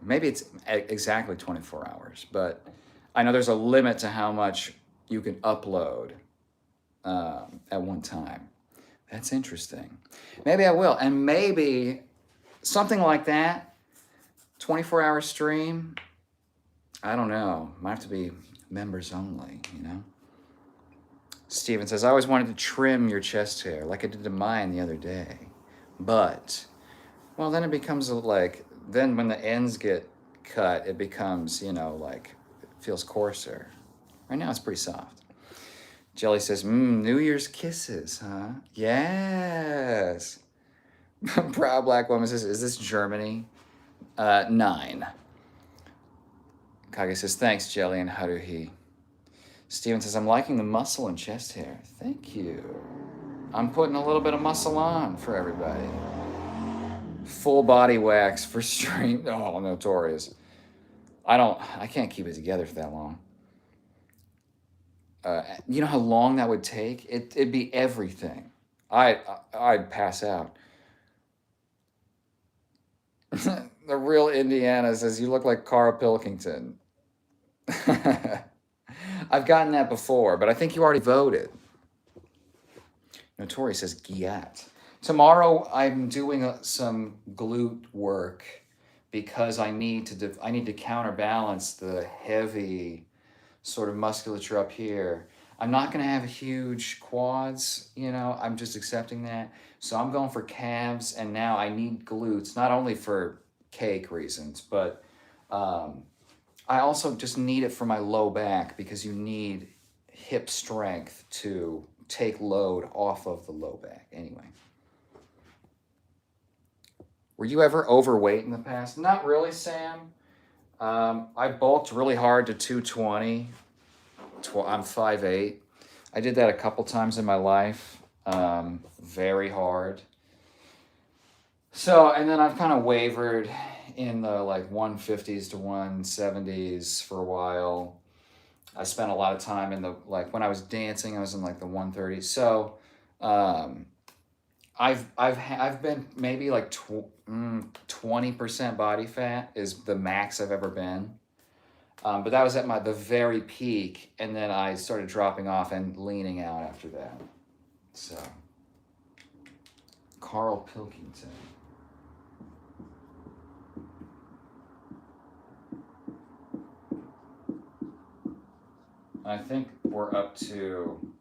Maybe it's exactly 24 hours, but I know there's a limit to how much you can upload at one time. That's interesting. Maybe I will. And maybe something like that, 24-hour stream, I don't know. Might have to be members only, you know? Steven says, I always wanted to trim your chest hair like I did to mine the other day. But, well, then it becomes like, then when the ends get cut, it becomes, you know, like, it feels coarser. Right now it's pretty soft. Jelly says, New Year's kisses, huh? Yes. Proud Black Woman says, is this Germany? 9. Kage says, thanks, Jelly and Haruhi. Steven says, I'm liking the muscle and chest hair. Thank you. I'm putting a little bit of muscle on for everybody. Full body wax for stream. Oh, notorious. I can't keep it together for that long. You know how long that would take? It'd be everything. I'd pass out. The real Indiana says, you look like Carl Pilkington. I've gotten that before, but I think you already voted. Notorious says, Giat. Tomorrow I'm doing some glute work because I need to counterbalance the heavy sort of musculature up here. I'm not going to have huge quads, you know, I'm just accepting that. So I'm going for calves, and now I need glutes, not only for cake reasons, but I also just need it for my low back because you need hip strength to take load off of the low back. Anyway. Were you ever overweight in the past? Not really, Sam. I bulked really hard to 220. I'm 5'8". I did that a couple times in my life. Very hard. So, and then I've kind of wavered in the like 150s to 170s for a while. I spent a lot of time in the, like when I was dancing, I was in like the 130s. So, I've been maybe like 20% body fat is the max I've ever been. But that was at the very peak, and then I started dropping off and leaning out after that. So, Carl Pilkington. I think we're up to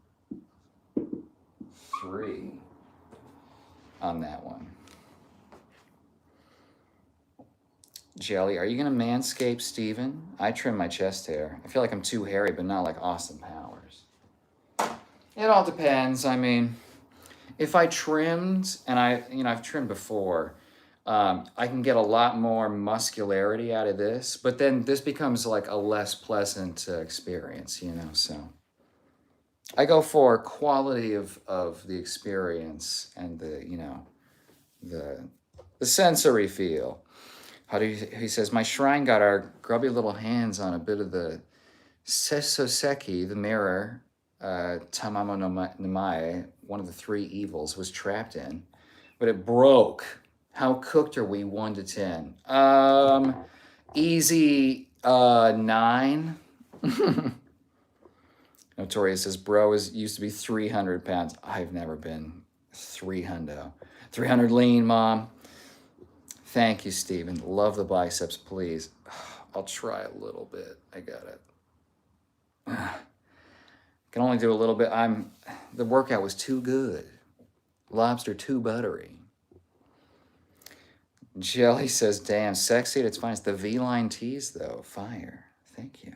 3 on that one. Jelly, are you going to manscape, Steven? I trim my chest hair. I feel like I'm too hairy, but not like Austin Powers. It all depends. I mean, if I trimmed, and I've trimmed before, I can get a lot more muscularity out of this, but then this becomes like a less pleasant experience, you know, so. I go for quality of the experience and the, you know, the sensory feel. He says, my shrine got our grubby little hands on a bit of the Sesoseki, the mirror, Tamamo no Namae, one of the 3 evils, was trapped in, but it broke. How cooked are we, 1 to 10? Easy 9. Notorious says, bro used to be 300 pounds. I've never been 300. 300 lean, Mom. Thank you, Steven. Love the biceps, please. I'll try a little bit. I got it. Can only do a little bit. The workout was too good. Lobster too buttery. Jelly says, damn, sexy at its finest. The V-line tees, though, fire. Thank you.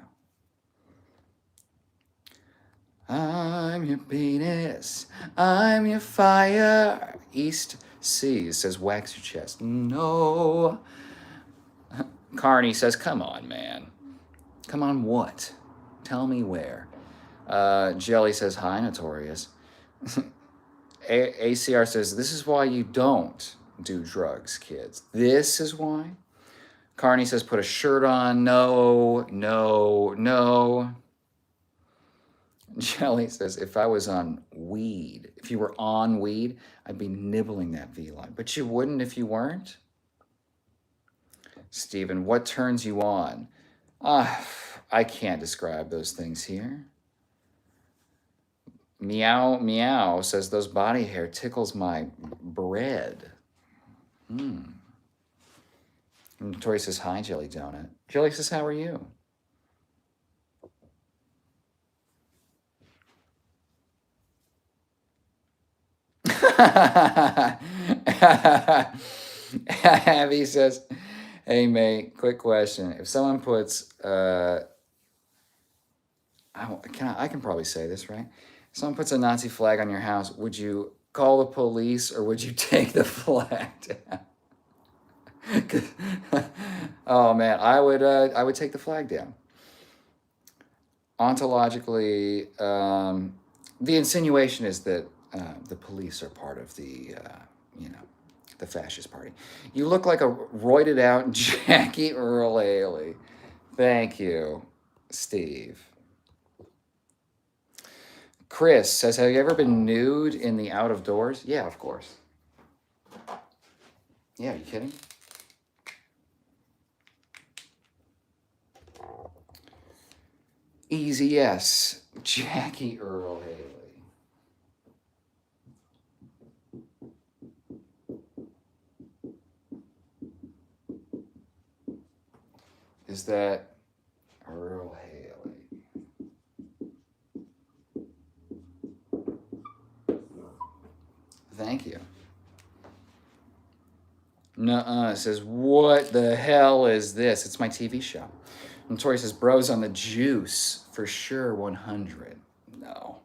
I'm your penis. I'm your fire. East Seas says, wax your chest. No. Carney says, come on, man. Come on, what? Tell me where. Jelly says, hi, Notorious. ACR says, this is why you don't do drugs, kids. This is why. Carney says, put a shirt on. No, no, no. Jelly says, if I was on weed, if you were on weed, I'd be nibbling that V-line. But you wouldn't if you weren't? Steven, what turns you on? I can't describe those things here. Meow, meow says, those body hair tickles my bread. Tori says, hi, Jelly Donut. Jelly says, how are you? Abby says, hey, mate, quick question. If someone puts, I can probably say this, right? If someone puts a Nazi flag on your house, would you call the police or would you take the flag down? Oh man, I would take the flag down. Ontologically, the insinuation is that the police are part of the the fascist party. You look like a roided out Jackie Earl Haley. Thank you, Steve. Chris says, have you ever been nude in the out of doors? Yeah, of course. Yeah, are you kidding? Easy yes, Jackie Earl Haley. Is that Earl Haley? Thank you. Nuh-uh. Says, what the hell is this? It's my TV show. And Tori says, bros on the juice. For sure, 100. No.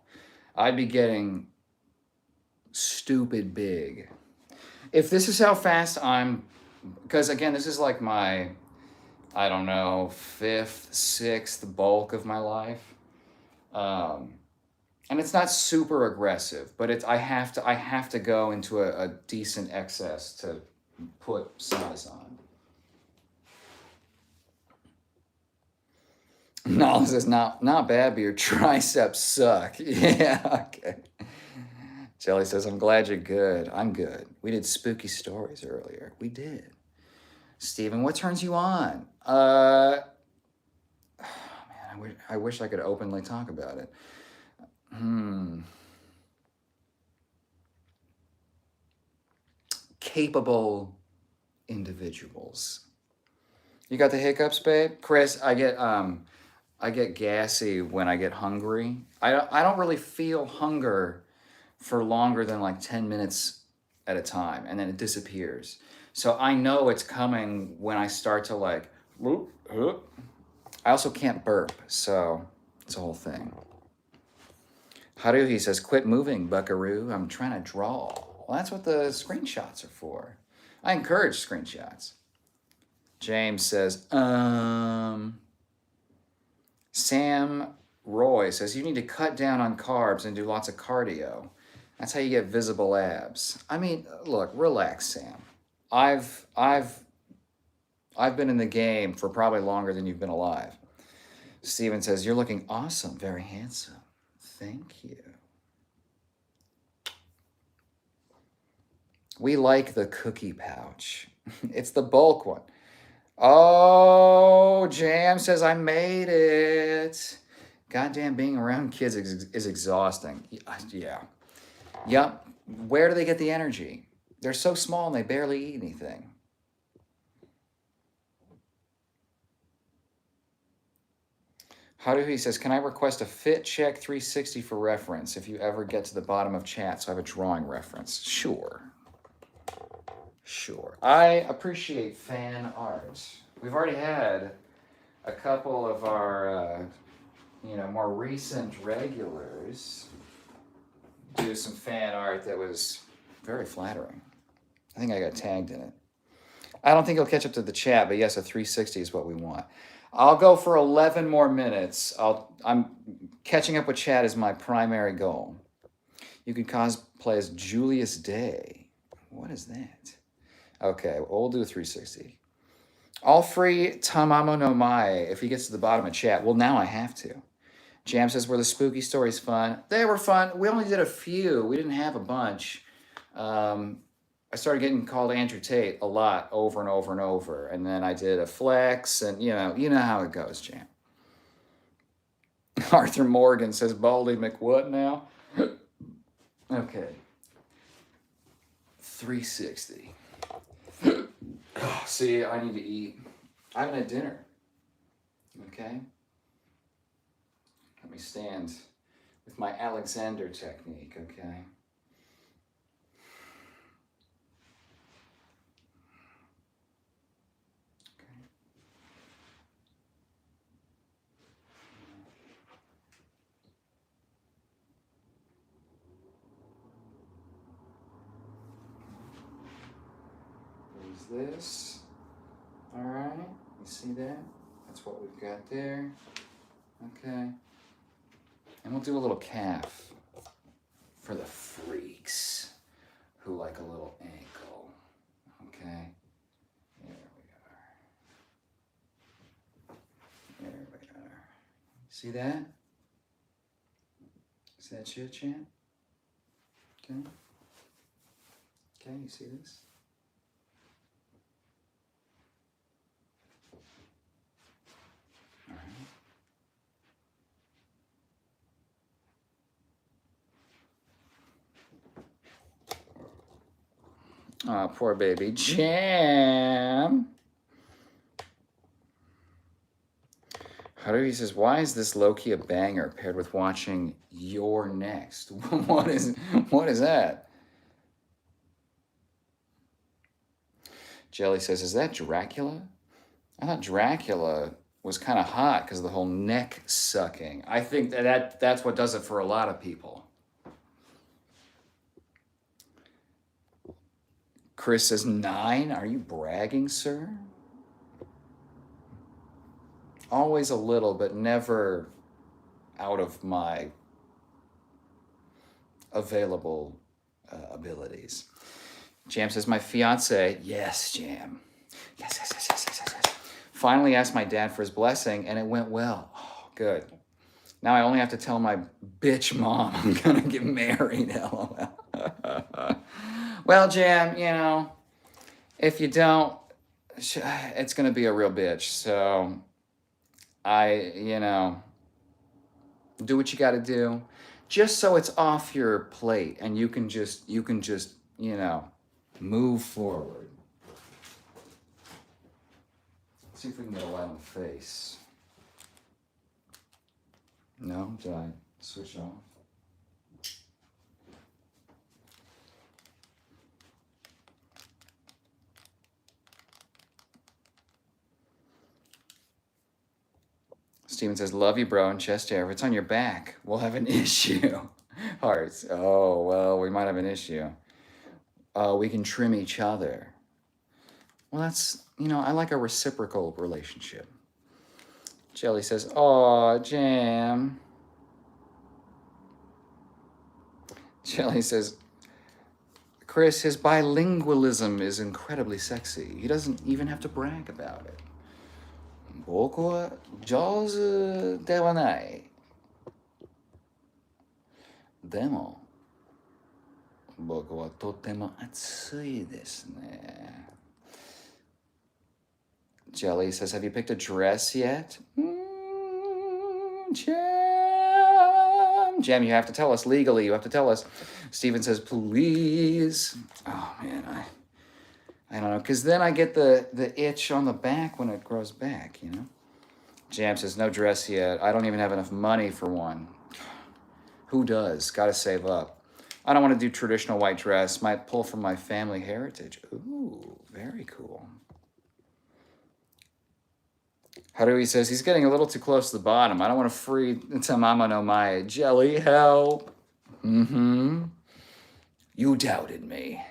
I'd be getting stupid big. If this is how fast I'm... Because, again, this is like my, I don't know, 5th, 6th bulk of my life. And it's not super aggressive, but it's I have to go into a decent excess to put size on. No, this is not bad, but your triceps suck. Yeah, okay. Jelly says, I'm glad you're good. I'm good. We did spooky stories earlier. We did. Steven, what turns you on? Man, I wish I could openly talk about it. Capable individuals. You got the hiccups, babe? Chris, I get gassy when I get hungry. I don't really feel hunger for longer than like 10 minutes at a time, and then it disappears. So I know it's coming when I start to like, whoop, whoop. I also can't burp, so it's a whole thing. Haru, he says, quit moving, buckaroo. I'm trying to draw. Well, that's what the screenshots are for. I encourage screenshots. James says, Sam Roy says, you need to cut down on carbs and do lots of cardio. That's how you get visible abs. I mean, look, relax, Sam. I've been in the game for probably longer than you've been alive. Steven says, you're looking awesome, very handsome. Thank you. We like the cookie pouch. It's the bulk one. Oh, Jam says, I made it. Goddamn, being around kids is exhausting. Yeah. Yep. Where do they get the energy? They're so small and they barely eat anything. He says, can I request a fit check 360 for reference if you ever get to the bottom of chat so I have a drawing reference? Sure. Sure. I appreciate fan art. We've already had a couple of our more recent regulars do some fan art that was very flattering. I think I got tagged in it. I don't think it'll catch up to the chat, but yes, a 360 is what we want. I'll go for 11 more minutes. I'm catching up with chat is my primary goal. You can cosplay as Julius Day. What is that? Okay, we'll do a 360. All free Tamamo no Mae if he gets to the bottom of chat. Well, now I have to. Jam says, were the spooky stories fun? They were fun. We only did a few. We didn't have a bunch. I started getting called Andrew Tate a lot over and over and over. And then I did a flex, and you know how it goes, Jam. Arthur Morgan says, Baldy McWhat now? Okay. 360. Oh, see, I need to eat. I haven't had dinner. Okay? Let me stand with my Alexander technique, okay? There's this. All right, you see that? That's what we've got there. Okay. And we'll do a little calf for the freaks who like a little ankle. Okay. There we are. See that? Is that shit, champ? Okay. Okay, you see this? Oh, poor baby. Jam. Haruhi says, why is this low-key a banger paired with watching You're Next? What is that? Jelly says, is that Dracula? I thought Dracula was kind of hot because of the whole neck sucking. I think that's what does it for a lot of people. Chris says, 9? Are you bragging, sir? Always a little, but never out of my available abilities. Jam says, my fiance, yes, Jam. Yes. Finally asked my dad for his blessing, and it went well. Oh, good. Now I only have to tell my bitch mom I'm gonna get married, LOL. Well, Jam, if you don't, it's gonna be a real bitch. So do what you gotta do, just so it's off your plate and you can just move forward. Let's see if we can get a light on the face. No? Did I switch off? Steven says, love you, bro, and chest hair. If it's on your back, we'll have an issue. Hearts. Oh, well, we might have an issue. We can trim each other. Well, that's, I like a reciprocal relationship. Jelly says, aw, Jam. Jelly says, Chris, his bilingualism is incredibly sexy. He doesn't even have to brag about it. 僕は上手ではない。でも、僕はとても熱いですね。Jelly says, have you picked a dress yet? Jam, you have to tell us legally. You have to tell us. Steven says, please. Oh, man, I don't know, because then I get the itch on the back when it grows back, Jam says, no dress yet. I don't even have enough money for one. Who does? Got to save up. I don't want to do traditional white dress. Might pull from my family heritage. Ooh, very cool. Haruhi says he's getting a little too close to the bottom. I don't want to free Tamama no Mae. Jelly, help. Mm-hmm. You doubted me.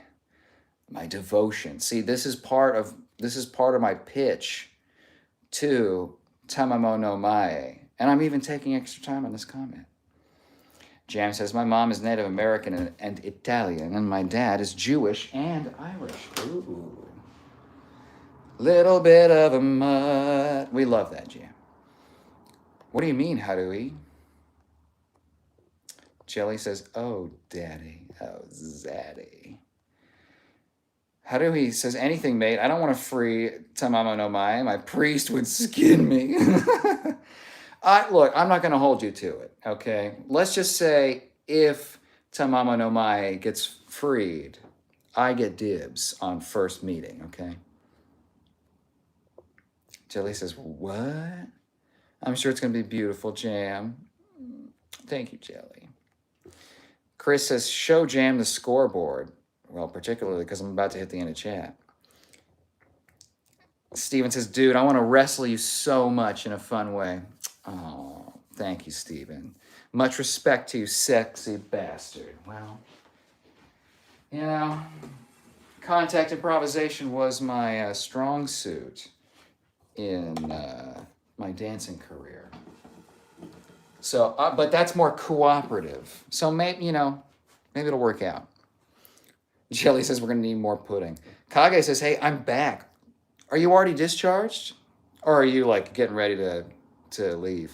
My devotion. See, this is part of my pitch to Tamamo no Mae. And I'm even taking extra time on this comment. Jam says, my mom is Native American and Italian, and my dad is Jewish and Irish. Ooh. Little bit of a mutt. We love that, Jam. What do you mean, Haruhi? Jelly says, oh, daddy. Oh, zaddy. Haruhi says, anything, mate. I don't want to free Tamamo no Mae. My priest would skin me. Look, I'm not going to hold you to it, okay? Let's just say if Tamamo no Mae gets freed, I get dibs on first meeting, okay? Jelly says, what? I'm sure it's going to be beautiful, Jam. Thank you, Jelly. Chris says, show Jam the scoreboard. Well, particularly because I'm about to hit the end of chat. Steven says, dude, I want to wrestle you so much in a fun way. Oh, thank you, Steven. Much respect to you, sexy bastard. Well, you know, contact improvisation was my strong suit in my dancing career. So, but that's more cooperative. So maybe it'll work out. Jelly says we're going to need more pudding. Kage says, hey, I'm back. Are you already discharged? Or are you like getting ready to leave?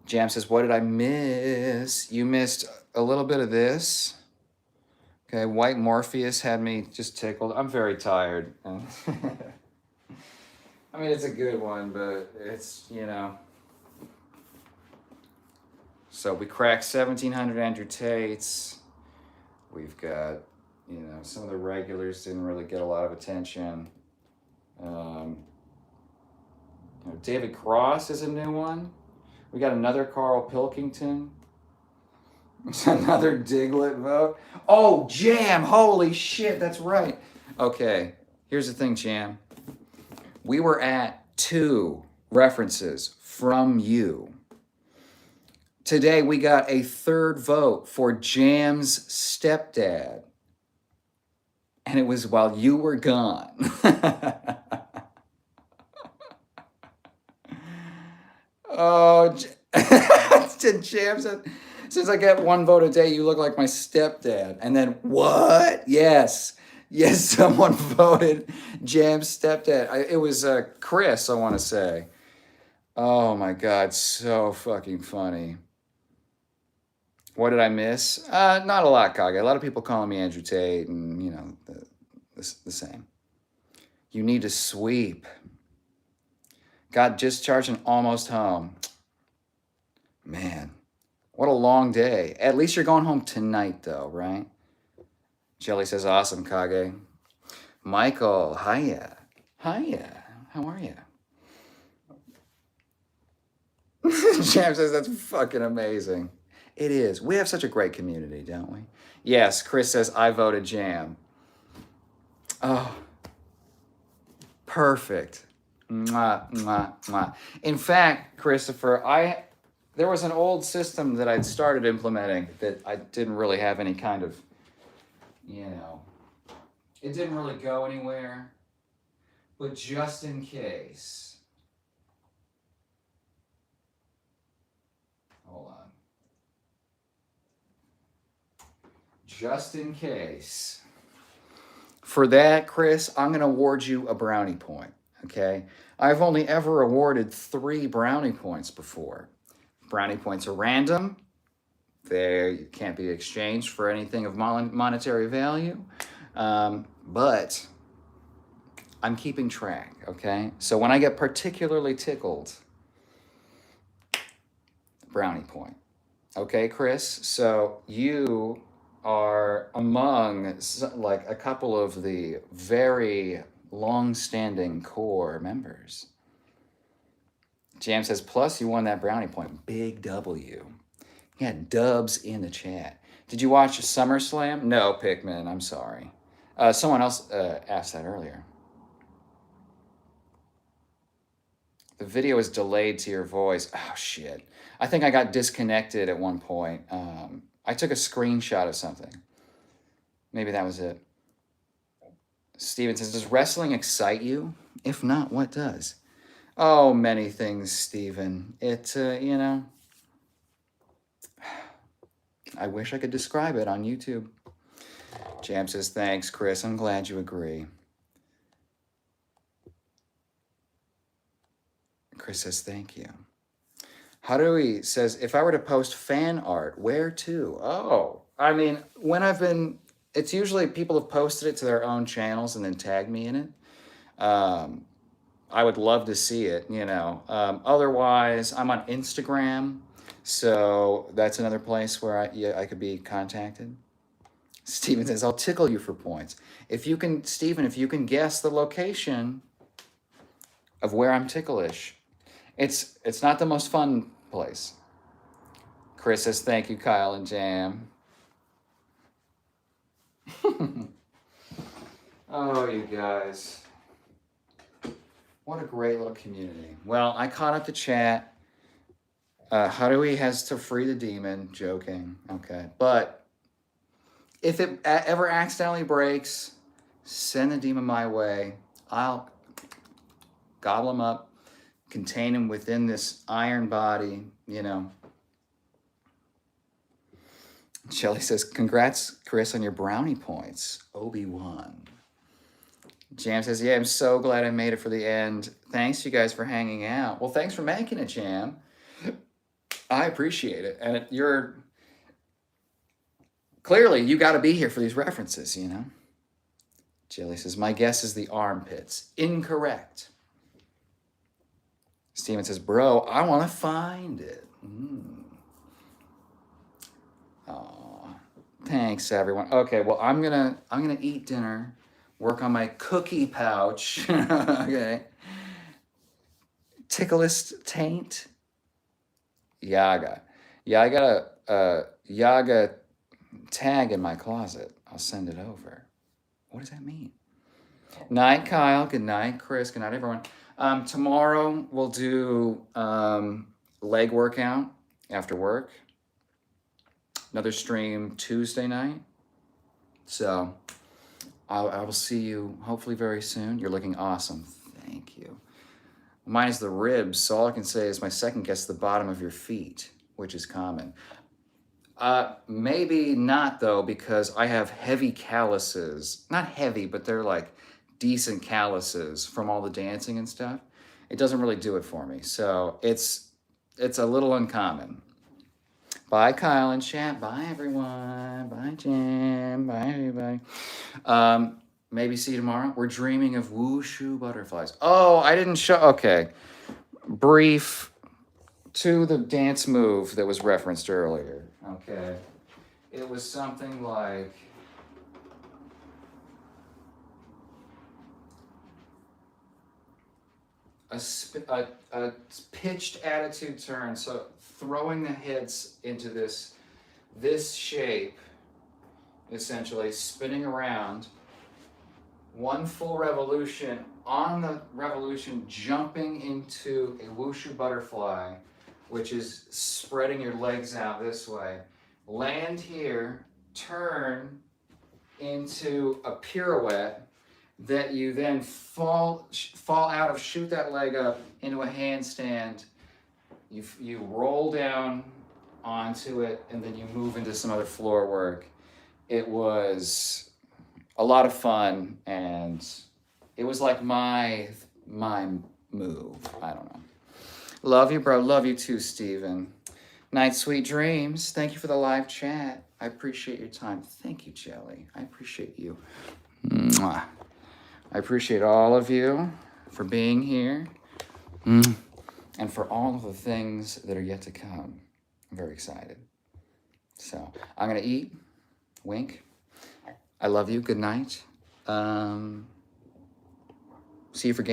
Jam says, what did I miss? You missed a little bit of this. Okay, White Morpheus had me just tickled. I'm very tired. I mean, it's a good one, but it's, So we cracked 1,700 Andrew Tates. We've got, some of the regulars didn't really get a lot of attention. David Cross is a new one. We got another Carl Pilkington. Another Diglett vote. Oh, Jam! Holy shit, that's right. Okay, here's the thing, Jam. We were at 2 references from you. Today we got a 3rd vote for Jam's stepdad. And it was while you were gone. Oh, Jam said, since I get 1 vote a day, you look like my stepdad. And then, what? Yes, someone voted Jam's stepdad. It was Chris, I want to say. Oh my God, so fucking funny. What did I miss? Not a lot, Kage. A lot of people calling me Andrew Tate and, the same. You need to sweep. Got discharged and almost home. Man, what a long day. At least you're going home tonight, though, right? Jelly says, awesome, Kage. Michael, hiya. Hiya. How are you? Jam says, that's fucking amazing. It is. We have such a great community, don't we? Yes, Chris says, I voted Jam. Oh, perfect. Mwah, mwah, mwah. In fact, Christopher, there was an old system that I'd started implementing that I didn't really have any kind of, it didn't really go anywhere. But just in case. Hold on. Just in case. For that, Chris, I'm going to award you a brownie point, okay? I've only ever awarded 3 brownie points before. Brownie points are random. They can't be exchanged for anything of monetary value. But I'm keeping track, okay? So when I get particularly tickled, brownie point. Okay, Chris? So you are among like a couple of the very long-standing core members. Jam says, plus you won that brownie point. Big W. Yeah, dubs in the chat. Did you watch SummerSlam? No, Pikmin, I'm sorry. Someone else asked that earlier. The video is delayed to your voice. Oh, shit. I think I got disconnected at one point. I took a screenshot of something. Maybe that was it. Steven says, does wrestling excite you? If not, what does? Oh, many things, Steven. I wish I could describe it on YouTube. Jam says, thanks, Chris. I'm glad you agree. Chris says, thank you. Harui says, if I were to post fan art, where to? Oh, I mean, it's usually people have posted it to their own channels and then tagged me in it. I would love to see it, Otherwise, I'm on Instagram, so that's another place where I could be contacted. Steven says, I'll tickle you for points. Steven, if you can guess the location of where I'm ticklish, it's not the most fun place. Chris says, thank you, Kyle and Jam. Oh, you guys. What a great little community. Well, I caught up to chat. Harui has to free the demon. Joking. Okay. But if it ever accidentally breaks, send the demon my way. I'll gobble him up, contain him within this iron body, Shelly says, congrats, Chris, on your brownie points. Obi-Wan. Jam says, yeah, I'm so glad I made it for the end. Thanks, you guys, for hanging out. Well, thanks for making it, Jam. I appreciate it. And clearly, you got to be here for these references, Jelly says, my guess is the armpits. Incorrect. Steven says, bro, I want to find it. Aw, thanks, everyone. Okay, well, I'm gonna eat dinner, work on my cookie pouch. Okay. Ticklist taint. Yaga. Yeah, I got a Yaga tag in my closet. I'll send it over. What does that mean? Night, Kyle. Good night, Chris. Good night, everyone. Tomorrow we'll do leg workout after work. Another stream Tuesday night. So I will see you hopefully very soon. You're looking awesome. Thank you. Mine is the ribs, so all I can say is my second guess the bottom of your feet, which is common. Maybe not, though, because I have heavy calluses. Not heavy, but they're like decent calluses from all the dancing and stuff. It doesn't really do it for me. So it's a little uncommon. Bye, Kyle and chat. Bye, everyone. Bye, Jim. Bye, everybody. Maybe see you tomorrow. We're dreaming of wushu butterflies. Oh, I didn't show. Okay. Brief to the dance move that was referenced earlier. Okay. It was something like a pitched attitude turn. So throwing the heads into this shape, essentially spinning around. One full revolution, on the revolution jumping into a wushu butterfly, which is spreading your legs out this way. Land here, turn into a pirouette that you then fall out of, shoot that leg up into a handstand. You roll down onto it, and then you move into some other floor work. It was a lot of fun, and it was like my move. I don't know. Love you, bro. Love you too, Steven. Night, sweet dreams. Thank you for the live chat. I appreciate your time. Thank you, Jelly. I appreciate you. Mwah. I appreciate all of you for being here, and for all of the things that are yet to come. I'm very excited. So I'm gonna eat. Wink. I love you. Good night. See you for game.